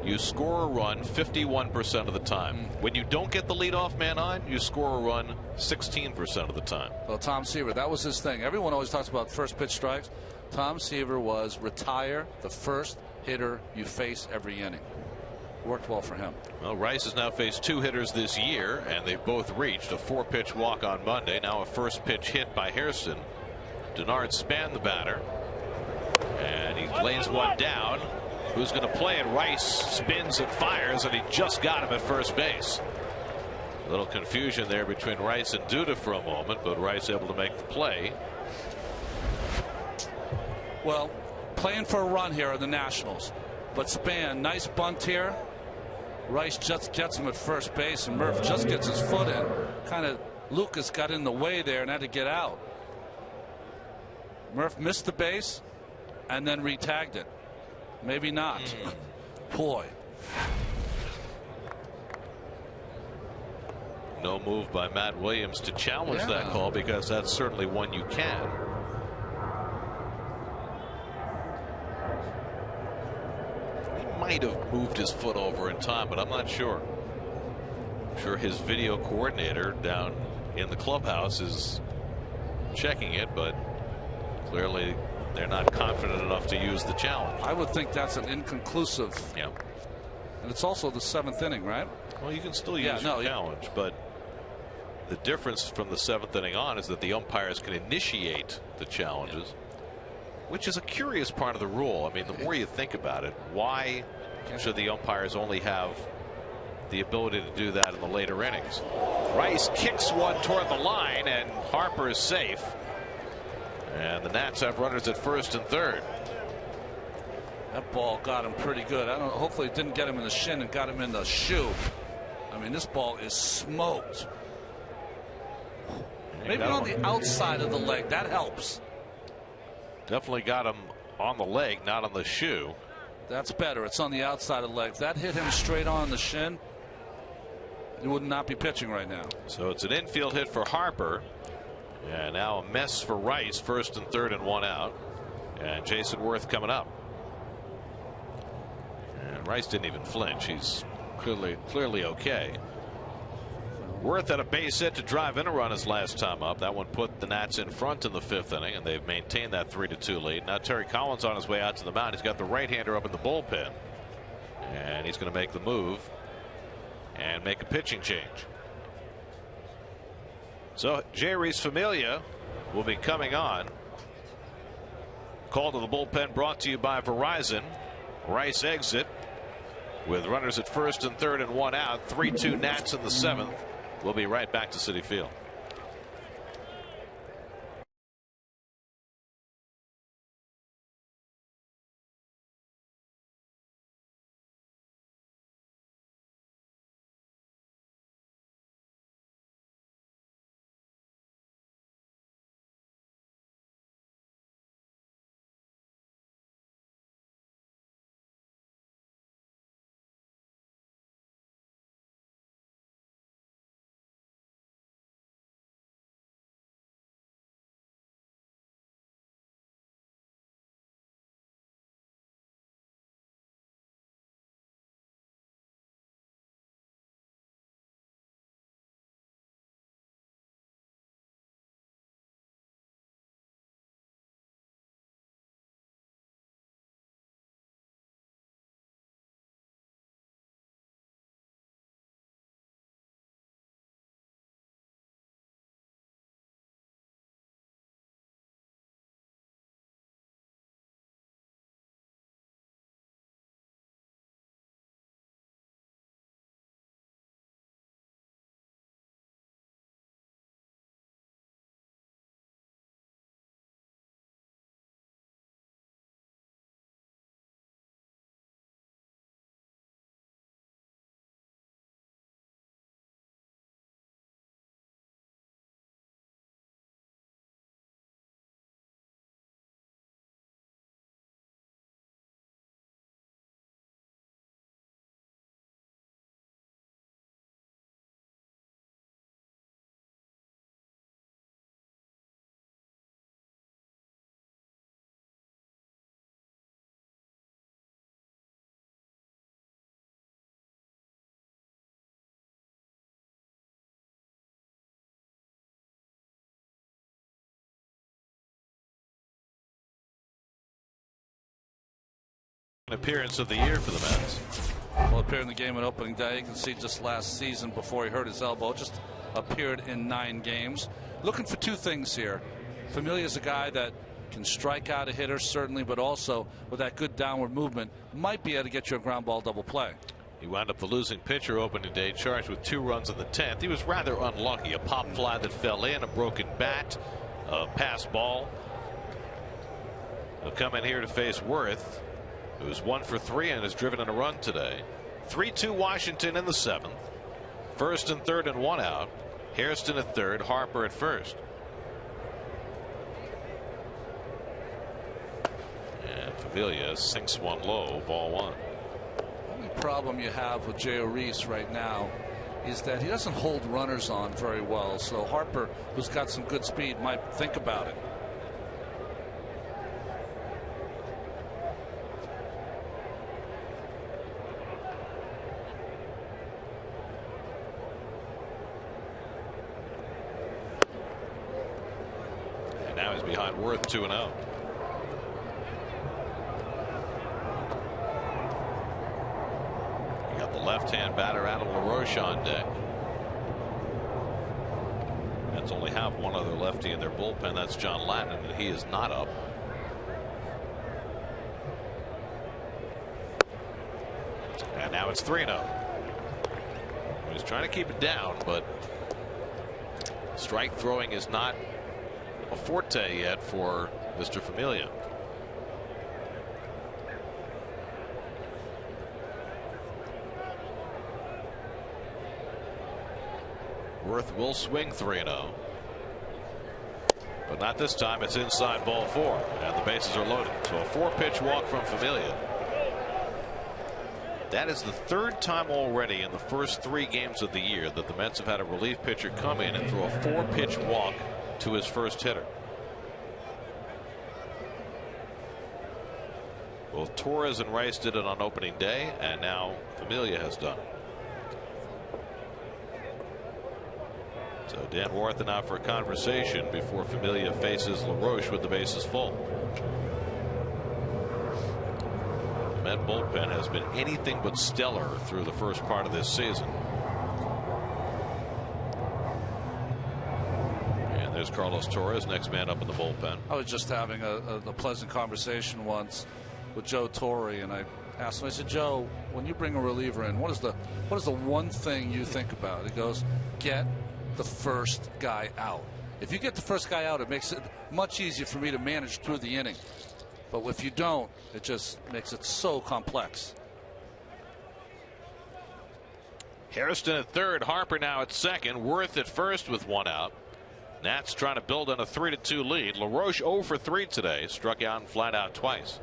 you score a run 51% of the time. When you don't get the leadoff man on, you score a run 16% of the time. Well, Tom Seaver, that was his thing. Everyone always talks about first pitch strikes. Tom Seaver was retire the first hitter you face every inning. Worked well for him. Well, Rice has now faced 2 hitters this year, and they've both reached a 4-pitch walk on Monday. Now a first pitch hit by Hairston. Denard spanned the batter, and he lays one down. Who's going to play it? Rice spins and fires, and he just got him at first base. A little confusion there between Rice and Duda for a moment, but Rice able to make the play. Well, playing for a run here are the Nationals, but Span, nice bunt here. Rice just gets him at first base, and Murph just gets his foot in. Kind of Lucas got in the way there and had to get out. Murph missed the base and then re-tagged it. Maybe not. Boy. No move by Matt Williams to challenge that call, because that's certainly one you can. He might have moved his foot over in time, but I'm not sure. I'm sure his video coordinator down in the clubhouse is checking it, but clearly they're not confident enough to use the challenge. I would think that's an inconclusive. Yeah. And it's also the 7th inning, right? Well, you can still use your challenge, but the difference from the 7th inning on is that the umpires can initiate the challenges, which is a curious part of the rule. I mean, the more you think about it, why should the umpires only have the ability to do that in the later innings? Rice kicks one toward the line, and Harper is safe. And the Nats have runners at first and third. That ball got him pretty good. I don't know, hopefully it didn't get him in the shin and got him in the shoe. I mean, this ball is smoked. Maybe on the outside of the leg. That helps. Definitely got him on the leg, not on the shoe. That's better. It's on the outside of the leg. If that hit him straight on the shin, he would not be pitching right now. So it's an infield hit for Harper. And now a mess for Rice, first and third and one out. And Jason Worth coming up. And Rice didn't even flinch. He's clearly okay. Worth had a base hit to drive in a run his last time up. That one put the Nats in front in the 5th inning, and they've maintained that 3-2 lead. Now Terry Collins on his way out to the mound. He's got the right-hander up in the bullpen, and he's going to make the move and make a pitching change. So Jeurys Familia will be coming on. Call to the bullpen brought to you by Verizon. Rice exit with runners at first and third and one out. 3-2 Nats in the 7th. We'll be right back to Citi Field. Appearance of the year for the Mets. Well, appeared in the game on opening day. You can see just last season before he hurt his elbow, just appeared in 9 games. Looking for 2 things here. Familia is a guy that can strike out a hitter, certainly, but also with that good downward movement, might be able to get you a ground ball double play. He wound up the losing pitcher opening day, charged with 2 runs in the 10th. He was rather unlucky. A pop fly that fell in, a broken bat, a pass ball. He'll come in here to face Worth, who's 1 for 3 and has driven in a run today. 3-2 Washington in the 7th. First and third and one out. Hairston at third, Harper at first. Familia sinks one low, ball one. The only problem you have with J.O. Reese right now is that he doesn't hold runners on very well. So Harper, who's got some good speed, might think about it. And now he's behind Worth 2-0. Left-hand batter Adam LaRoche on deck. Mets only have one other lefty in their bullpen. That's John Lattin, and he is not up. And now it's 3-0. He's trying to keep it down, but strike throwing is not a forte yet for Mr. Familia. Worth will swing 3-0. But not this time. It's inside ball 4. And the bases are loaded. So a 4-pitch walk from Familia. That is the third time already in the first 3 games of the year that the Mets have had a relief pitcher come in and throw a 4-pitch walk to his first hitter. Both Torres and Rice did it on opening day, and now Familia has done it. So Dan Warthen out for a conversation before Familia faces LaRoche with the bases full. The Met bullpen has been anything but stellar through the first part of this season. And there's Carlos Torres, next man up in the bullpen. I was just having a pleasant conversation once with Joe Torre, and I asked him, I said, Joe, when you bring a reliever in, what is the one thing you think about? He goes, get the first guy out. If you get the first guy out, it makes it much easier for me to manage through the inning. But if you don't, it just makes it so complex. Hairston at third, Harper now at second, Worth at first with 1 out. Nats trying to build on a 3-2 lead. LaRoche 0 for 3 today, struck out and flat out twice.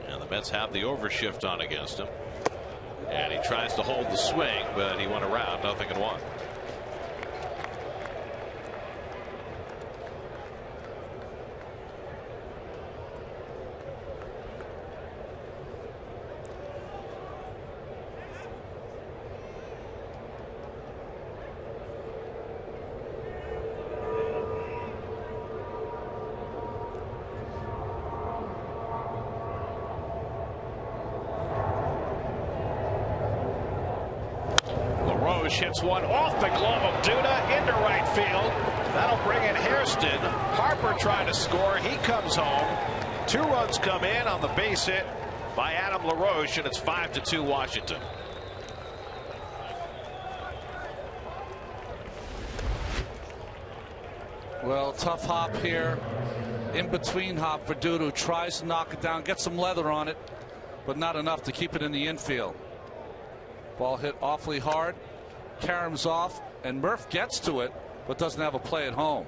And the Mets have the overshift on against him. And he tries to hold the swing, but he went around, 0-1. Hits one off the glove of Duda into right field. That'll bring in Hairston. Harper trying to score. He comes home. 2 runs come in on the base hit by Adam LaRoche, and it's 5-2 Washington. Well, tough hop here. In between hop for Duda, who tries to knock it down, get some leather on it, but not enough to keep it in the infield. Ball hit awfully hard. Karam's off, and Murph gets to it, but doesn't have a play at home.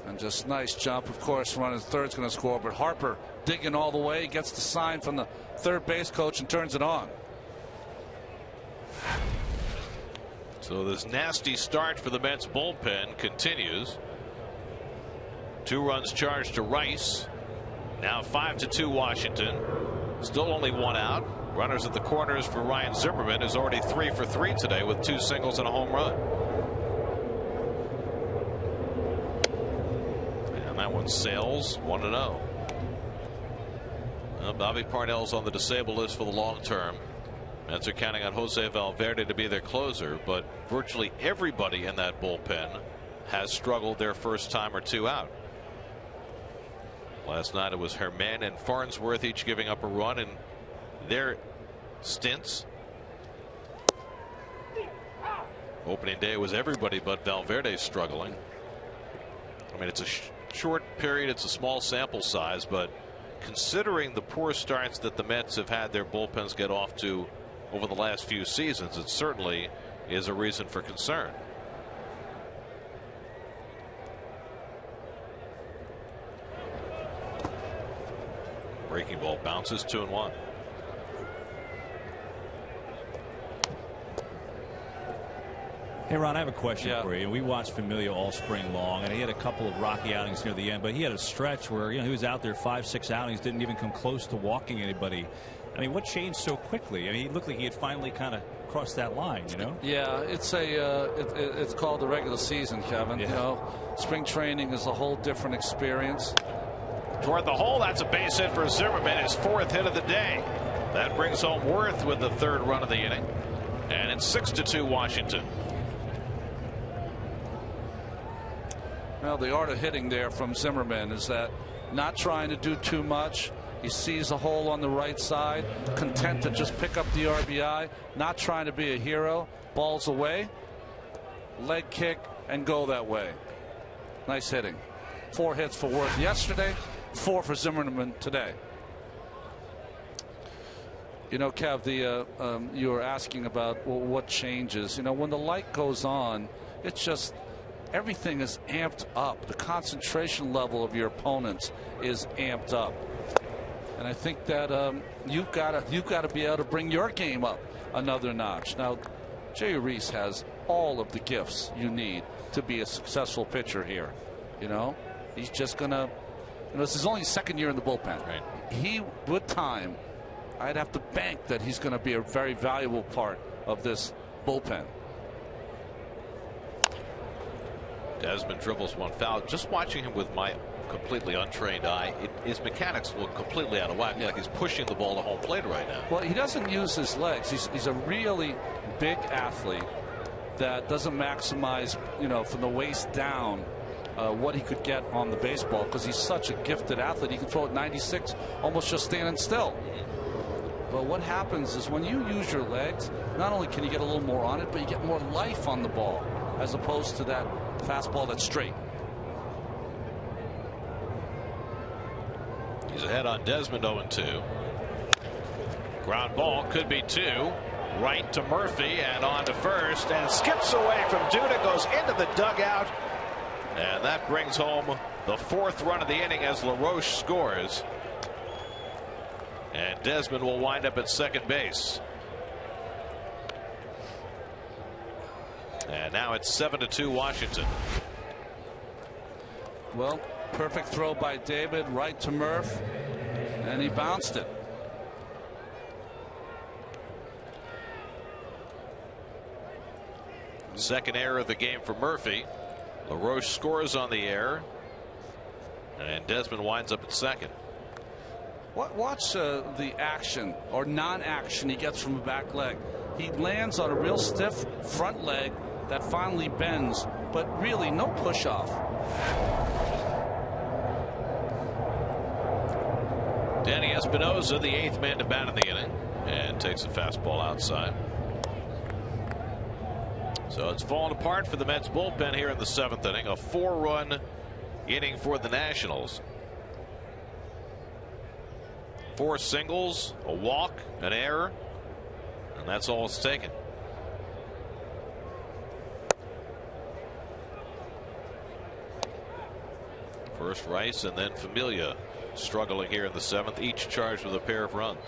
And just nice jump. Of course, running third's going to score, but Harper digging all the way, gets the sign from the third base coach and turns it on. So this nasty start for the Mets bullpen continues. 2 runs charged to Rice. Now 5-2 Washington. Still only 1 out. Runners at the corners for Ryan Zimmerman, who's already 3 for 3 today with 2 singles and a home run. And that one sails 1-0. Well, Bobby Parnell's on the disabled list for the long term. Mets are counting on Jose Valverde to be their closer, but virtually everybody in that bullpen has struggled their first time or 2 out. Last night it was Herman and Farnsworth each giving up a run in their stints. Opening day was everybody but Valverde struggling. I mean, it's a short period, it's a small sample size, but considering the poor starts that the Mets have had their bullpens get off to over the last few seasons, it certainly is a reason for concern. Breaking ball bounces, 2-1. Hey, Ron, I have a question for you. We watched Familia all spring long, and he had a couple of rocky outings near the end, but he had a stretch where he was out there 5-6 outings, didn't even come close to walking anybody. I mean, what changed so quickly? I mean, he looked like he had finally kind of crossed that line, Yeah, it's it's called the regular season, Kevin. Yeah. Spring training is a whole different experience. Toward the hole, that's a base hit for Zimmerman, his 4th hit of the day. That brings home Worth with the 3rd run of the inning, and it's 6-2 Washington. Well, the art of hitting there from Zimmerman is that not trying to do too much. He sees a hole on the right side, content to just pick up the RBI, not trying to be a hero. Balls away, leg kick, and go that way. Nice hitting. 4 hits for Worth yesterday, 4 for Zimmerman today. Kev, you were asking about what changes. When the light goes on, it's just everything is amped up. The concentration level of your opponents is amped up. And I think that you've got to be able to bring your game up another notch. Now, Jay Reese has all of the gifts you need to be a successful pitcher here. He's just gonna. This is only his 2nd year in the bullpen. Right. He, with time, I'd have to bank that he's going to be a very valuable part of this bullpen. Desmond dribbles one foul. Just watching him with my completely untrained eye, his mechanics look completely out of whack. Like he's pushing the ball to home plate right now. Well, he doesn't use his legs. He's a really big athlete that doesn't maximize, from the waist down, what he could get on the baseball, because he's such a gifted athlete. He can throw at 96 almost just standing still. But what happens is when you use your legs, not only can you get a little more on it, but you get more life on the ball as opposed to that fastball that's straight. He's ahead on Desmond, 0-2. Ground ball, could be 2. Right to Murphy and on to first, and skips away from Duda, goes into the dugout, and that brings home the 4th run of the inning as LaRoche scores. And Desmond will wind up at second base. And now it's 7-2 Washington. Well, perfect throw by David, right to Murph, and he bounced it. Second error of the game for Murphy. LaRoche scores on the error, and Desmond winds up at second. Watch the action or non-action he gets from the back leg. He lands on a real stiff front leg that finally bends, but really no push-off. Danny Espinosa, the 8th man to bat in the inning, and takes a fastball outside. So it's fallen apart for the Mets bullpen here in the 7th inning. A 4-run inning for the Nationals. 4 singles, a walk, an error, and that's all it's taken. First Rice and then Familia struggling here in the 7th, each charged with a pair of runs.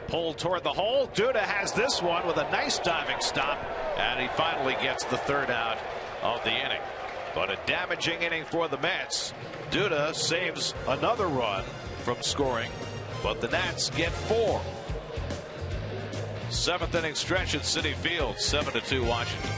Pulled toward the hole. Duda has this one with a nice diving stop, and he finally gets the 3rd out of the inning. But a damaging inning for the Mets. Duda saves another run from scoring, but the Nats get 4. 7th inning stretch at Citi Field, 7-2 Washington.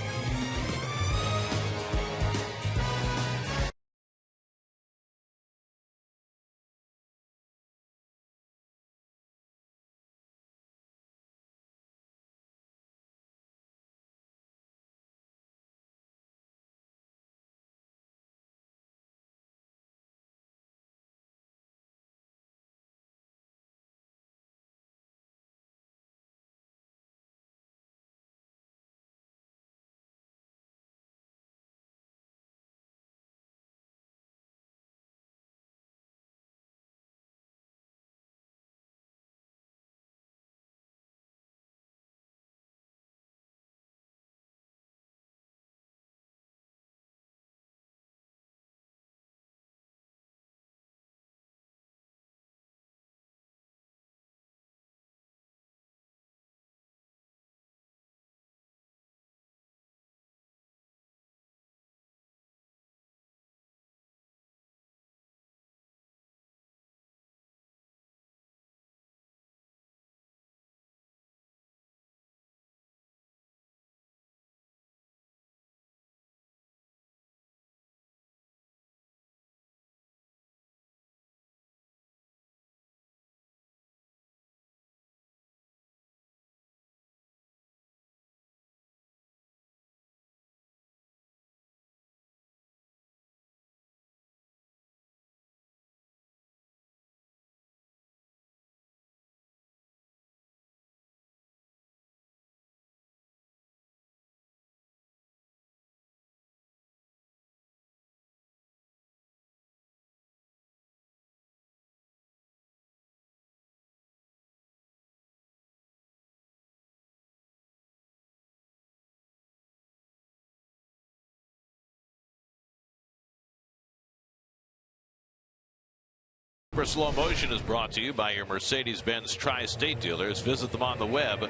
For Slow Motion is brought to you by your Mercedes-Benz Tri-State dealers. Visit them on the web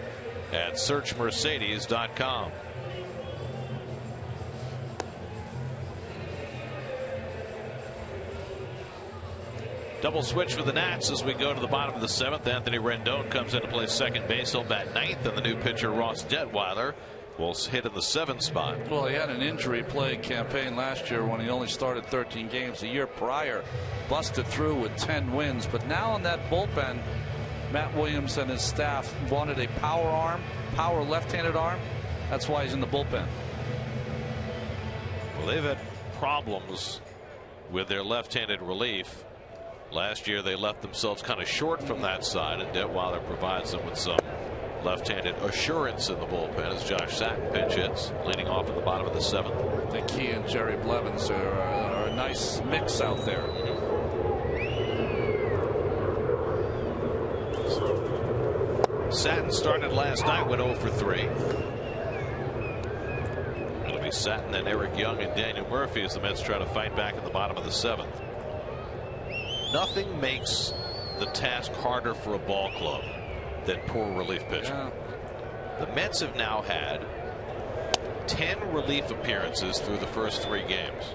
at searchmercedes.com. Double switch for the Nats as we go to the bottom of the 7th. Anthony Rendon comes in to play second base. He'll bat 9th, and the new pitcher Ross Detweiler will hit in the 7th spot. Well, he had an injury playing campaign last year when he only started 13 games. The year prior, busted through with 10 wins. But now in that bullpen, Matt Williams and his staff wanted a power arm, power left-handed arm. That's why he's in the bullpen. Well, they've had problems with their left-handed relief. Last year they left themselves kind of short from that side, and Detweiler provides them with some left-handed assurance in the bullpen as Josh Satin pinch hits, leading off at the bottom of the 7th. I think he and Jerry Blevins are a nice mix out there. Satin started last night, went 0 for 3. It'll be Satin and Eric Young and Daniel Murphy as the Mets try to fight back at the bottom of the 7th. Nothing makes the task harder for a ball club than poor relief pitching. Yeah. The Mets have now had 10 relief appearances through the first 3 games.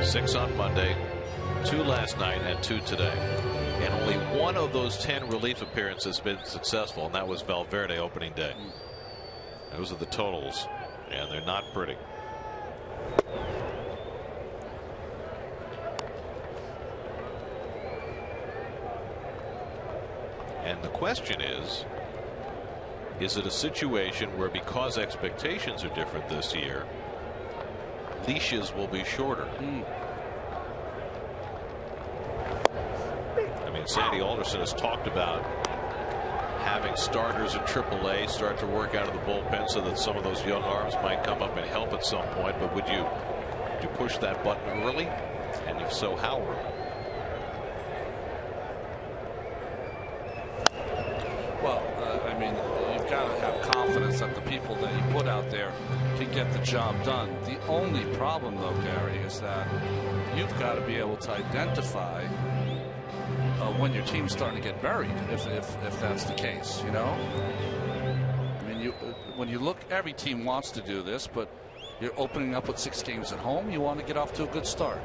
6 on Monday, 2 last night, and 2 today. And only 1 of those 10 relief appearances has been successful, and that was Valverde opening day. Those are the totals, and they're not pretty. And the question is it a situation where, because expectations are different this year, leashes will be shorter? I mean, Sandy Alderson has talked about having starters in AAA start to work out of the bullpen so that some of those young arms might come up and help at some point. But would you push that button early? And if so, how early? Well, I mean, you've got to have confidence that the people that you put out there can get the job done. The only problem, though, Gary, is that you've got to be able to identify when your team's starting to get buried, if that's the case, you know. I mean, when you look, every team wants to do this, but you're opening up with 6 games at home. You want to get off to a good start.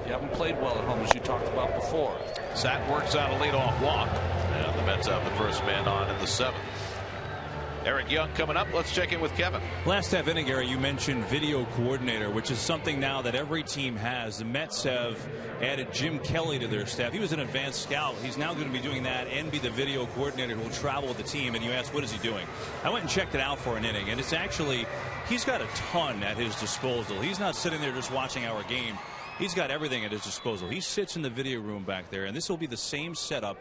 You haven't played well at home, as you talked about before. Satin works out a leadoff walk, and the Mets have the first man on in the 7th. Eric Young coming up. Let's check in with Kevin. Last half inning, Gary, you mentioned video coordinator, which is something now that every team has. The Mets have added Jim Kelly to their staff. He was an advanced scout. He's now going to be doing that and be the video coordinator who will travel with the team. And you ask, what is he doing? I went and checked it out for an inning, and it's actually, he's got a ton at his disposal. He's not sitting there just watching our game. He's got everything at his disposal. He sits in the video room back there, and this will be the same setup.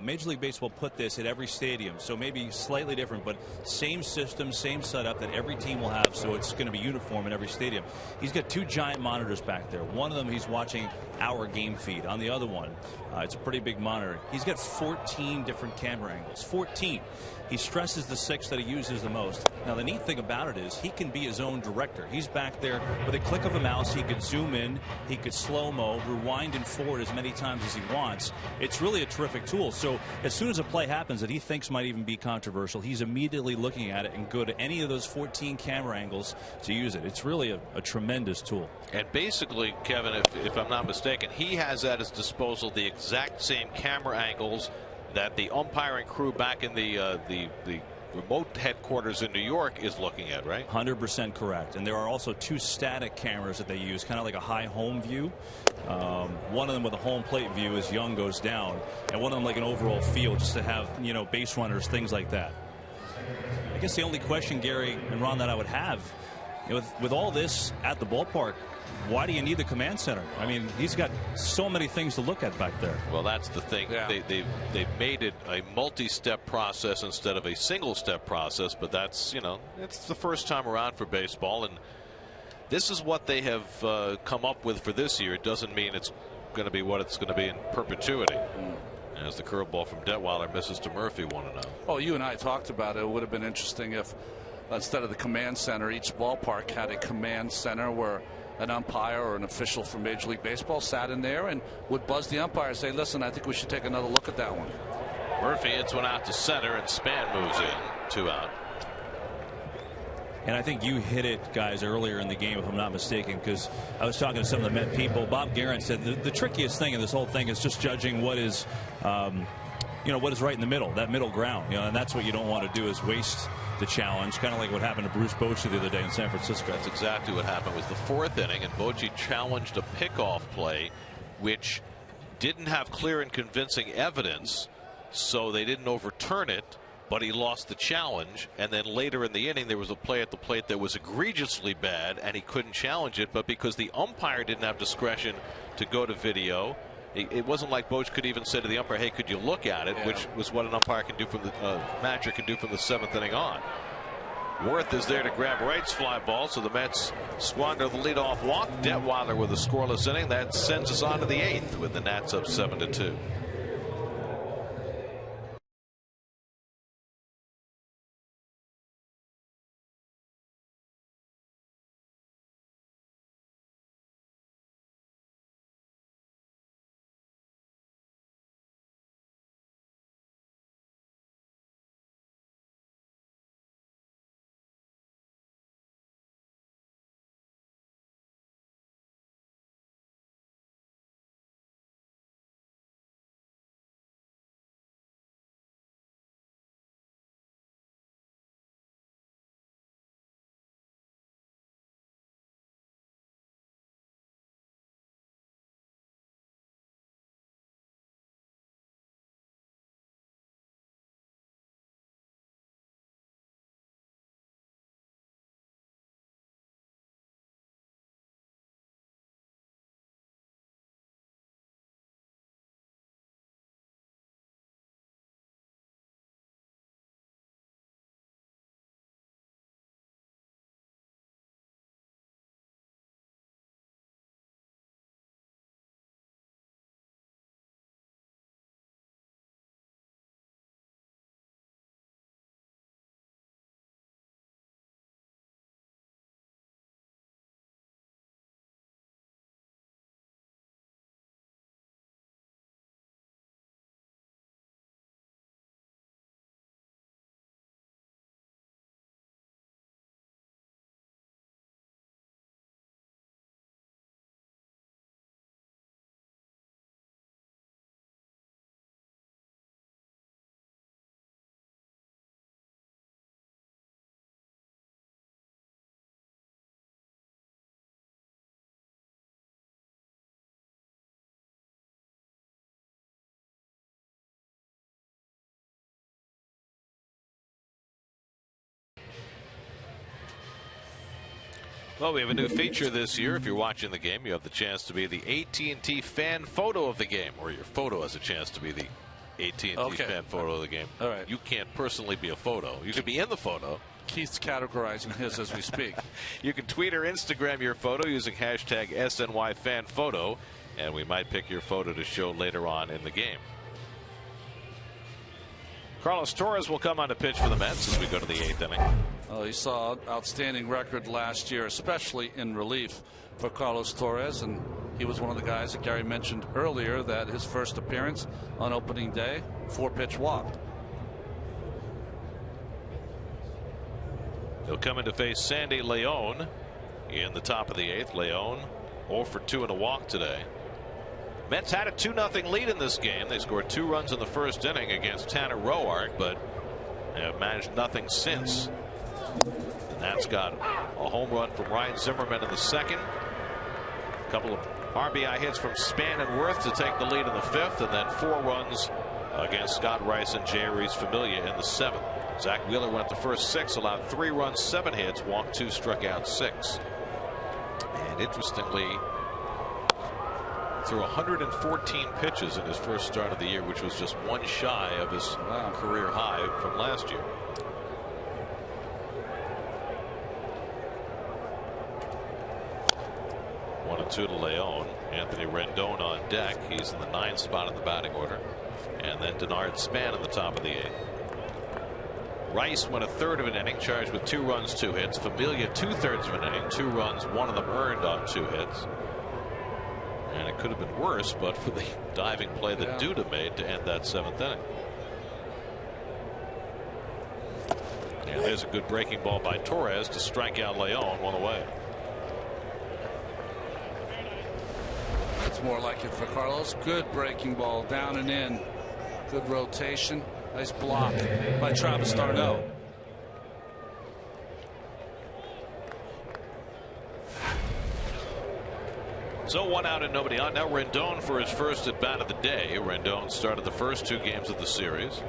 Major League Baseball put this at every stadium, so maybe slightly different, but same system, same setup that every team will have, so it's going to be uniform in every stadium. He's got 2 giant monitors back there. One of them he's watching our game feed. On the other one, it's a pretty big monitor. He's got 14 different camera angles. 14. He stresses the 6 that he uses the most. Now, the neat thing about it is he can be his own director. He's back there with a click of a mouse. He could zoom in, he could slow-mo, rewind and forward as many times as he wants. It's really a terrific tool. So as soon as a play happens that he thinks might even be controversial, he's immediately looking at it and go to any of those 14 camera angles to use it. It's really a tremendous tool. And basically, Kevin, if I'm not mistaken, he has at his disposal the exact same camera angles that the umpiring crew back in the remote headquarters in New York is looking at, right? 100% correct. And there are also 2 static cameras that they use, kind of like a high home view. One of them with a home plate view as Young goes down, and one of them like an overall field, just to have, you know, base runners, things like that. I guess the only question, Gary and Ron, that I would have, you know, with all this at the ballpark, why do you need the command center? I mean, he's got so many things to look at back there. Well, that's the thing. Yeah. They've made it a multi-step process instead of a single-step process, but that's, you know, it's the first time around for baseball, and this is what they have come up with for this year. It doesn't mean it's going to be what it's going to be in perpetuity. As the curveball from Detweiler misses to Murphy, 1-0. Oh, you and I talked about it. It would have been interesting if instead of the command center, each ballpark had a command center where an umpire or an official from Major League Baseball sat in there and would buzz the umpire and say, listen, I think we should take another look at that one. Murphy hits one out to center, and Span moves in. 2 out. And I think you hit it, guys, earlier in the game, if I'm not mistaken, because I was talking to some of the Met people. Bob Guerin said the trickiest thing in this whole thing is just judging what is, what is right in the middle, that middle ground. And that's what you don't want to do, is waste the challenge, kind of like what happened to Bruce Bochy the other day in San Francisco. That's exactly what happened. It was the 4th inning, and Bochy challenged a pickoff play, which didn't have clear and convincing evidence, so they didn't overturn it. But he lost the challenge, and then later in the inning there was a play at the plate that was egregiously bad, and he couldn't challenge it. But because the umpire didn't have discretion to go to video, it wasn't like Boch could even say to the umpire, hey, could you look at it, which was what an umpire can do from the manager can do from the 7th inning on. Worth is there to grab Wright's fly ball, so the Mets squander the leadoff walk. Detweiler with a scoreless inning. That sends us on to the 8th with the Nats up 7-2. Well, we have a new feature this year. If you're watching the game, you have the chance to be the AT&T fan photo of the game, or your photo has a chance to be the AT&T fan photo of the game. All right. You can't personally be a photo. You could be in the photo. Keith's categorizing his as we speak. You can tweet or Instagram your photo using hashtag SNYFanPhoto, and we might pick your photo to show later on in the game. Carlos Torres will come on to pitch for the Mets as we go to the 8th inning. He saw an outstanding record last year, especially in relief for Carlos Torres, and he was one of the guys that Gary mentioned earlier that his first appearance on opening day, 4-pitch walk. He'll come in to face Sandy León in the top of the 8th. León 0 for 2 and a walk today. Mets had a 2-0 lead in this game. They scored 2 runs in the first inning against Tanner Roark, but have managed nothing since. And that's got a home run from Ryan Zimmerman in the 2nd. A couple of RBI hits from Span and Worth to take the lead in the 5th, and then 4 runs against Scott Rice and J.R. Familia in the 7th. Zach Wheeler went the first 6, allowed 3 runs, 7 hits, walked 2, struck out 6. And interestingly, threw 114 pitches in his first start of the year, which was just 1 shy of his career high from last year. One and 2 to León. Anthony Rendon on deck. He's in the 9th spot in the batting order. And then Denard Span in the top of the 8th. Rice went a third of an inning, charged with 2 runs, 2 hits. Familia 2/3 of an inning, 2 runs, 1 of them earned on 2 hits. And it could have been worse, but for the diving play that Duda made to end that 7th inning. And there's a good breaking ball by Torres to strike out Leon, 1 away. It's more like it for Carlos. Good breaking ball down and in. Good rotation. Nice block by Travis d'Arnaud. So 1 out and nobody on. Now Rendon for his first at bat of the day. Rendon started the first 2 games of the series.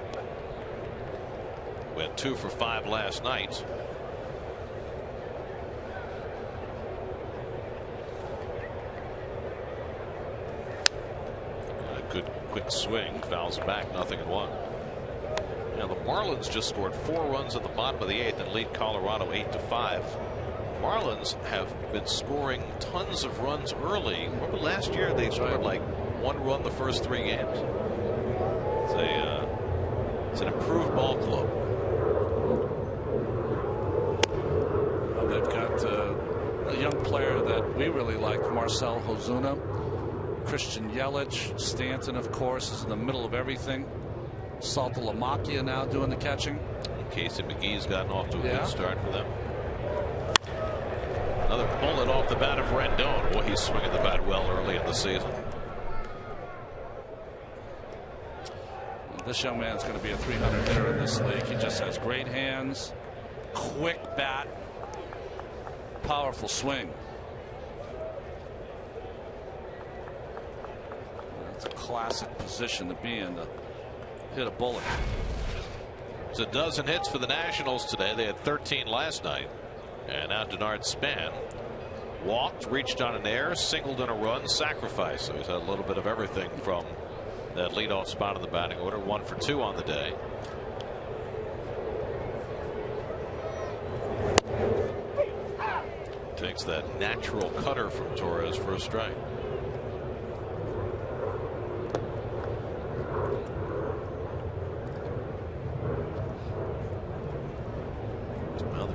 Went 2 for 5 last night. A good quick swing, fouls back, 0-1. Now the Marlins just scored 4 runs at the bottom of the 8th and lead Colorado 8-5. Marlins have been scoring tons of runs early. Remember last year they scored like 1 run the first 3 games. It's an improved ball club. Well, they've got a young player that we really like, Marcell Ozuna. Christian Yelich, Stanton, of course, is in the middle of everything. Saltalamacchia now doing the catching. Casey McGee's gotten off to a good start for them. Another bullet off the bat of Rendon. Boy, he's swinging the bat well early in the season. This young man's going to be a 300 hitter in this league. He just has great hands, quick bat, powerful swing. That's a classic position to be in, to hit a bullet. It's a dozen hits for the Nationals today. They had 13 last night. And now Denard Span walked, reached on an error, singled in a run, sacrifice. So he's had a little bit of everything from that leadoff spot in the batting order. 1 for 2 on the day. Takes that natural cutter from Torres for a strike.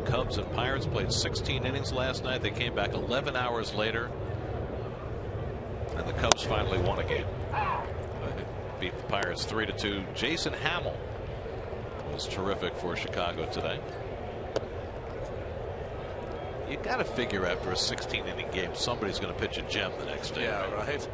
Cubs and Pirates played 16 innings last night. They came back 11 hours later, and the Cubs finally won a game. They beat the Pirates 3-2. Jason Hamill was terrific for Chicago today. You got to figure after a 16-inning game somebody's going to pitch a gem the next day. Yeah, right.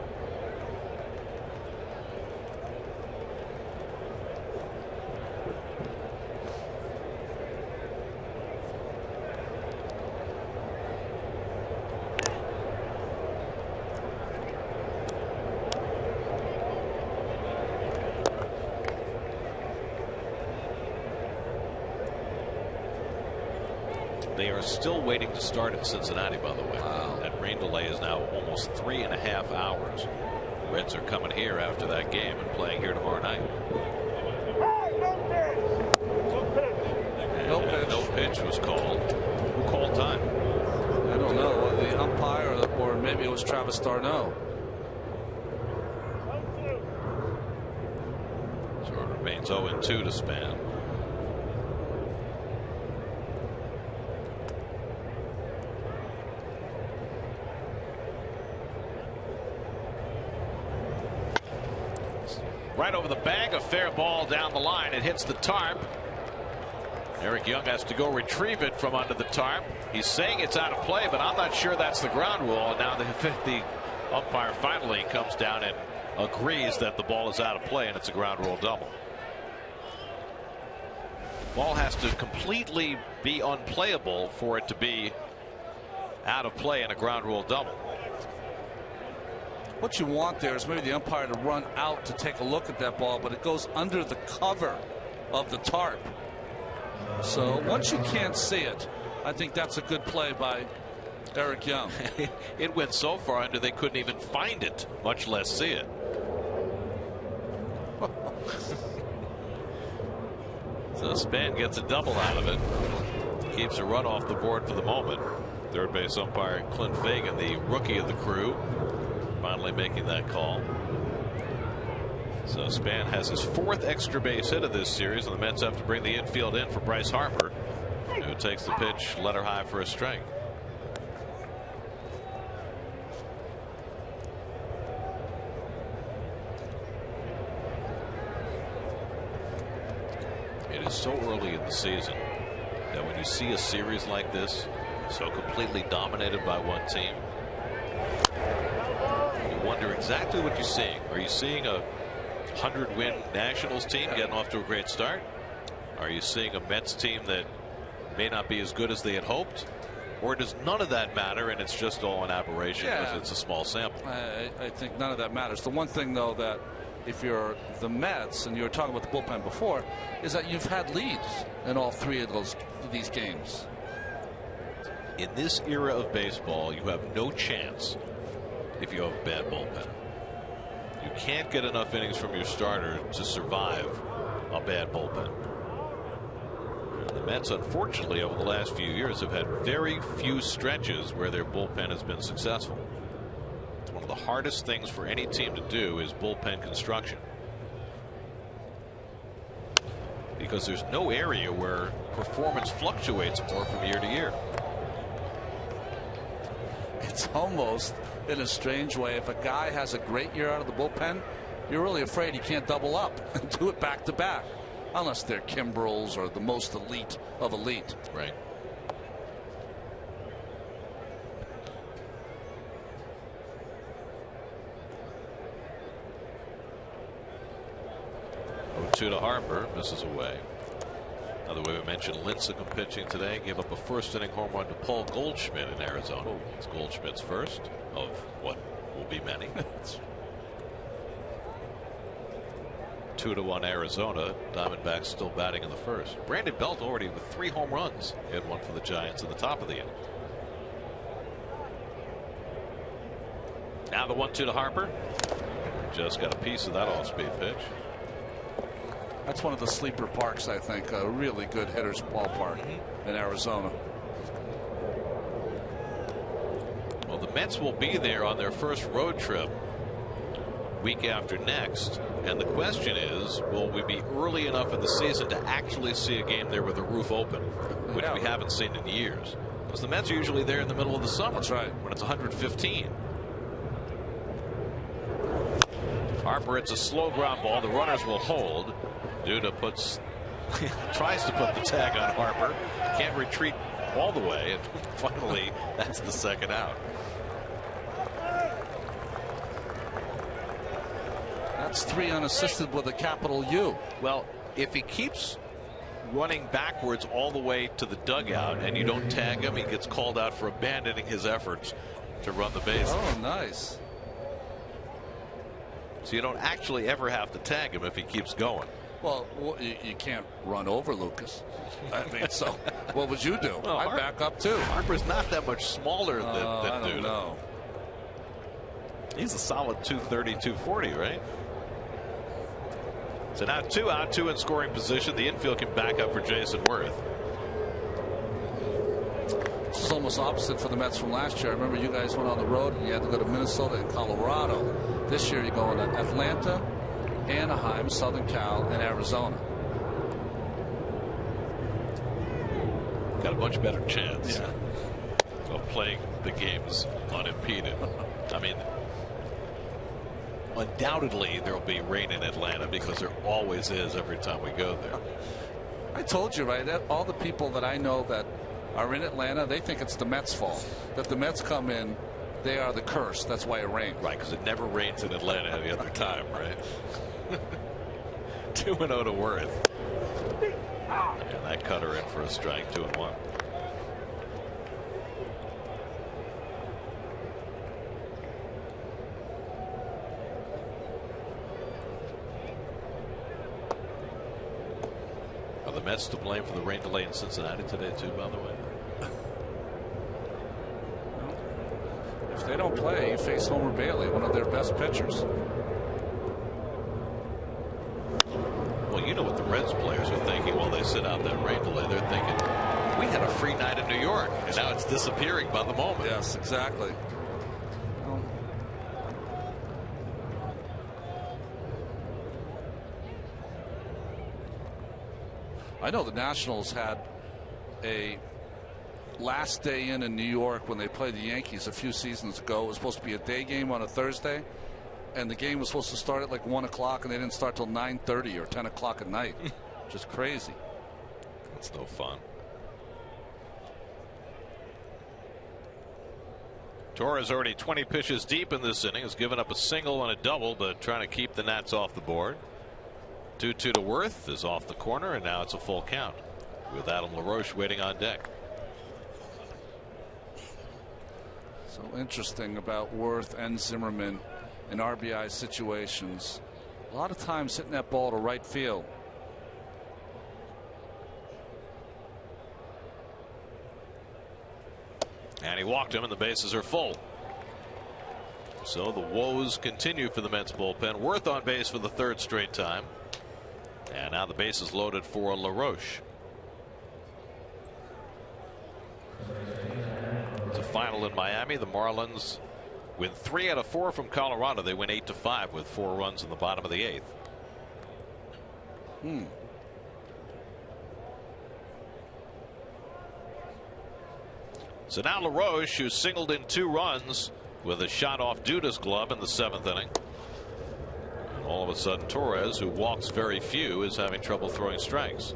They are still waiting to start in Cincinnati, by the way. Wow. That rain delay is now almost 3.5 hours. The Reds are coming here after that game and playing here tomorrow night. No pitch. No pitch was called. Who called time? I don't know. The umpire, or maybe it was Travis d'Arnaud. So it remains 0-2 to Span. Right over the bag, a fair ball down the line. It hits the tarp. Eric Young has to go retrieve it from under the tarp. He's saying it's out of play, but I'm not sure that's the ground rule. And now the umpire finally comes down and agrees that the ball is out of play, and it's a ground rule double. Ball has to completely be unplayable for it to be out of play in a ground rule double. What you want there is maybe the umpire to run out to take a look at that ball, but it goes under the cover of the tarp. So once you can't see it, I think that's a good play by Eric Young. It went so far under they couldn't even find it, much less see it. So Span gets a double out of it. Keeps a run off the board for the moment. Third base umpire Clint Fagan, the rookie of the crew, finally making that call. So Span has his 4th extra base hit of this series, and the Mets have to bring the infield in for Bryce Harper, who takes the pitch, letter high for a strike. It is so early in the season that when you see a series like this, so completely dominated by one team, you wonder exactly what you're seeing. Are you seeing a 100-win Nationals team getting off to a great start? Are you seeing a Mets team that may not be as good as they had hoped? Or does none of that matter and it's just all an aberration because it's a small sample? I think none of that matters. The one thing, though, that if you're the Mets, and you were talking about the bullpen before, is that you've had leads in all 3 of these games. In this era of baseball, you have no chance if you have a bad bullpen. You can't get enough innings from your starter to survive a bad bullpen. The Mets, unfortunately, over the last few years have had very few stretches where their bullpen has been successful. One of the hardest things for any team to do is bullpen construction, because there's no area where performance fluctuates more from year to year. It's almost, in a strange way, if a guy has a great year out of the bullpen, you're really afraid he can't double up and do it back to back, unless they're Kimbrels or the most elite of elite. Right. Two to Harper, misses away. Now, the way we mentioned Lincecum pitching today, gave up a 1st inning home run to Paul Goldschmidt in Arizona. It's Goldschmidt's first of what will be many. 2-1 Arizona. Diamondbacks still batting in the 1st. Brandon Belt already with 3 home runs. He had one for the Giants at the top of the inning. Now the 1-2 to Harper. Just got a piece of that off-speed pitch. That's one of the sleeper parks, I think. A really good hitter's ballpark in Arizona. Well, the Mets will be there on their first road trip week after next. And the question is, will we be early enough in the season to actually see a game there with the roof open, which we haven't seen in years? Because the Mets are usually there in the middle of the summer. That's right. When it's 115. Harper, it's a slow ground ball. The runners will hold. Duda tries to put the tag on Harper. Can't retreat all the way. And finally, that's the 2nd out. That's 3 unassisted with a capital U. Well, if he keeps running backwards all the way to the dugout and you don't tag him, he gets called out for abandoning his efforts to run the bases. Oh, nice. So you don't actually ever have to tag him if he keeps going. Well, you can't run over Lucas. I mean, so what would you do? Well, I'd back up too. Harper's not that much smaller than I don't know. He's a solid 230, 240, right? So now 2 out, 2 in scoring position. The infield can back up for Jason Worth. This is almost opposite for the Mets from last year. I remember you guys went on the road and you had to go to Minnesota and Colorado. This year you're going to Atlanta, Anaheim, Southern Cal, and Arizona. Got a much better chance of playing the games unimpeded. I mean, undoubtedly there'll be rain in Atlanta because there always is every time we go there. I told you, right? All the people that I know that are in Atlanta, they think it's the Mets' fault. That the Mets come in, they are the curse. That's why it rains. Right, because it never rains in Atlanta any other time, right? 2-0 to Worth. And that cut her in for a strike, 2-1. Are the Mets to blame for the rain delay in Cincinnati today, too, by the way? If they don't play, you face Homer Bailey, one of their best pitchers. Well, you know what the Reds players are thinking while they sit out that rain delay. They're thinking, we had a free night in New York, and now it's disappearing by the moment. Yes, exactly. I know the Nationals had a last day in New York when they played the Yankees a few seasons ago. It was supposed to be a day game on a Thursday, and the game was supposed to start at like 1 o'clock, and they didn't start till 9:30 or 10 o'clock at night. Just crazy. That's no fun. Torres already 20 pitches deep in this inning, has given up a single and a double, but trying to keep the Nats off the board. 2-2 to Worth is off the corner, and now it's a full count with Adam LaRoche waiting on deck. So interesting about Worth and Zimmerman in RBI situations. A lot of times hitting that ball to right field. And he walked him, and the bases are full. So the woes continue for the Mets bullpen. Worth on base for the third straight time. And now the base is loaded for LaRoche. It's a final in Miami. The Marlins win 3 out of 4 from Colorado. They win 8-5 with 4 runs in the bottom of the 8th. So now LaRoche, who singled in 2 runs with a shot off Duda's glove in the 7th inning. And all of a sudden Torres, who walks very few, is having trouble throwing strikes.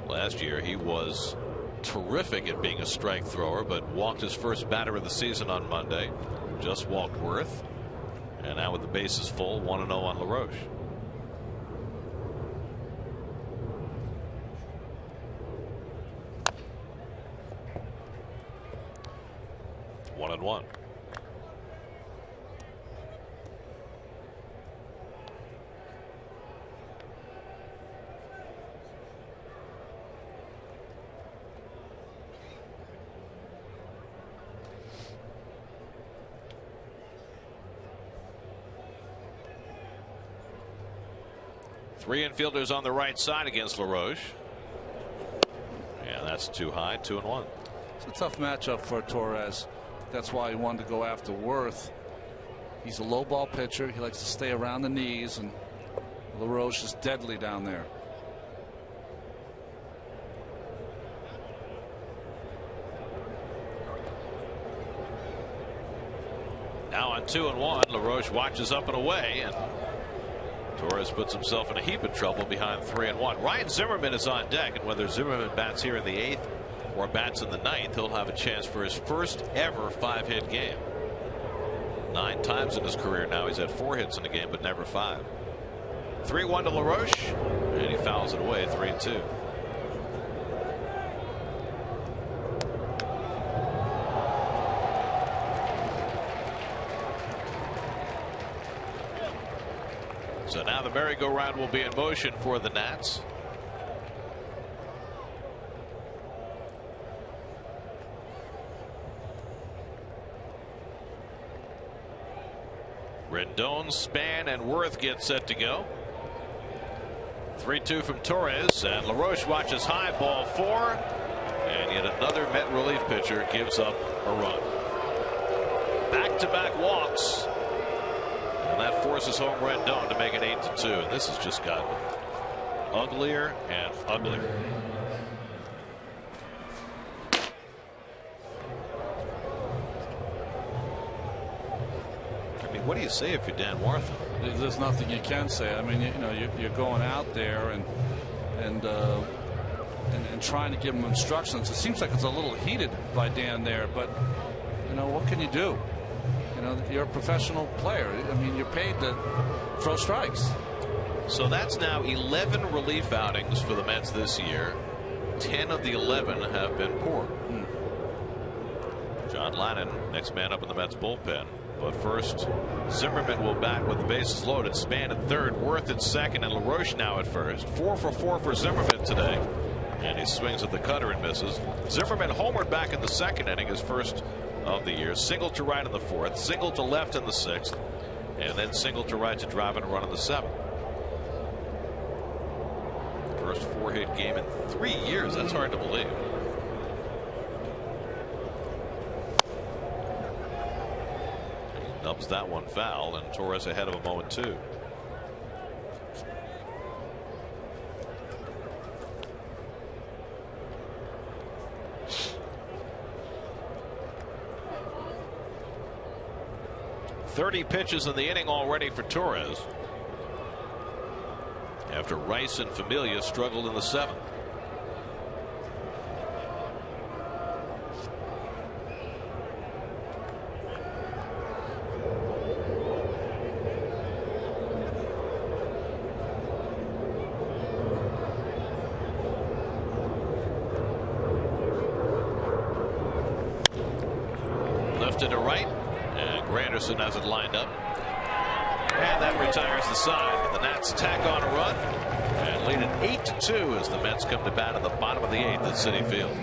Last year he was terrific at being a strike thrower, but walked his first batter of the season on Monday. Just walked Worth. And now with the bases full, 1-0 on LaRoche. One and one. Three infielders on the right side against LaRoche. And that's too high. 2-1. It's a tough matchup for Torres. That's why he wanted to go after Worth. He's a low ball pitcher. He likes to stay around the knees, and LaRoche is deadly down there. Now on 2-1, LaRoche watches up and away, and Torres puts himself in a heap of trouble behind 3-1. Ryan Zimmerman is on deck, and whether Zimmerman bats here in the 8th or bats in the 9th, he'll have a chance for his first ever 5-hit game. 9 times in his career now. He's had 4 hits in a game, but never 5. 3-1 to LaRoche, and he fouls it away. 3-2. So now the merry-go-round will be in motion for the Nats. Rendon, Span, and Worth get set to go. 3-2 from Torres, and LaRoche watches high, ball 4, and yet another Met relief pitcher gives up a run. Back-to-back walks, and that forces home Rendon to make it 8-2. And this has just gotten uglier and uglier. What do you say if you're Dan Warthen? There's nothing you can say. I mean, you're going out there and trying to give him instructions. It seems like it's a little heated by Dan there, but what can you do? You're a professional player. I mean, you're paid to throw strikes. So that's now 11 relief outings for the Mets this year. 10 of the 11 have been poor. John Lannon, next man up in the Mets bullpen. But first, Zimmerman will bat with the bases loaded. Span at third, Worth at second, and LaRoche now at first. 4 for 4 for Zimmerman today. And he swings at the cutter and misses. Zimmerman homered back in the 2nd inning, his first of the year. Single to right in the 4th, single to left in the 6th, and then single to right to drive in a run in the 7th. First 4-hit game in 3 years. That's hard to believe. Nubs that one foul, and Torres ahead of him 0-2. 30 pitches in the inning already for Torres, after Rice and Familia struggled in the 7th. Lifted to right, and Granderson has it lined up. And that retires the side. The Nats tack on a run and lead it 8-2 as the Mets come to bat in the bottom of the 8th at Citi Field.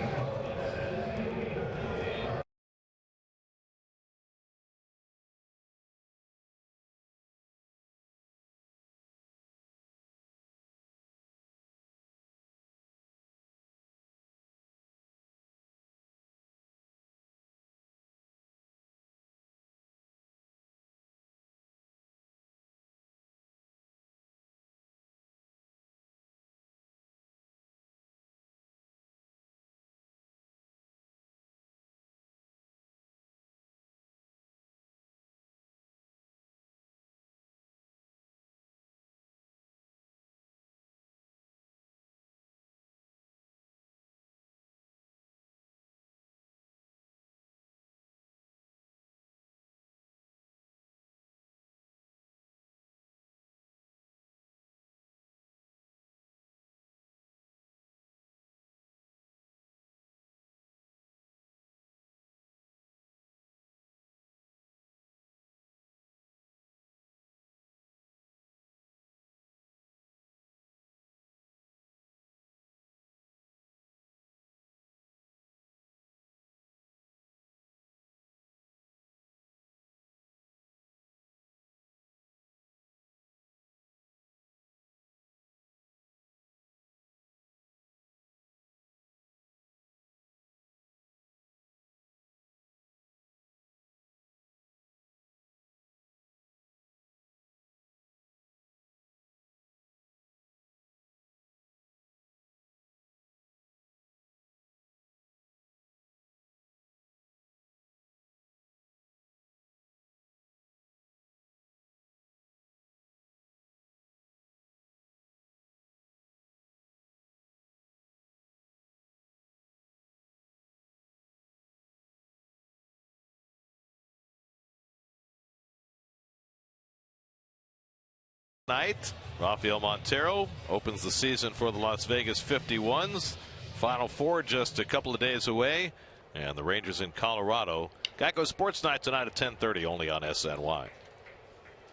Night, Rafael Montero opens the season for the Las Vegas 51s. Final 4 just a couple of days away, and the Rangers in Colorado. Geico Sports Night tonight at 10:30 only on SNY.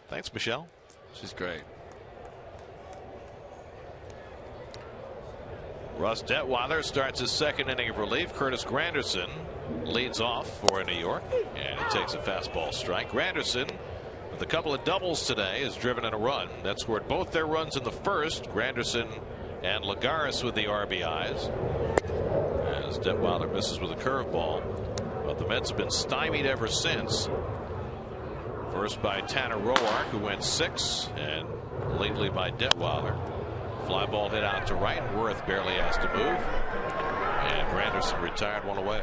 Thanks, Michelle. She's great. Russ Detweiler starts his 2nd inning of relief. Curtis Granderson leads off for New York, and he takes a fastball strike. Granderson, with a couple of doubles today, has driven in a run. That scored both their runs in the 1st. Granderson and Lagares with the RBIs, as Detweiler misses with a curveball. But the Mets have been stymied ever since. First by Tanner Roark, who went 6, and lately by Detweiler. Fly ball hit out to right. Worth barely has to move, and Granderson retired one away.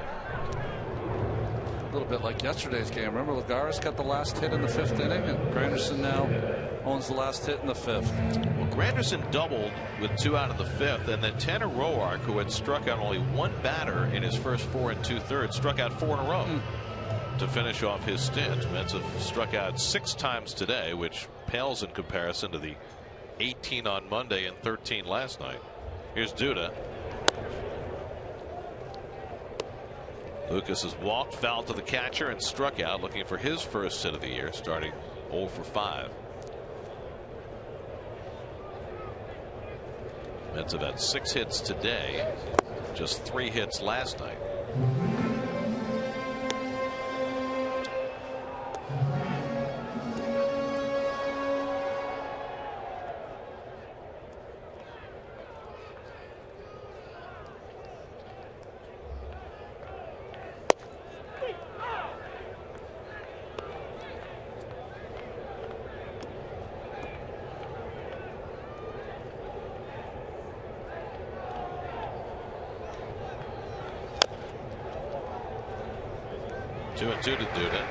A little bit like yesterday's game. Remember, Lagares got the last hit in the 5th inning, and Granderson now owns the last hit in the 5th. Well, Granderson doubled with 2 out of the 5th, and then Tanner Roark, who had struck out only 1 batter in his first 4 2/3, struck out 4 in a row to finish off his stint. Mets have struck out 6 times today, which pales in comparison to the 18 on Monday and 13 last night. Here's Duda. Lucas has walked, fouled to the catcher, and struck out, looking for his first hit of the year, starting 0 for 5. Mets have had 6 hits today, just 3 hits last night. Two to Duda.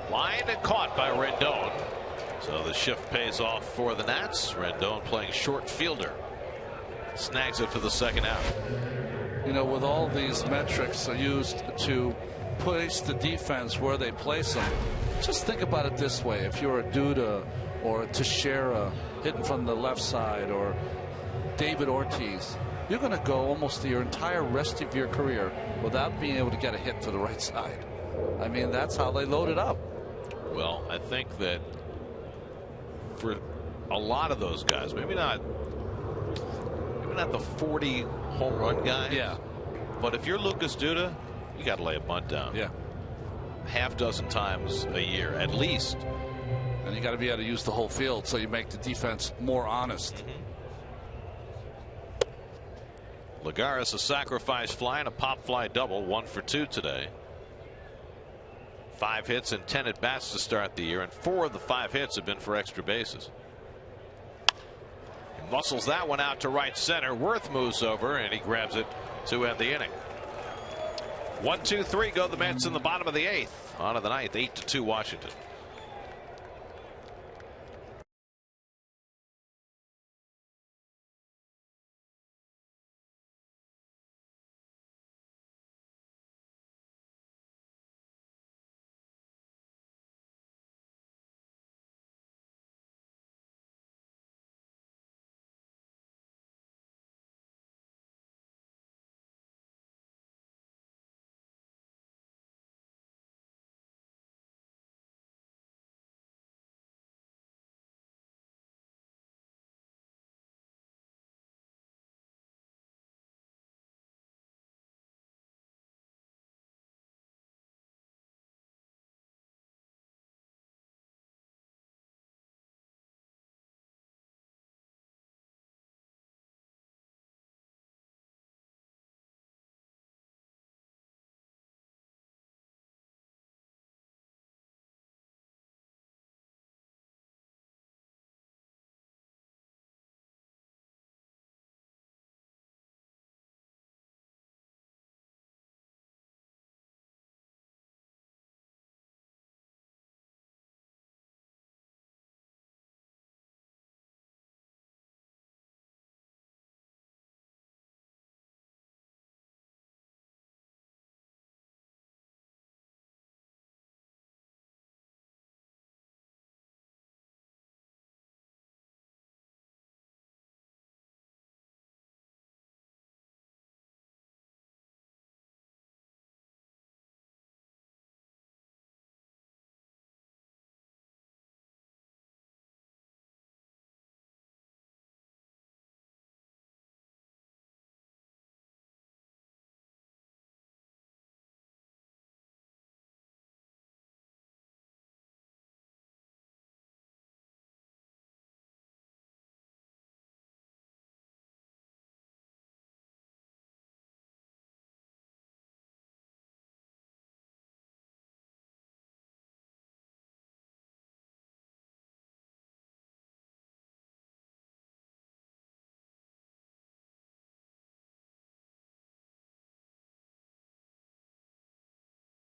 Line and caught by Rendon. So the shift pays off for the Nats. Rendon playing short fielder. Snags it for the second out. You know, with all these metrics are used to place the defense where they place them, just think about it this way. If you're a Duda or a Teixeira hitting from the left side, or David Ortiz, you're going to go almost your entire rest of your career without being able to get a hit to the right side. I mean, that's how they load it up. Well, I think that for a lot of those guys, maybe not the 40 home run guy. Yeah. But if you're Lucas Duda, you got to lay a bunt down. Yeah. Half dozen times a year, at least. And you got to be able to use the whole field so you make the defense more honest. Lagares a sacrifice fly and a pop fly double, 1 for 2 today. 5 hits and 10 at bats to start the year, and 4 of the 5 hits have been for extra bases. He muscles that one out to right center. Worth moves over and he grabs it to end the inning. 1-2-3 go the Mets in the bottom of the 8th. On to the 9th, 8-2 Washington.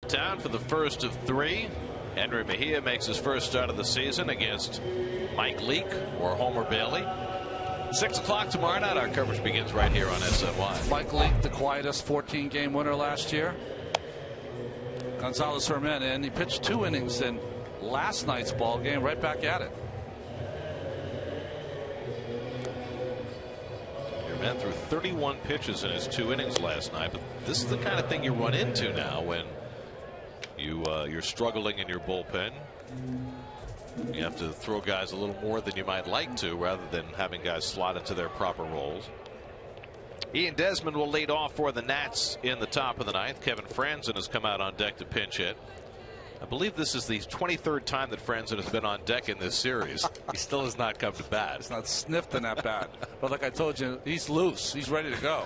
Down for the first of 3. Henry Mejia makes his first start of the season against Mike Leake or Homer Bailey. 6 o'clock tomorrow night. Our coverage begins right here on SNY. Mike Leake, the quietest 14-game winner last year. Gonzalez Herman in. He pitched 2 innings in last night's ball game. Right back at it. Herman threw 31 pitches in his 2 innings last night. But this is the kind of thing you run into now when You're struggling in your bullpen. You have to throw guys a little more than you might like to, rather than having guys slot into their proper roles. Ian Desmond will lead off for the Nats in the top of the ninth. Kevin Franzen has come out on deck to pinch hit. I believe this is the 23rd time that Franzen has been on deck in this series. He still has not come to bat. He's not sniffed in that bat. But like I told you, he's loose. He's ready to go.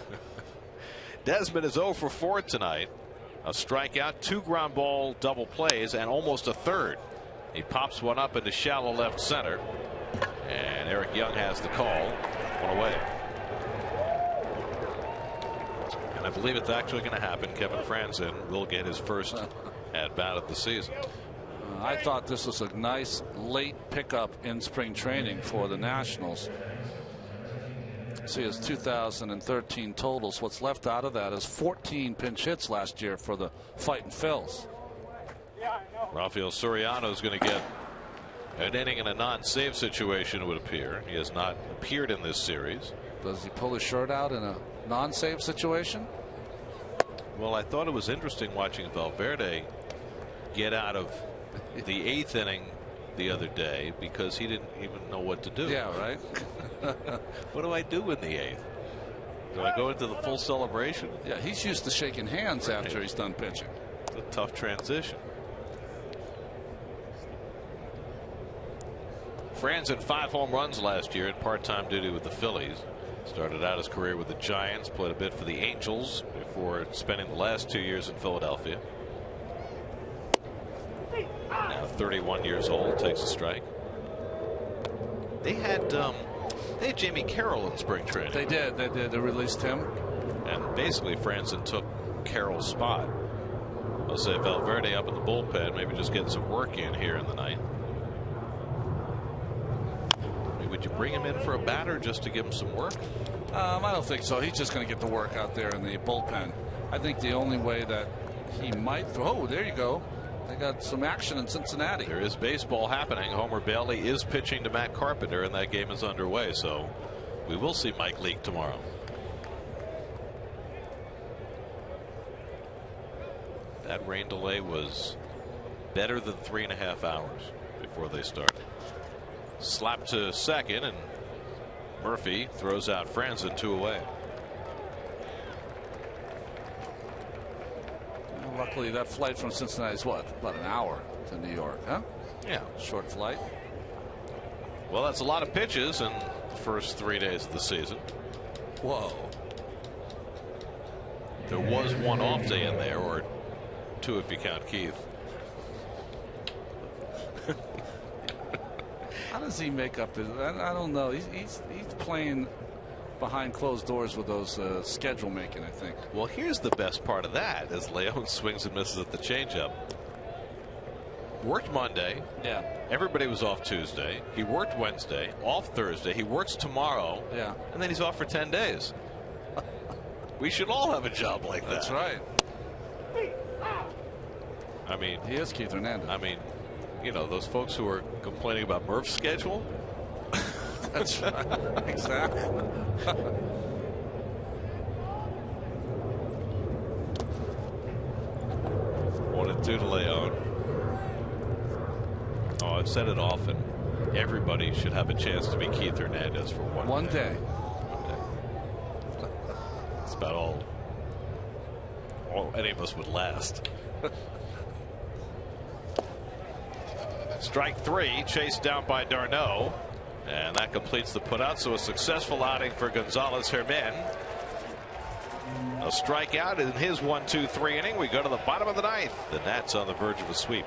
Desmond is 0 for 4 tonight. A strikeout, 2 ground ball double plays, and almost a third. He pops one up into shallow left center. And Eric Young has the call. One away. And I believe it's actually going to happen. Kevin Franzen will get his first at bat of the season. I thought this was a nice late pickup in spring training for the Nationals. See his 2013 totals. What's left out of that is 14 pinch hits last year for the Fighting Phils. Rafael Soriano is going to get an inning in a non-save situation, it would appear. He has not appeared in this series. Does he pull his shirt out in a non-save situation? Well, I thought it was interesting watching Valverde get out of the 8th inning the other day because he didn't even know what to do. Yeah, right. What do I do in the 8th? Do I go into the full celebration? Yeah, he's used to shaking hands after he's done pitching. It's a tough transition. Franzen 5 home runs last year in part-time duty with the Phillies. Started out his career with the Giants, played a bit for the Angels before spending the last 2 years in Philadelphia. Now 31 years old, takes a strike. They had Jamie Carroll in spring training. They did. They released him. And basically Franzen took Carroll's spot. Jose Valverde up in the bullpen, maybe just getting some work in here in the ninth. Would you bring him in for a batter just to give him some work? I don't think so. He's just going to get the work out there in the bullpen. I think the only way that he might throw. Oh, there you go. They got some action in Cincinnati. There is baseball happening. Homer Bailey is pitching to Matt Carpenter, and that game is underway. So we will see Mike Leake tomorrow. That rain delay was better than 3.5 hours before they started. Slap to second, and Murphy throws out Franzen 2 away. Well, luckily, that flight from Cincinnati is what, about an hour to New York, huh? Yeah, short flight. Well, that's a lot of pitches in the first 3 days of the season. Whoa. There was one off day in there, or 2 if you count Keith. How does he make up his? I don't know. He's playing behind closed doors with those schedule making, I think. Well, here's the best part of that: as Leon swings and misses at the changeup. Worked Monday. Yeah. Everybody was off Tuesday. He worked Wednesday, off Thursday. He works tomorrow. Yeah. And then he's off for 10 days. We should all have a job like that. That's right. I mean, he is Keith Hernandez. I mean, you know, those folks who are complaining about Murph's schedule. That's right. Exactly. 1-2 to Leon. Oh, I've said it often. Everybody should have a chance to be Keith Hernandez for one day. That's about all any of us would last. Strike 3, chased down by d'Arnaud, and that completes the putout. So a successful outing for Gonzalez Herman. A strikeout in his 1-2-3 inning. We go to the bottom of the ninth. The Nats on the verge of a sweep.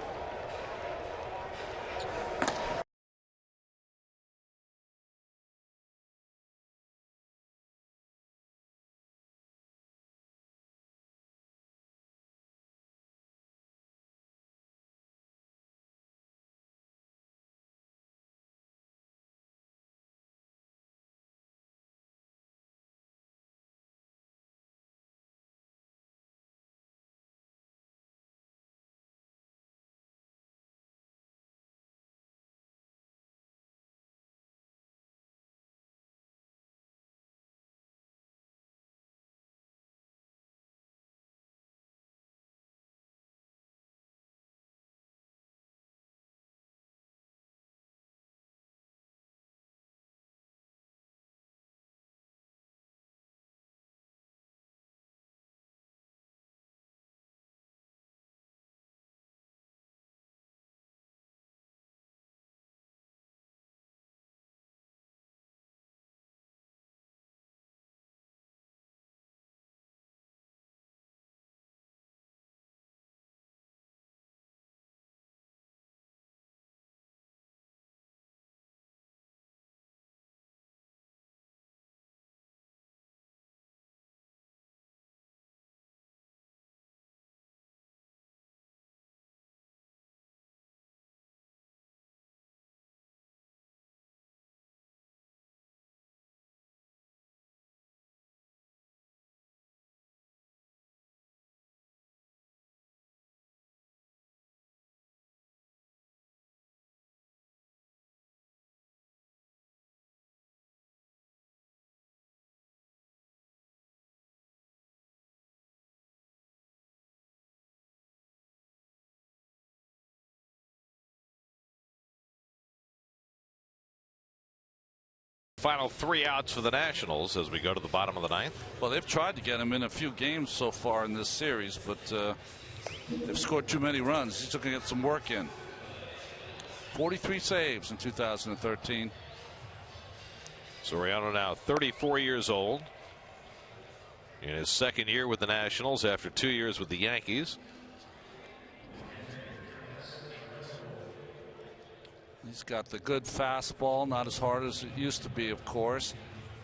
Final 3 outs for the Nationals as we go to the bottom of the 9th. Well, they've tried to get him in a few games so far in this series, but they've scored too many runs. He's looking to get some work in. 43 saves in 2013. Soriano now 34 years old. In his second year with the Nationals after 2 years with the Yankees. He's got the good fastball, not as hard as it used to be, of course.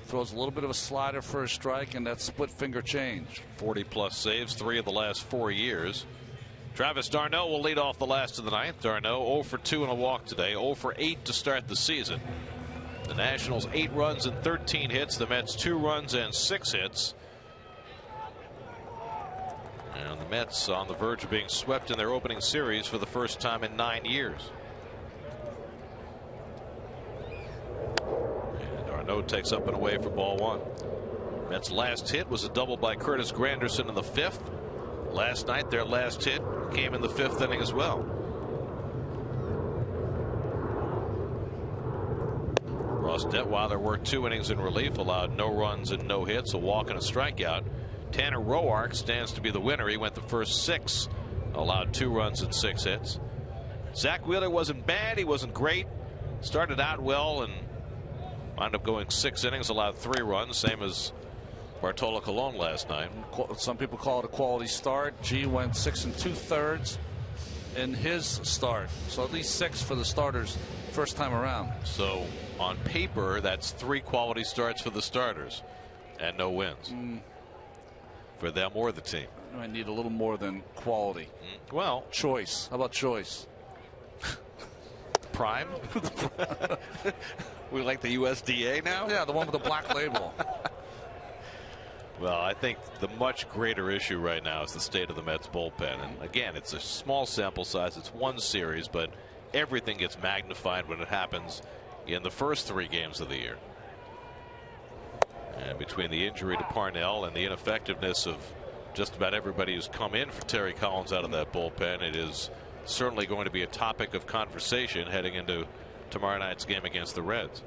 Throws a little bit of a slider for a strike and that split finger change. 40+ saves, 3 of the last 4 years. Travis d'Arnaud will lead off the last of the 9th. d'Arnaud 0 for 2 and a walk today, 0 for 8 to start the season. The Nationals 8 runs and 13 hits. The Mets 2 runs and 6 hits. And the Mets on the verge of being swept in their opening series for the first time in 9 years. And d'Arnaud takes up and away for ball 1. Mets' last hit was a double by Curtis Granderson in the 5th. Last night their last hit came in the 5th inning as well. Ross Detweiler worked 2 innings in relief, allowed no runs and no hits, a walk and a strikeout. Tanner Roark stands to be the winner. He went the first 6, allowed 2 runs and 6 hits. Zach Wheeler wasn't bad, he wasn't great. Started out well and wound up going 6 innings, allowed 3 runs, same as Bartolo Colon last night. Some people call it a quality start. G went 6 2/3 in his start, so at least 6 for the starters first time around. So on paper, that's 3 quality starts for the starters and no wins for them or the team. I need a little more than quality. Well, choice. How about choice? Prime. We like the USDA now. Yeah, the one with the black label. Well, I think the much greater issue right now is the state of the Mets bullpen. And again, it's a small sample size. It's 1 series, but everything gets magnified when it happens in the first 3 games of the year. And between the injury to Parnell and the ineffectiveness of just about everybody who's come in for Terry Collins out of that bullpen, it is certainly going to be a topic of conversation heading into tomorrow night's game against the Reds.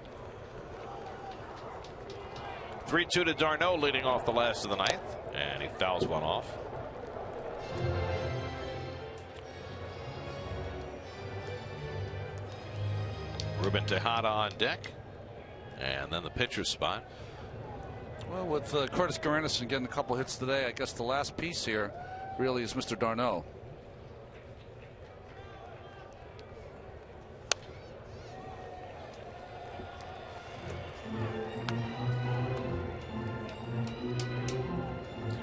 3-2 to d'Arnaud leading off the last of the 9th, and he fouls one off. Ruben Tejada on deck, and then the pitcher's spot. Well, with Curtis Granderson getting a couple hits today, I guess the last piece here really is Mr. d'Arnaud.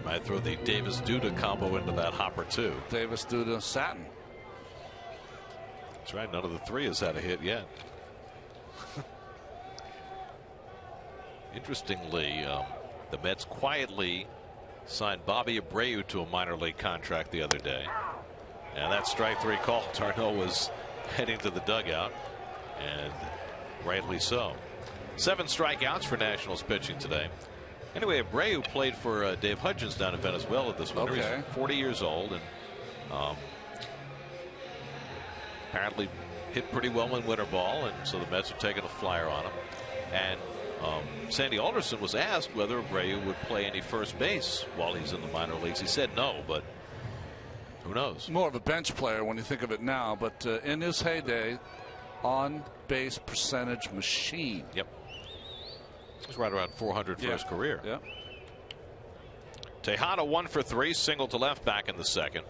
Might throw the Davis Duda combo into that hopper too. Davis Duda Satin. That's right. None of the 3 has had a hit yet. Interestingly, the Mets quietly signed Bobby Abreu to a minor league contract the other day, and that strike 3 call. d'Arnaud was heading to the dugout, and rightly so. 7 strikeouts for Nationals pitching today. Anyway, Abreu played for Dave Hudgens down in Venezuela this winter. Okay. He's 40 years old and apparently hit pretty well in winter ball, and so the Mets are taking a flyer on him. And Sandy Alderson was asked whether Abreu would play any first base while he's in the minor leagues. He said no, but who knows? More of a bench player when you think of it now, but in his heyday, on base percentage machine. Yep. He's right around 400 for his career. Yep. Tejada 1 for 3, single to left back in the 2nd.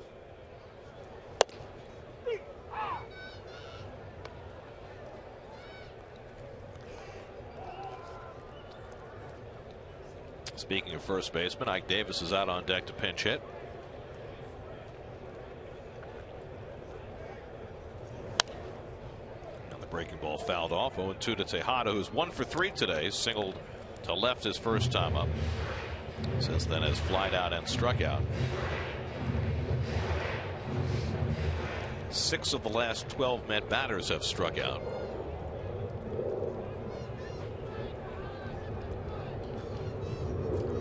Speaking of first baseman, Ike Davis is out on deck to pinch hit. And the breaking ball fouled off. 0-2 to Tejada, who's 1 for 3 today. Singled to left his first time up. Since then has flied out and struck out. 6 of the last 12 Met batters have struck out.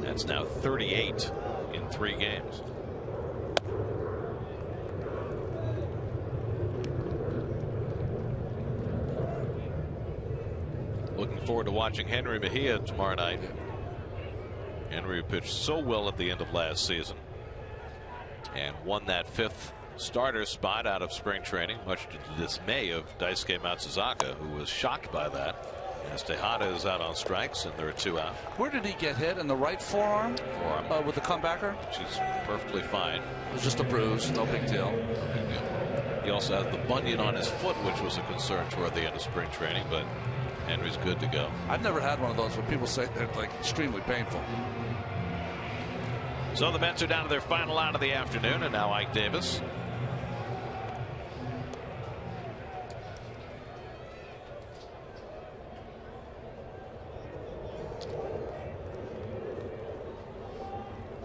That's now 38 in 3 games. Looking forward to watching Henry Mejia tomorrow night. Henry pitched so well at the end of last season and won that 5th starter spot out of spring training, much to the dismay of Daisuke Matsuzaka, who was shocked by that. As Tejada is out on strikes and there are 2 out. Where did he get hit? In the right forearm? With the comebacker? She's perfectly fine. It was just a bruise, no big deal. He also has the bunion on his foot, which was a concern toward the end of spring training, but Henry's good to go. I've never had one of those where people say they're like extremely painful. So the Mets are down to their final out of the afternoon, and now Ike Davis.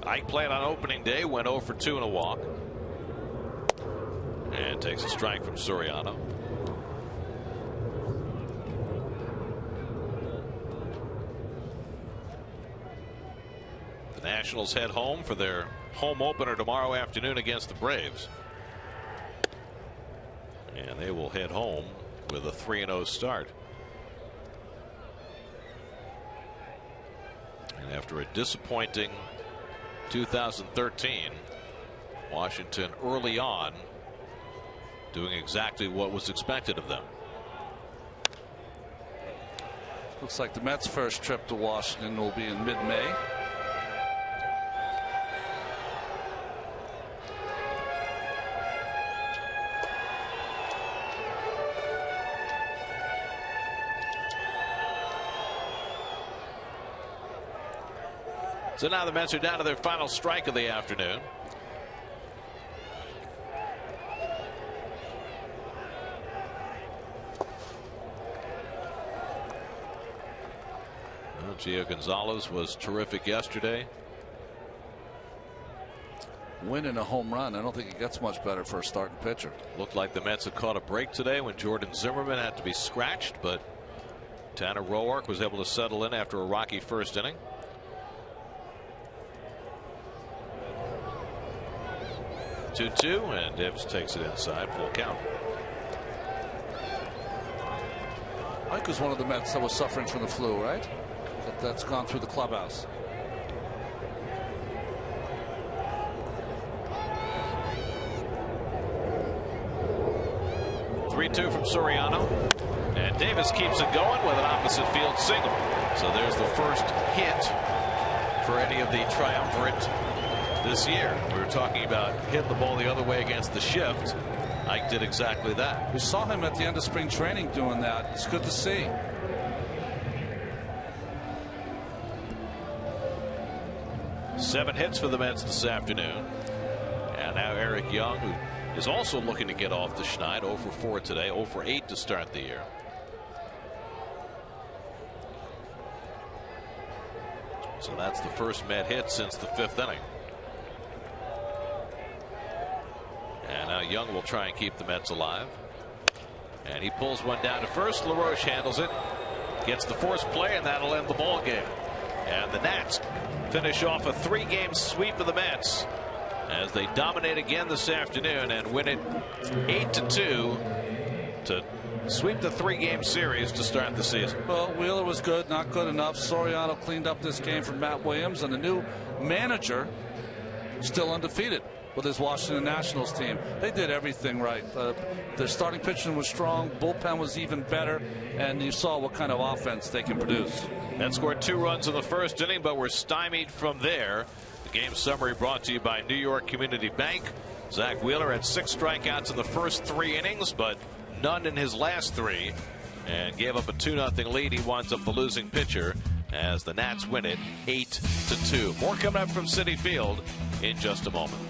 Ike played on opening day, went 0 for 2 and a walk. And takes a strike from Soriano. The Nationals head home for their home opener tomorrow afternoon against the Braves. And they will head home with a 3-0 start. And after a disappointing 2013, Washington early on doing exactly what was expected of them. Looks like the Mets' first trip to Washington will be in mid-May. So now the Mets are down to their final strike of the afternoon. Well, Gio Gonzalez was terrific yesterday. Winning a home run, I don't think it gets much better for a starting pitcher. Looked like the Mets had caught a break today when Jordan Zimmerman had to be scratched, but Tanner Roark was able to settle in after a rocky first inning. 2-2, and Davis takes it inside, full count. Mike was one of the Mets that was suffering from the flu, right? That's gone through the clubhouse. (3-2) from Soriano, and Davis keeps it going with an opposite field single. So there's the first hit for any of the triumvirate this year. We were talking about hitting the ball the other way against the shift. Ike did exactly that. We saw him at the end of spring training doing that. It's good to see. Seven hits for the Mets this afternoon. And now Eric Young, who is also looking to get off the schneid. 0 for 4 today, 0 for 8 to start the year. So that's the first Met hit since the 5th inning. And now Young will try and keep the Mets alive. And he pulls one down to first. LaRoche handles it. Gets the force play, and that'll end the ball game. And the Nats finish off a 3-game sweep of the Mets as they dominate again this afternoon and win it 8-2 to sweep the 3-game series to start the season. Well, Wheeler was good, not good enough. Soriano cleaned up this game for Matt Williams, and the new manager still undefeated with his Washington Nationals team. They did everything right. Their starting pitching was strong, bullpen was even better, and you saw what kind of offense they can produce. That scored 2 runs in the first inning, but were stymied from there. The game summary brought to you by New York Community Bank. Zach Wheeler had 6 strikeouts in the first 3 innings, but none in his last 3, and gave up a 2-0 lead. He winds up the losing pitcher as the Nats win it 8-2. More coming up from Citi Field in just a moment.